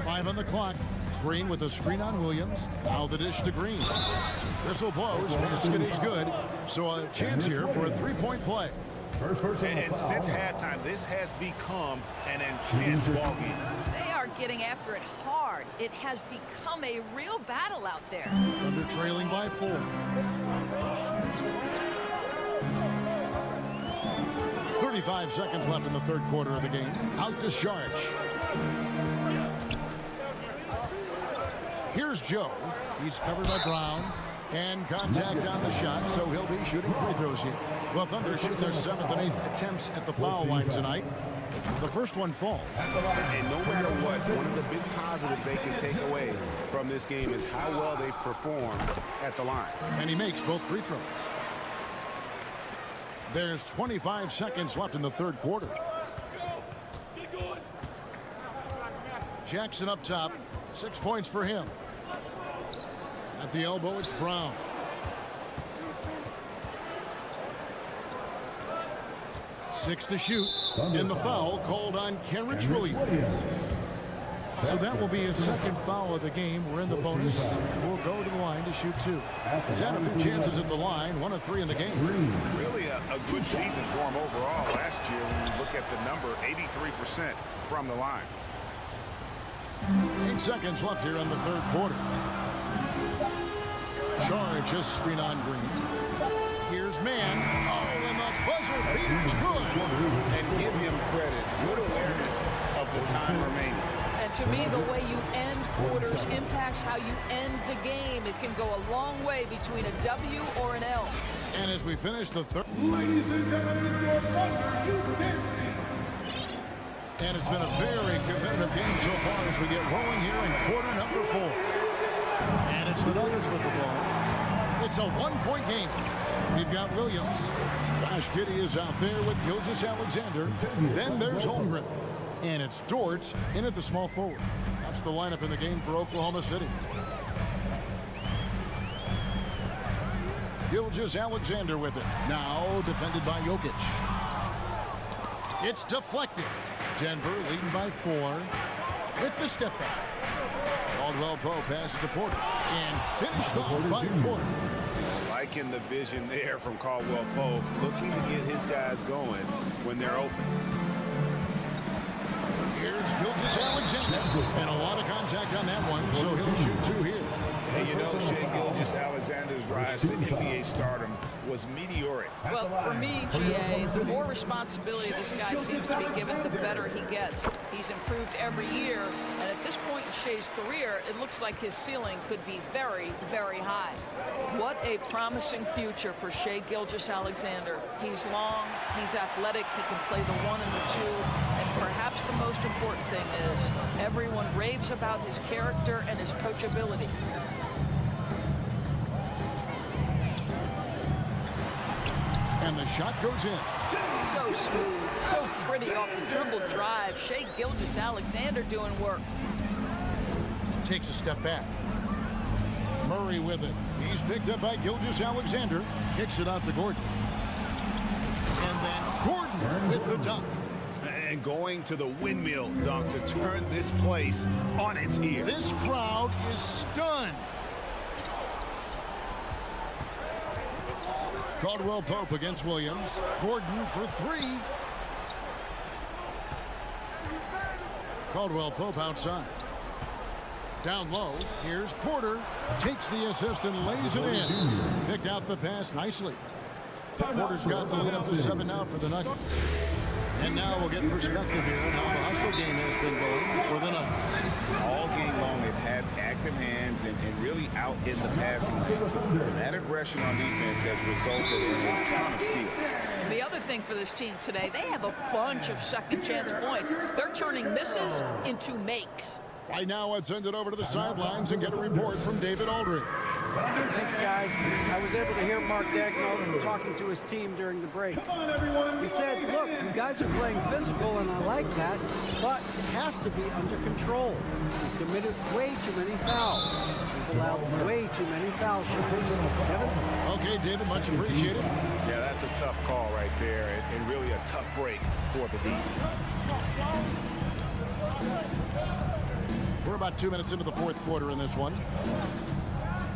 Five on the clock. Green with a screen on Williams. Now the dish to Green. Whistle blows. Basket is good. So a chance here for a three-point play. And since halftime, this has become an intense ball game. They are getting after it hard. It has become a real battle out there. Thunder trailing by 4. .35 seconds left in the third quarter of the game. Out to Sharich. Here's Joe. He's covered by Brown. And contact on the shot, so he'll be shooting free throws here. The Thunder shoot their 7th and 8th attempts at the foul line tonight. The first one falls. And no matter what, one of the big positives they can take away from this game is how well they perform at the line. And he makes both free throws. There's 25 seconds left in the third quarter. Jackson up top. 6 points for him. At the elbow, it's Brown. Six to shoot. And the foul called on Kenrich Williams. So that will be his second foul of the game. We're in the bonus. We'll go to the line to shoot 2. He's had a few chances at the line. 1 of 3 in the game. Really a good season for him overall last year when you look at the number, 83% from the line. 8 seconds left here in the third quarter. Charge a screen on Green. Here's Mann. Oh, and the buzzer beater's good. And give him credit. Good awareness of the time remaining. And to me, the way you end quarters impacts how you end the game. It can go a long way between a W or an L. And as we finish the third. Ladies and gentlemen, your Thunder, you Disney. And it's been a very competitive game so far as we get rolling here in quarter number 4. And it's the Nuggets with the ball. It's a 1-point game. We've got Williams. Josh Giddey is out there with Gilgeous-Alexander. Then there's Holmgren. And it's Dort in at the small forward. That's the lineup in the game for Oklahoma City. Gilgeous-Alexander with it. Now defended by Jokic. It's deflected. Denver leading by 4 with the step back. Caldwell Pope passes to Porter and finished off by Porter. Liking the vision there from Caldwell Pope, looking to get his guys going when they're open. Here's Gilgeous-Alexander, and a lot of contact on that one, so he'll shoot 2 here. And you know, Shai Gilgeous-Alexander's rise to NBA stardom was meteoric. Well, for me, GA, the more responsibility this guy seems to be given, the better he gets. He's improved every year, and at this point in Shai's career, it looks like his ceiling could be very, very high. What a promising future for Shai Gilgeous-Alexander. He's long, he's athletic, he can play the 1 and the 2, and perhaps the most important thing is everyone raves about his character and his coachability. And the shot goes in. So smooth, so pretty off the dribble drive. Shai Gilgeous-Alexander doing work. Takes a step back. Murray with it. He's picked up by Gilgeous-Alexander. Kicks it out to Gordon. And then Gordon with the dunk. And going to the windmill dunk to turn this place on its ear. This crowd is stunned. Caldwell Pope against Williams. Gordon for 3. Caldwell Pope outside. Down low. Here's Porter. Takes the assist and lays it in. Picked out the pass nicely. Porter's got the lead up to 7 now for the Nuggets. And now we'll get perspective here on how the hustle game has been going for the Nuggets. All game long, they've had active hands and really out in the passing lanes. And that aggression on defense has resulted in a ton of steals. The other thing for this team today, they have a bunch of second chance points. They're turning misses into makes. Right now, let's send it over to the sidelines and get a report from David Aldridge. Thanks, guys. I was able to hear Mark Daigneault talking to his team during the break. He said, look, you guys are playing physical, and I like that, but it has to be under control. We've committed way too many fouls. We've allowed way too many foul shots. Okay, David, much appreciated. Yeah, that's a tough call right there, and really a tough break for the D. We're about 2 minutes into the fourth quarter in this one.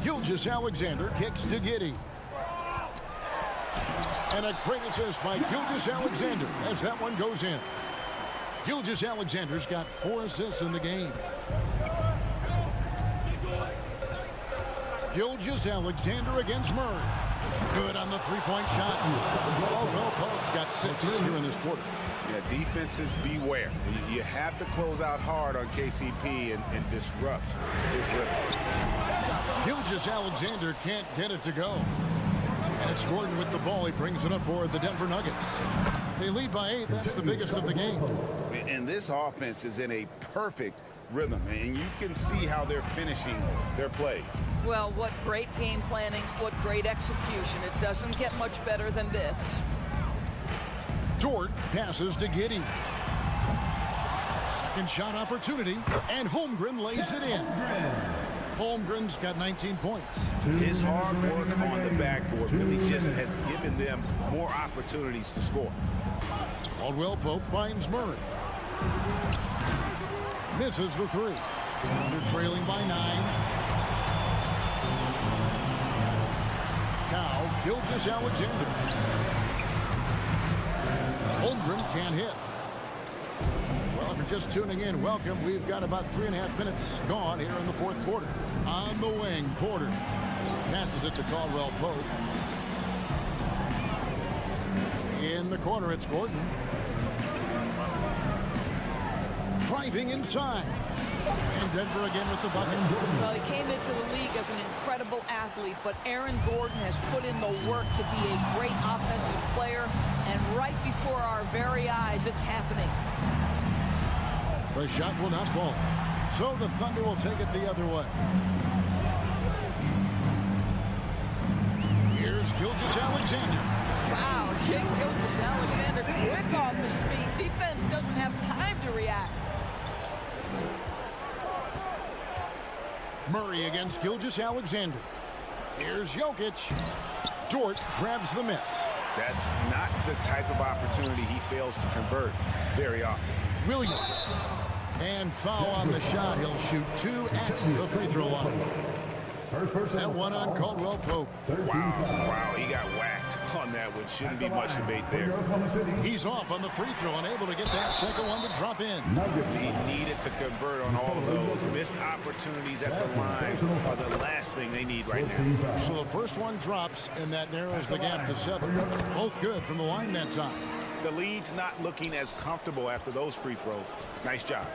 Gilgeous-Alexander kicks to Giddey. And a great assist by Gilgeous-Alexander as that one goes in. Gilgeous-Alexander's got 4 assists in the game. Gilgeous-Alexander against Murray. Good on the three-point shot. Caldwell Pope's got 6 here in this quarter. Yeah, defenses beware. You have to close out hard on KCP and disrupt his rhythm. Gilgeous-Alexander can't get it to go. And it's Gordon with the ball. He brings it up for the Denver Nuggets. They lead by 8. That's the biggest of the game. And this offense is in a perfect rhythm, and you can see how they're finishing their plays. Well, what great game planning, what great execution. It doesn't get much better than this. Dort passes to Giddey. Second shot opportunity, and Holmgren lays it in. Holmgren's got 19 points. His hard work on the backboard really just has given them more opportunities to score. Caldwell Pope finds Murray. Misses the three. They're trailing by 9. Now, Gilgeous-Alexander. Holmgren can't hit. Well, if you're just tuning in, welcome. We've got about 3.5 minutes gone here in the fourth quarter. On the wing, Porter passes it to Caldwell Pope. In the corner, it's Gordon. Driving inside. And Denver again with the bucket. Well, he came into the league as an incredible athlete, but Aaron Gordon has put in the work to be a great offensive player, and right before our very eyes, it's happening. The shot will not fall. So the Thunder will take it the other way. Here's Gilgeous-Alexander. Wow, Shea Gilgeous-Alexander quick off his feet. Defense doesn't have time to react. Murray against Gilgeous-Alexander. Here's Jokic. Dort grabs the miss. That's not the type of opportunity he fails to convert very often. Williams. And foul on the shot. He'll shoot 2 at the free throw line. And one on Caldwell Pope. Wow, he got whacked on that one. Shouldn't be much debate there. He's off on the free throw and able to get that second one to drop in. He needed to convert on all of those. Missed opportunities at the line are the last thing they need right now. So the first one drops, and that narrows the gap to 7. Both good from the line that time. The lead's not looking as comfortable after those free throws. Nice job.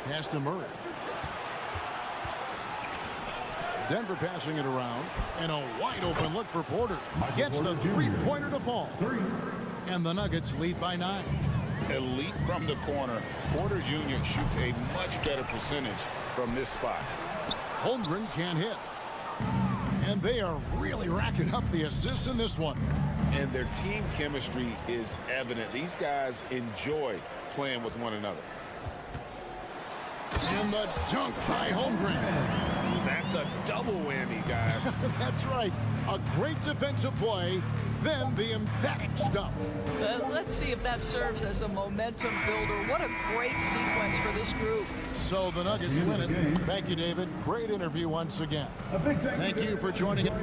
Pass to Murray. Denver passing it around, and a wide open look for Porter. Gets the three-pointer to fall. And the Nuggets lead by 9. Elite from the corner. Porter Jr. shoots a much better percentage from this spot. Holmgren can't hit. And they are really racking up the assists in this one. And their team chemistry is evident. These guys enjoy playing with one another. And the dunk by Holmgren. That's a double whammy, guys. That's right. A great defensive play, then the emphatic stuff. Let's see if that serves as a momentum builder. What a great sequence for this group. So the Nuggets win it. Thank you, David. Great interview once again. Thank you for joining us.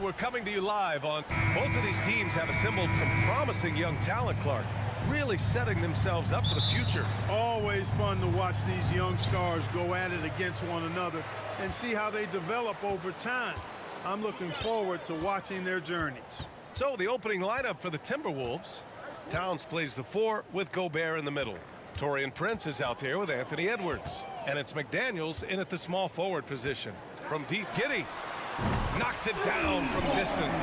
We're coming to you live on. Both of these teams have assembled some promising young talent, Clark. Really setting themselves up for the future. Always fun to watch these young stars go at it against one another and see how they develop over time. I'm looking forward to watching their journeys. So the opening lineup for the Timberwolves. Towns plays the 4 with Gobert in the middle. Taurean Prince is out there with Anthony Edwards. And it's McDaniels in at the small forward position. From deep, Giddey knocks it down from distance.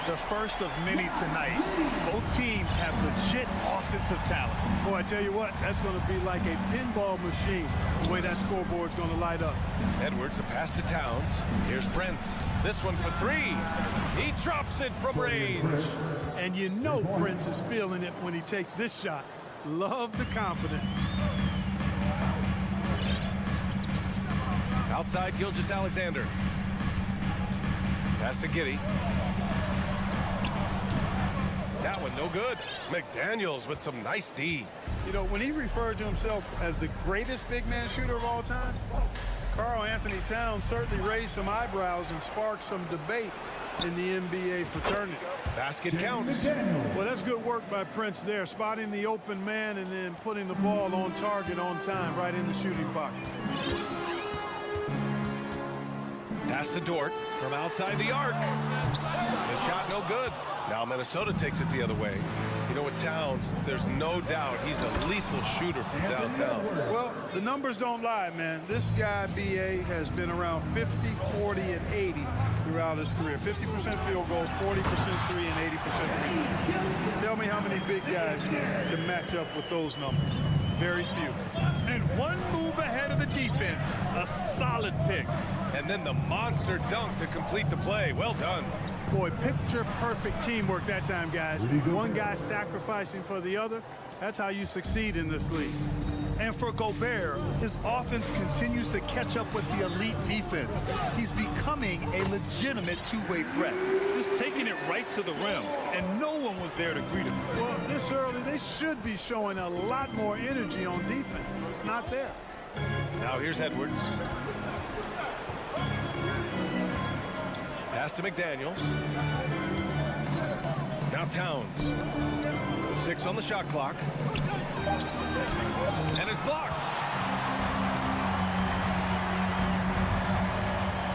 The first of many tonight. Both teams have legit offensive talent. Boy, I tell you what, that's going to be like a pinball machine, the way that scoreboard's going to light up. Edwards, a pass to Towns. Here's Prince. This one for 3. He drops it from range. And you know Prince is feeling it when he takes this shot. Love the confidence. Outside, Gilgeous-Alexander. Pass to Giddey. That one no good. McDaniels with some nice D. You know, when he referred to himself as the greatest big man shooter of all time, Karl Anthony Towns certainly raised some eyebrows and sparked some debate in the NBA fraternity. Basket counts. Well, that's good work by Prince there, spotting the open man and then putting the ball on target on time, right in the shooting pocket. Pass to Dort from outside the arc. The shot no good. Now Minnesota takes it the other way. You know, with Towns, there's no doubt he's a lethal shooter from downtown. Well, the numbers don't lie, man. This guy, B.A., has been around 50, 40, and 80 throughout his career. 50% field goals, 40% three, and 80% three. Tell me how many big guys can match up with those numbers. Very few. And one move ahead of the defense. A solid pick. And then the monster dunk to complete the play. Well done. Boy, picture perfect teamwork that time, guys. One guy sacrificing for the other. That's how you succeed in this league. And for Gobert, his offense continues to catch up with the elite defense. He's becoming a legitimate two-way threat, just taking it right to the rim, and no one was there to greet him. Well, this early, they should be showing a lot more energy on defense. It's not there. Now here's Edwards. Pass to McDaniels. Now Towns. 6 on the shot clock. And it's blocked.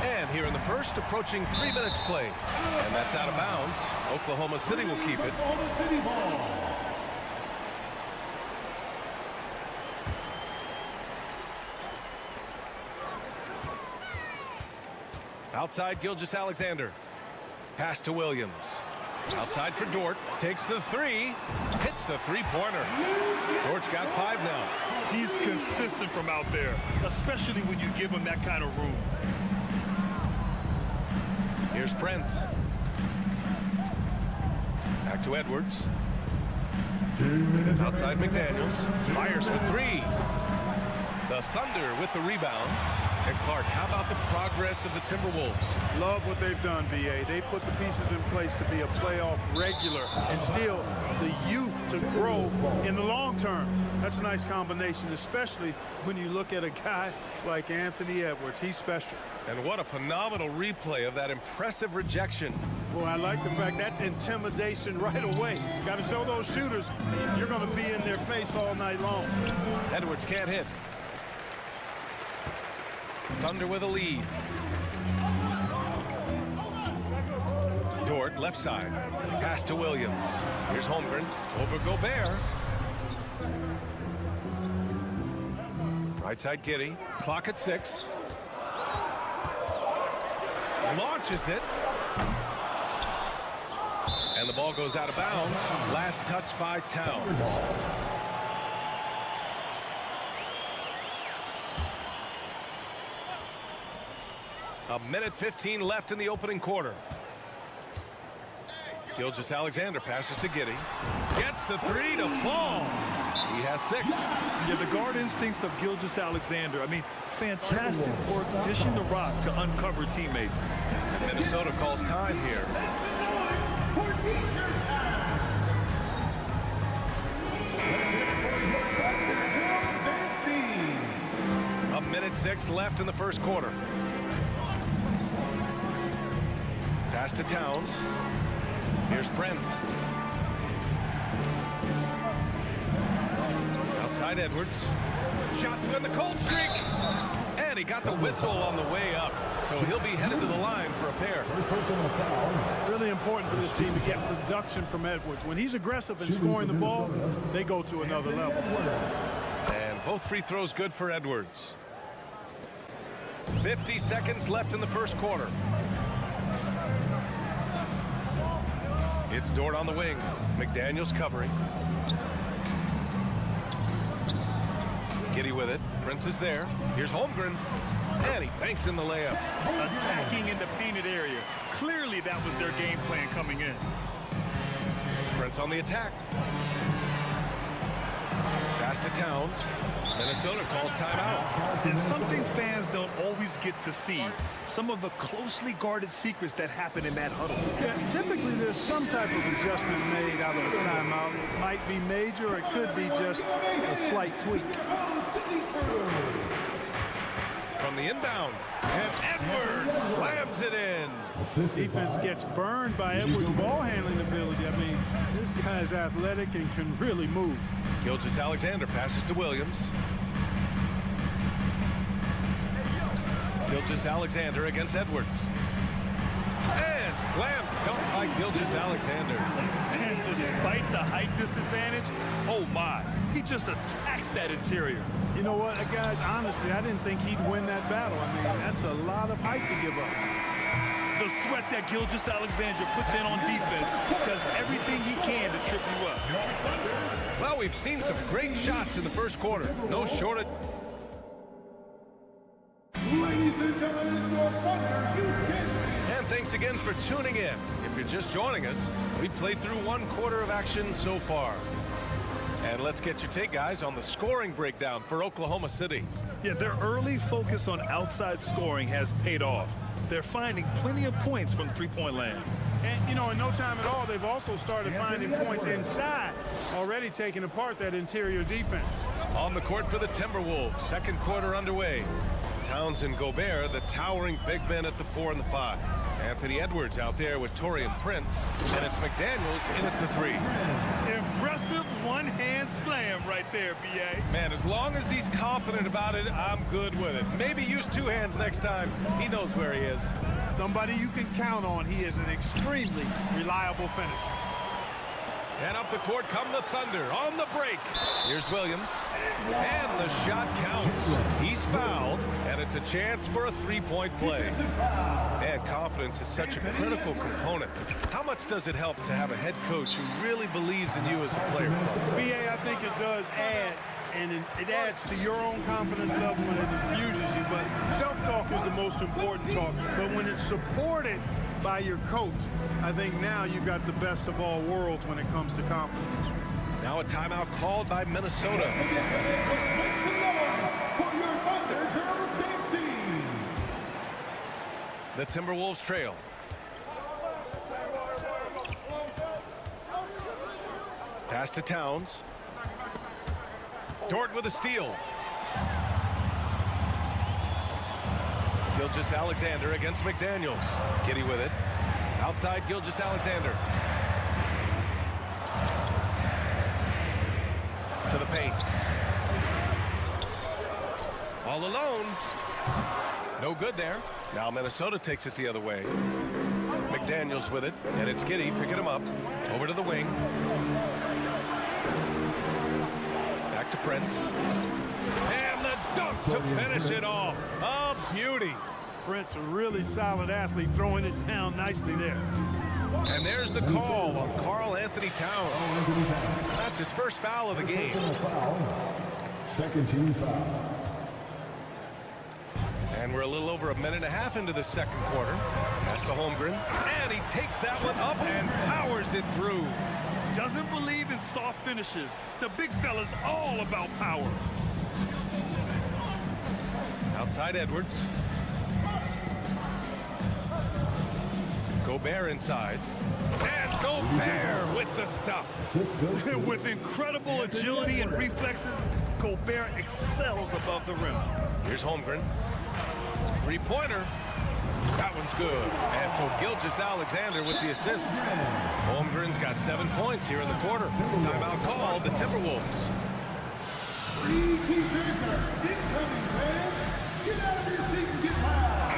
And here in the first, approaching 3 minutes play. And that's out of bounds. Oklahoma City will keep it. Oklahoma City ball. Outside, Gilgeous-Alexander. Pass to Williams. Outside for Dort. Takes the 3. Hits the three-pointer. Dort's got 5 now. He's consistent from out there, especially when you give him that kind of room. Here's Prince. Back to Edwards. Outside McDaniels. Fires for 3. The Thunder with the rebound. And Clark, how about the progress of the Timberwolves? Love what they've done, B.A. They put the pieces in place to be a playoff regular and still the youth to grow in the long term. That's a nice combination, especially when you look at a guy like Anthony Edwards. He's special. And what a phenomenal replay of that impressive rejection. Well, I like the fact that's intimidation right away. Got to show those shooters you're going to be in their face all night long. Edwards can't hit. Thunder with a lead. Dort, left side. Pass to Williams. Here's Holmgren. Over Gobert. Right side, Giddey. Clock at 6. Launches it. And the ball goes out of bounds. Last touch by Towns. A minute 15 left in the opening quarter. Gilgeous-Alexander passes to Giddey. Gets the 3 to fall. He has 6. Yeah, the guard instincts of Gilgeous-Alexander. I mean, fantastic work dishing the rock to uncover teammates. Minnesota calls time here. A minute 6 left in the first quarter. Pass to Towns. Here's Prince. Outside Edwards. Shot to end the cold streak. And he got the whistle on the way up. So he'll be headed to the line for a pair. Really important for this team to get production from Edwards. When he's aggressive and scoring the ball, they go to another level. And both free throws good for Edwards. 50 seconds left in the first quarter. It's Dort on the wing. McDaniels covering. Giddey with it. Prince is there. Here's Holmgren. And he banks in the layup. Attacking in the painted area. Clearly that was their game plan coming in. Prince on the attack. Pass to Towns. Minnesota calls timeout. And something fans don't always get to see. Some of the closely guarded secrets that happen in that huddle. Yeah, typically there's some type of adjustment made out of a timeout. It might be major, or it could be just a slight tweak. From the inbound, and Edwards slams it in. Defense gets burned by Edwards' ball handling ability. I mean, this guy's athletic and can really move. Gilgeous-Alexander passes to Williams. Gilgeous-Alexander against Edwards. And slam dunk by Gilgeous-Alexander. And despite the height disadvantage, oh my, he just attacks that interior. You know what, guys, honestly, I didn't think he'd win that battle. I mean, that's a lot of height to give up. The sweat that Gilgeous-Alexander puts in on defense does everything he can to trip you up. Well, we've seen some great shots in the first quarter. No shortage. Ladies and gentlemen, your winner, And thanks again for tuning in. If you're just joining us, we played through one quarter of action so far. And let's get your take, guys, on the scoring breakdown for Oklahoma City. Yeah, their early focus on outside scoring has paid off. They're finding plenty of points from three-point land. And, you know, in no time at all, they've also started finding points inside, already taking apart that interior defense. On the court for the Timberwolves, second quarter underway. Towns and Gobert, the towering big men at the 4 and the 5. Anthony Edwards out there with Taurean Prince, and it's McDaniels in at the 3. Impressive one-hand slam right there, B.A. Man, as long as he's confident about it, I'm good with it. Maybe use 2 hands next time. He knows where he is. Somebody you can count on. He is an extremely reliable finisher. And up the court come the Thunder on the break. Here's Williams. And the shot counts. He's fouled, and it's a chance for a three-point play. And confidence is such a critical component. How much does it help to have a head coach who really believes in you as a player? B.A., I think it does add, and it adds to your own confidence level when it infuses you. But self-talk is the most important talk. But when it's supported by your coach, I think now you've got the best of all worlds when it comes to confidence. Now a timeout called by Minnesota. The Timberwolves trail. Pass to Towns. Dort with a steal. Gilgeous-Alexander against McDaniels. Giddey with it. Outside Gilgeous-Alexander. To the paint. All alone. No good there. Now Minnesota takes it the other way. McDaniels with it, and it's Giddy picking him up. Over to the wing. Back to Prince. And the dunk to finish it off. A beauty. Prince, a really solid athlete, throwing it down nicely there. And there's the call on Karl Anthony Towns. That's his first foul of the game. Second team foul. And we're a little over a minute and a half into the second quarter. Pass to Holmgren. And he takes that one up and powers it through. Doesn't believe in soft finishes. The big fella's all about power. Outside Edwards. Gobert inside. And Gobert with the stuff. With incredible agility and reflexes, Gobert excels above the rim. Here's Holmgren. Three-pointer. That one's good. And so Gilgeous-Alexander with the assist. Holmgren's got 7 points here in the quarter. Timeout called the Timberwolves. Free T-shirts incoming, fans. Get out of your seat and get loud.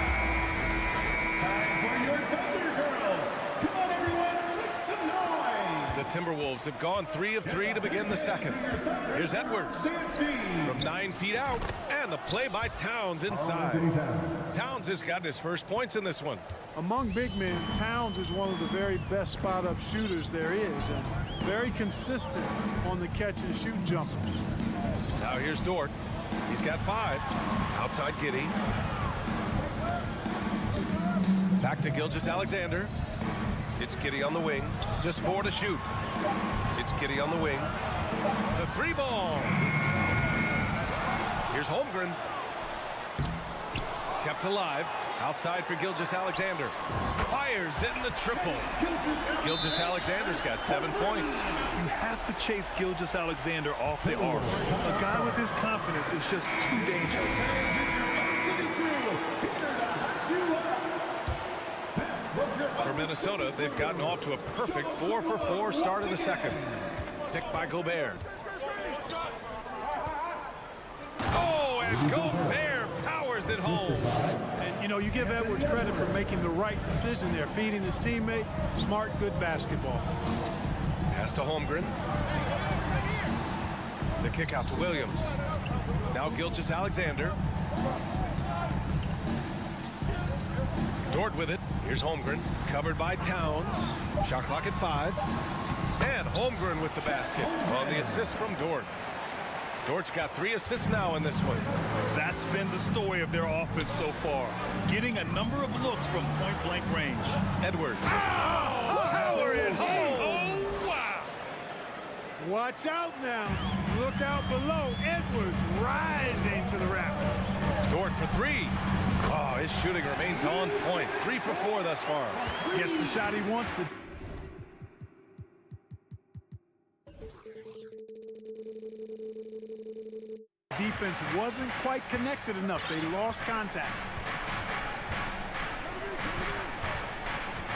Time for your Thunder Girls. Come on, everyone, make some noise. The Timberwolves have gone 3 of 3 to begin the second. Here's Edwards from 9 feet out, and the play by Towns inside. Towns has gotten his first points in this one. Among big men, Towns is one of the very best spot-up shooters there is, and very consistent on the catch-and-shoot jumpers. Now here's Dort. He's got 5. Outside Giddy. Back to Gilgeous-Alexander. It's Giddy on the wing. Just 4 to shoot. It's Giddy on the wing. The 3 ball. Here's Holmgren. Kept alive. Outside for Gilgeous-Alexander. Fires in the triple. Gilgeous-Alexander's got 7 points. You have to chase Gilgeous-Alexander off the arc. A guy with his confidence is just too dangerous. For Minnesota, they've gotten off to a perfect 4-for-4 start in the second. Picked by Gobert. Oh, and Gobert powers it home. And, you know, you give Edwards credit for making the right decision there, feeding his teammate. Smart, good basketball. Pass to Holmgren. The kick out to Williams. Now Gilgeous-Alexander. Dort with it. Here's Holmgren. Covered by Towns. Shot clock at 5. And Holmgren with the basket on the assist from Dort. Dort's got 3 assists now in this one. That's been the story of their offense so far. Getting a number of looks from point-blank range. Edwards. Oh, power it home. Oh, wow. Watch out now. Look out below. Edwards rising to the rafters. Dort for 3. Oh, his shooting remains on point. 3 for 4 thus far. Gets the shot he wants. The defense wasn't quite connected enough. They lost contact.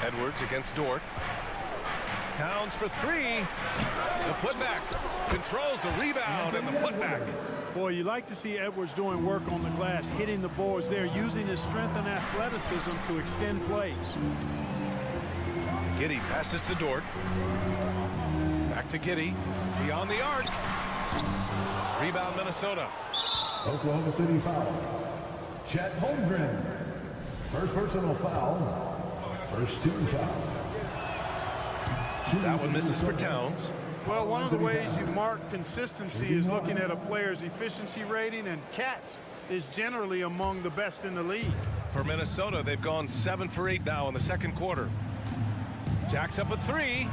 Edwards against Dort. Towns for 3. The putback. Controls the rebound and the putback. Boy, you like to see Edwards doing work on the glass, hitting the boards there, using his strength and athleticism to extend plays. Giddy passes to Dort. Back to Giddy. Beyond the arc. Rebound Minnesota. Oklahoma City foul. Chet Holmgren. First personal foul. First 2 fouls. That one misses for Towns. Well, one of the ways you mark consistency is looking at a player's efficiency rating, and Cat is generally among the best in the league. For Minnesota, they've gone 7 for 8 now in the second quarter. Jacks up at 3.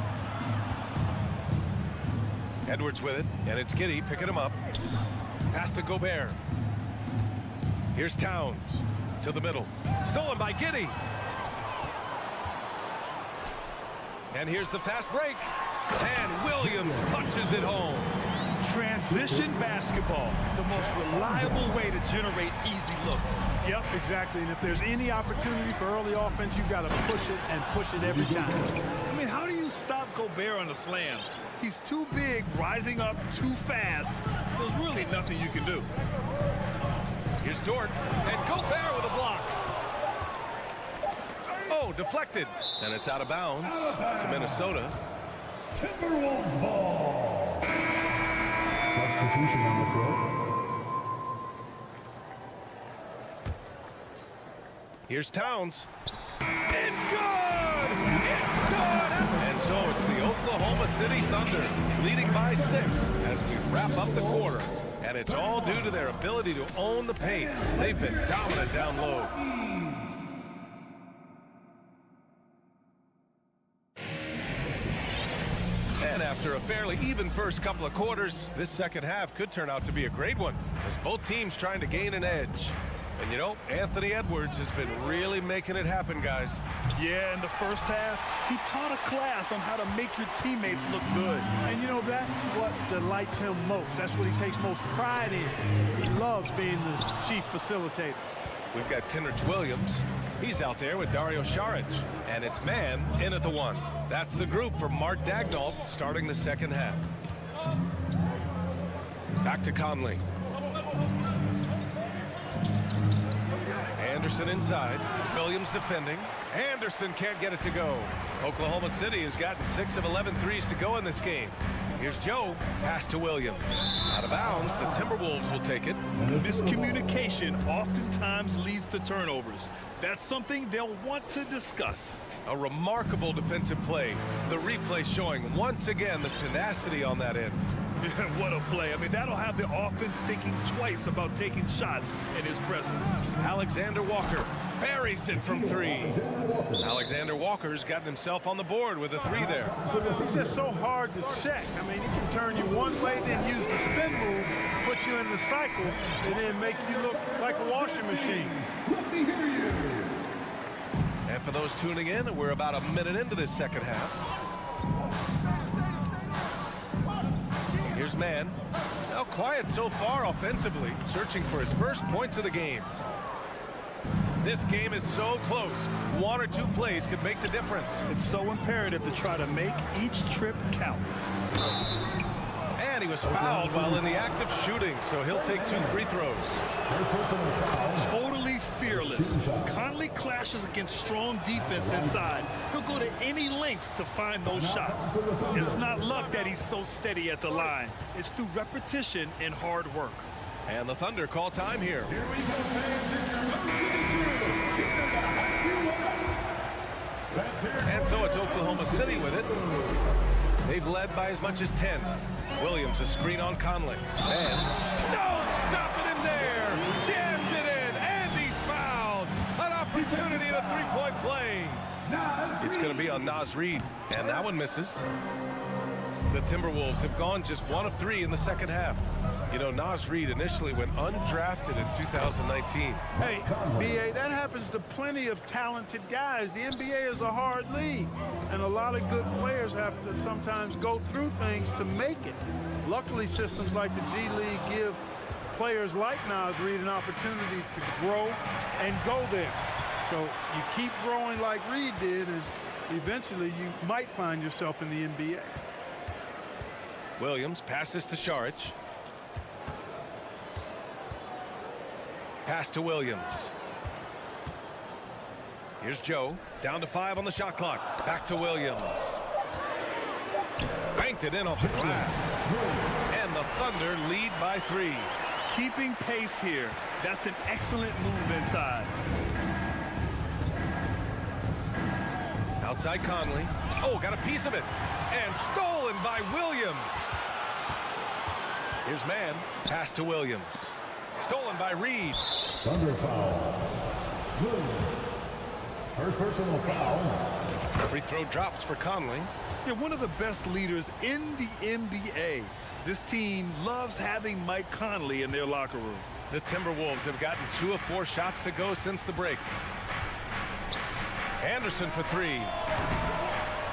Edwards with it, and it's Giddy picking him up. Pass to Gobert. Here's Towns to the middle. Stolen by Giddy. And here's the fast break. And Williams punches it home. Transition basketball, the most reliable way to generate easy looks. Yep, exactly. And if there's any opportunity for early offense, you've got to push it and push it every time. I mean, how do you stop Gobert on a slam? He's too big, rising up too fast. There's really nothing you can do. Here's Dort, and Gobert with a block. Oh, deflected. And it's out of bounds to Minnesota. Timberwolves ball. Substitution on the floor. Here's Towns. It's good! It's good! And so it's the Oklahoma City Thunder leading by 6 as we wrap up the quarter. And it's all due to their ability to own the paint. They've been dominant down low. And after a fairly even first couple of quarters, this second half could turn out to be a great one as both teams trying to gain an edge. And you know, Anthony Edwards has been really making it happen, guys. Yeah, in the first half, he taught a class on how to make your teammates look good. And you know, that's what delights him most. That's what he takes most pride in. He loves being the chief facilitator. We've got Kenrich Williams. He's out there with Dario Saric. And it's man in at the 1. That's the group for Mark Daigneault starting the second half. Back to Conley. Anderson inside. Williams defending. Anderson can't get it to go. Oklahoma City has gotten 6 of 11 threes to go in this game. Here's Joe. Pass to Williams. Out of bounds. The Timberwolves will take it. Miscommunication oftentimes leads to turnovers. That's something they'll want to discuss. A remarkable defensive play. The replay showing once again the tenacity on that end. What a play. I mean, that'll have the offense thinking twice about taking shots in his presence. Alexander Walker buries it from 3. Alexander Walker's gotten himself on the board with a 3 there. It's just so hard to check. I mean, he can turn you one way, then use the spin move, put you in the cycle, and then make you look like a washing machine. Let me hear you. And for those tuning in, we're about a minute into this second half. Here's man. Now quiet so far offensively, searching for his first points of the game. This game is so close. 1 or 2 plays could make the difference. It's so imperative to try to make each trip count. And he was fouled while in the act of shooting, so he'll take 2 free throws. Totally fearless. Conley clashes against strong defense inside. He'll go to any lengths to find those shots. It's not luck that he's so steady at the line. It's through repetition and hard work. And the Thunder call time here. Here we go, fans. And so it's Oklahoma City with it. They've led by as much as 10. Williams a screen on Conley. And no stopping him there. Jams it in, and he's fouled. An opportunity and a 3-point play. It's going to be on Naz Reid, and that one misses. The Timberwolves have gone just 1 of 3 in the second half. You know, Naz Reid initially went undrafted in 2019. Hey, B.A., that happens to plenty of talented guys. The NBA is a hard league, and a lot of good players have to sometimes go through things to make it. Luckily, systems like the G League give players like Naz Reid an opportunity to grow and go there. So you keep growing like Reid did, and eventually you might find yourself in the NBA. Williams passes to Saric. Pass to Williams. Here's Joe. Down to 5 on the shot clock. Back to Williams. Banked it in off the glass. And the Thunder lead by 3. Keeping pace here. That's an excellent move inside. Outside Conley. Oh, got a piece of it. And stolen by Williams. Here's man. Pass to Williams. Stolen by Reid. Thunder foul. First personal foul. Free throw drops for Conley. Yeah, one of the best leaders in the NBA. This team loves having Mike Conley in their locker room. The Timberwolves have gotten 2 of 4 shots to go since the break. Anderson for 3.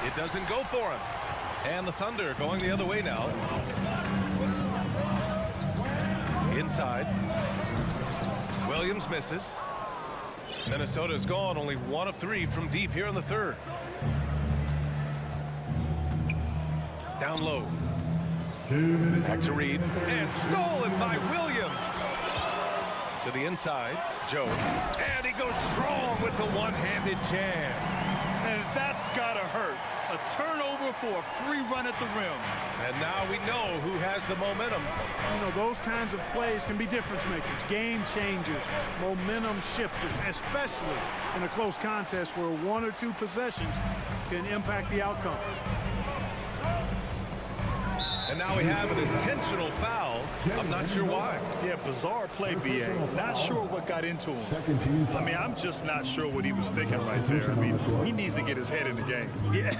It doesn't go for him. And the Thunder going the other way now. Inside. Williams misses. Minnesota's gone only 1 of 3 from deep here in the third. Down low. 2 minutes. Back to Reid. And stolen by Williams. To the inside, Joe. And he goes strong with the one-handed jam. And that's gotta hurt. A turnover for a free run at the rim. And now we know who has the momentum. You know, those kinds of plays can be difference makers, game changers, momentum shifters, especially in a close contest where 1 or 2 possessions can impact the outcome. And now we have an intentional foul. I'm not sure why. Yeah, bizarre play, B.A. Not sure what got into him. I mean, I'm just not sure what he was thinking right there. I mean, he needs to get his head in the game. Yeah,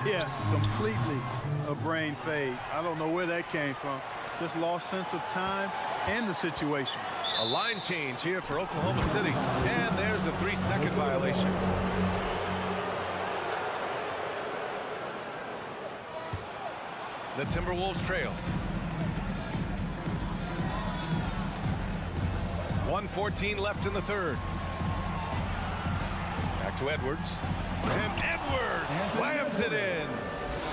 yeah, completely a brain fade. I don't know where that came from. Just lost sense of time and the situation. A line change here for Oklahoma City. And there's a 3-second violation. The Timberwolves trail. 1:14 left in the third. Back to Edwards. And Edwards slams it in.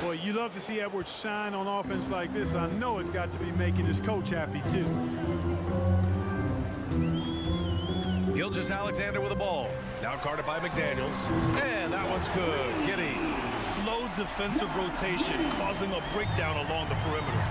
Boy, you love to see Edwards shine on offense like this. I know it's got to be making his coach happy, too. Gilgeous-Alexander with the ball. Now guarded by McDaniels. And that one's good. Giddy. Slow defensive rotation causing a breakdown along the perimeter.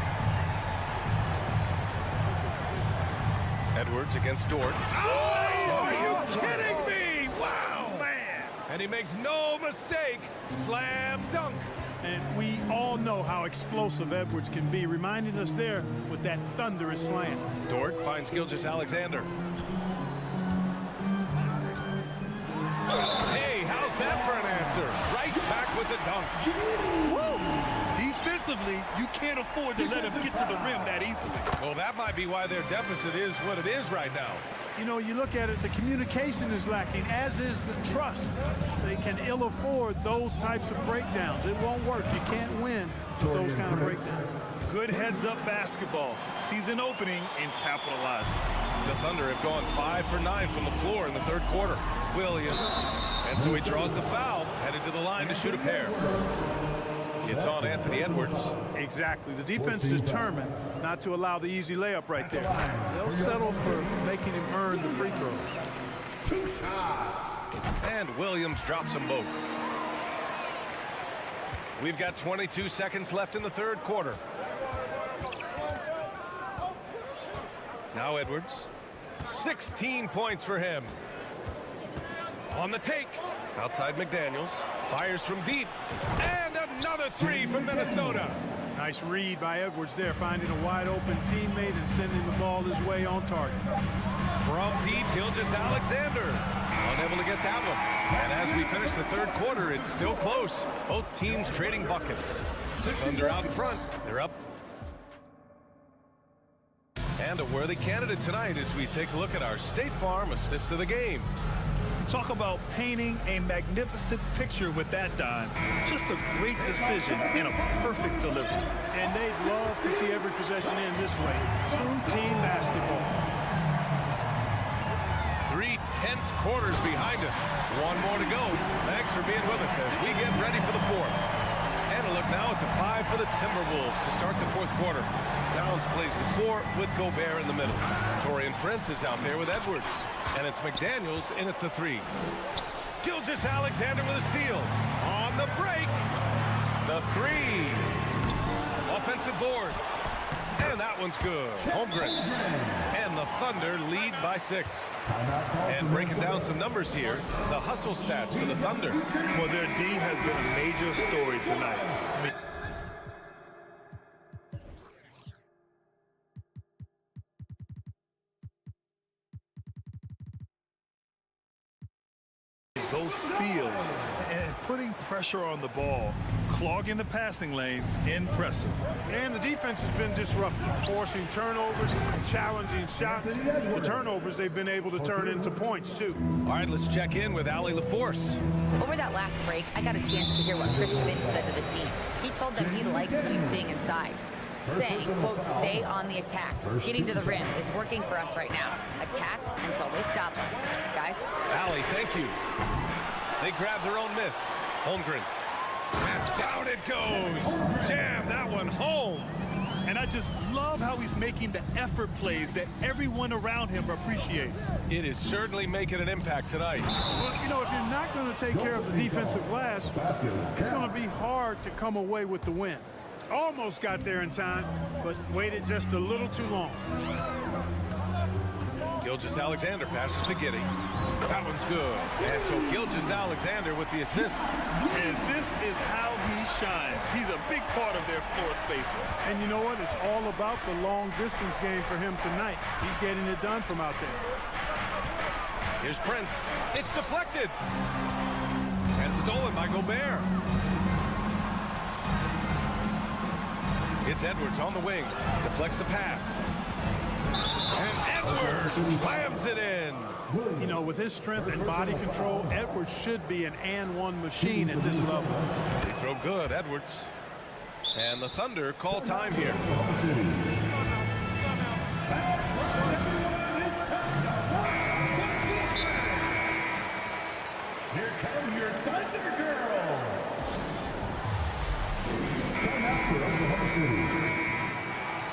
Edwards against Dort. Oh, are you kidding me? Wow, man. And he makes no mistake. Slam dunk. And we all know how explosive Edwards can be, reminding us there with that thunderous slam. Dort finds Gilgeous-Alexander. Hey, how's that for an answer? Right back with the dunk. Woo! Defensively, you can't afford to let him get to the rim that easily. Well, that might be why their deficit is what it is right now. You know, you look at it, the communication is lacking, as is the trust. They can ill afford those types of breakdowns. It won't work. You can't win with those kind of breakdowns. Good heads-up basketball. Sees an opening and capitalizes. The Thunder have gone 5 for 9 from the floor in the third quarter. Williams. And so he draws the foul, headed to the line to shoot a pair. It's on Anthony Edwards. Exactly. The defense determined not to allow the easy layup right there. They'll settle for making him earn the free throws. And Williams drops them both. We've got 22 seconds left in the third quarter. Now Edwards. 16 points for him. On the take. Outside McDaniels. Fires from deep. And another 3 from Minnesota. Nice read by Edwards there, finding a wide open teammate and sending the ball his way on target. From deep, Gilgeous-Alexander. Unable to get that one. And as we finish the third quarter, it's still close. Both teams trading buckets. The Thunder out in front. They're up. And a worthy candidate tonight as we take a look at our State Farm assist of the game. Talk about painting a magnificent picture with that dime. Just a great decision and a perfect delivery. And they'd love to see every possession end this way. True team basketball. 3 tense quarters behind us. One more to go. Thanks for being with us as we get ready for the fourth. And a look now at the 5 for the Timberwolves to start the fourth quarter. Downs plays the 4 with Gobert in the middle. Torian Prince is out there with Edwards. And it's McDaniels in at the 3. Gilgeous-Alexander with a steal. On the break. The 3. Offensive board. And that one's good. Holmgren. And the Thunder lead by 6. And breaking down some numbers here, the hustle stats for the Thunder. Well, their D has been a major story tonight. Those steals and putting pressure on the ball, clogging the passing lanes, impressive. And the defense has been disruptive, forcing turnovers, challenging shots. The turnovers they've been able to turn into points, too. All right, let's check in with Allie LaForce. Over that last break, I got a chance to hear what Chris Finch said to the team. He told them he likes what he's seeing inside, saying, quote, stay on the attack. Getting to the rim is working for us right now. Attack until they stop us. Guys? Allie, thank you. They grab their own miss. Holmgren. And down it goes. Jam that one home. And I just love how he's making the effort plays that everyone around him appreciates. It is certainly making an impact tonight. Well, you know, if you're not going to take care of the defensive glass, it's going to be hard to come away with the win. Almost got there in time, but waited just a little too long. Gilgeous-Alexander passes to Giddey. That one's good. And so Gilgeous-Alexander with the assist. And this is how he shines. He's a big part of their floor spacing. And you know what? It's all about the long distance game for him tonight. He's getting it done from out there. Here's Prince. It's deflected. And stolen by Gobert. It's Edwards on the wing. Deflects the pass. And Edwards slams it in. You know, with his strength and body control, Edwards should be an and-one machine at this level. They throw good, Edwards. And the Thunder call time here. Here come your Thunder Girls. Time out for Oklahoma City.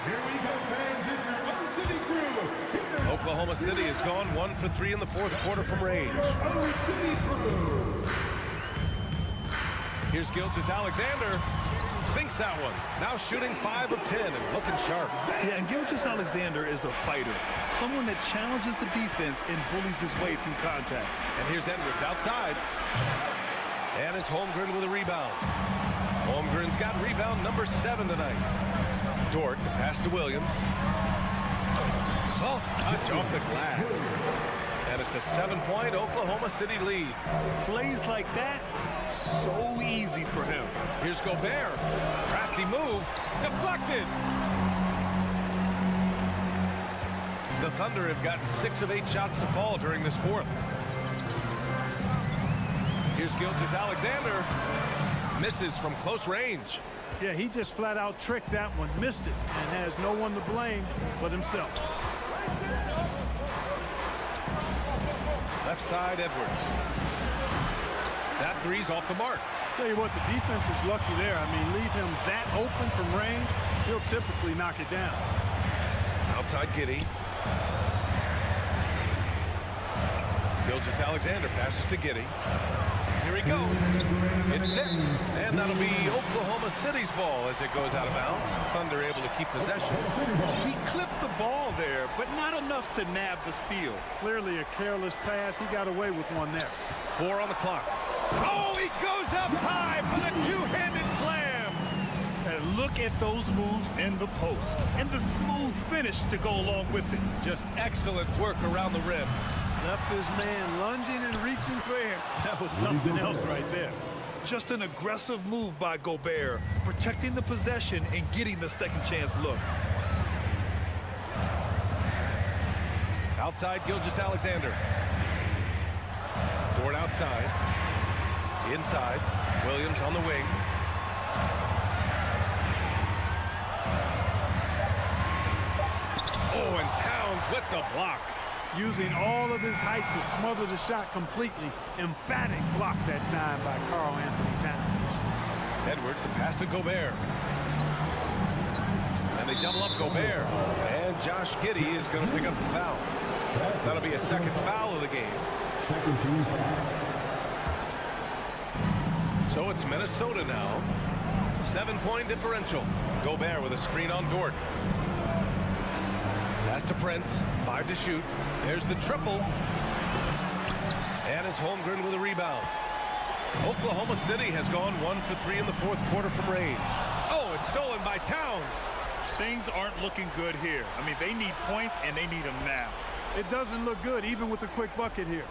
Here we go, fans. It's your Oklahoma City crew. Oklahoma City has gone 1 for 3 in the fourth quarter from range. Oklahoma City crew. Here's Gilgeous-Alexander. Sinks that one. Now shooting 5 of 10 and looking sharp. Yeah, and Gilgeous-Alexander is a fighter. Someone that challenges the defense and bullies his way through contact. And here's Edwards outside. And it's Holmgren with a rebound. Holmgren's got rebound number 7 tonight. Dort, the pass to Williams. Soft touch off the glass. And it's a 7-point Oklahoma City lead. Plays like that, so easy for him. Here's Gobert. Crafty move. Deflected. The Thunder have gotten 6 of 8 shots to fall during this fourth. Here's Gilgeous-Alexander. Misses from close range. Yeah, he just flat out tricked that one, missed it, and has no one to blame but himself. Left side, Edwards. That three's off the mark. Tell you what, the defense was lucky there. I mean, leave him that open from range, he'll typically knock it down. Outside Giddey. Gilgeous-Alexander passes to Giddey. Here he goes. It's tipped. And that'll be Oklahoma City's ball as it goes out of bounds. Thunder able to keep possession. He clipped the ball there, but not enough to nab the steal. Clearly a careless pass. He got away with one there. 4 on the clock. Oh, he goes up high for the two-handed slam. And look at those moves in the post. And the smooth finish to go along with it. Just excellent work around the rim. Left his man lunging and reaching for air. That was something else right there. Just an aggressive move by Gobert, protecting the possession and getting the second chance look. Outside Gilgeous-Alexander. Dort outside. Inside. Williams on the wing. Oh, and Towns with the block. Using all of his height to smother the shot completely. Emphatic block that time by Karl-Anthony Towns. Edwards, the pass to Gobert. And they double up Gobert. And Josh Giddey is going to pick up the foul. That'll be a second foul of the game. Second team foul. So it's Minnesota now. 7-point differential. Gobert with a screen on Dort. Pass to Prince. 5 to shoot. There's the triple. And it's Holmgren with a rebound. Oklahoma City has gone 1 for 3 in the fourth quarter from range. Oh, it's stolen by Towns. Things aren't looking good here. I mean, they need points, and they need them now. It doesn't look good, even with a quick bucket here.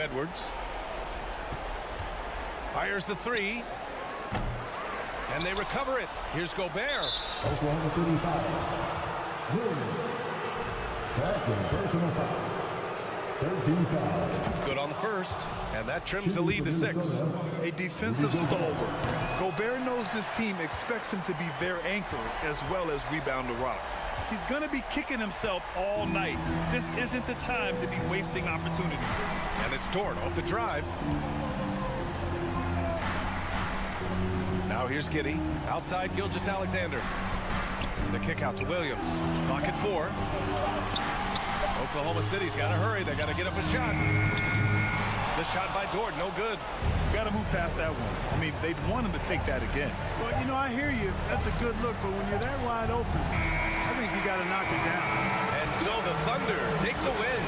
Edwards. Fires the three. And they recover it. Here's Gobert. Oklahoma City foul. Williams. Second personal foul. 13 foul. Good on the first. And that trims the lead to 6. A defensive stalwart. Gobert knows this team expects him to be their anchor as well as rebound the rock. He's going to be kicking himself all night. This isn't the time to be wasting opportunities. And it's Dort off the drive. Now here's Giddey. Outside Gilgeous-Alexander. The kick out to Williams. Clock at 4. Oklahoma City's got to hurry. They got to get up a shot. The shot by Dort, no good. Got to move past that one. I mean, they'd want him to take that again. Well, you know, I hear you. That's a good look, but when you're that wide open, I think you got to knock it down. And so the Thunder take the win.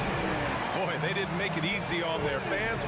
Boy, they didn't make it easy on their fans.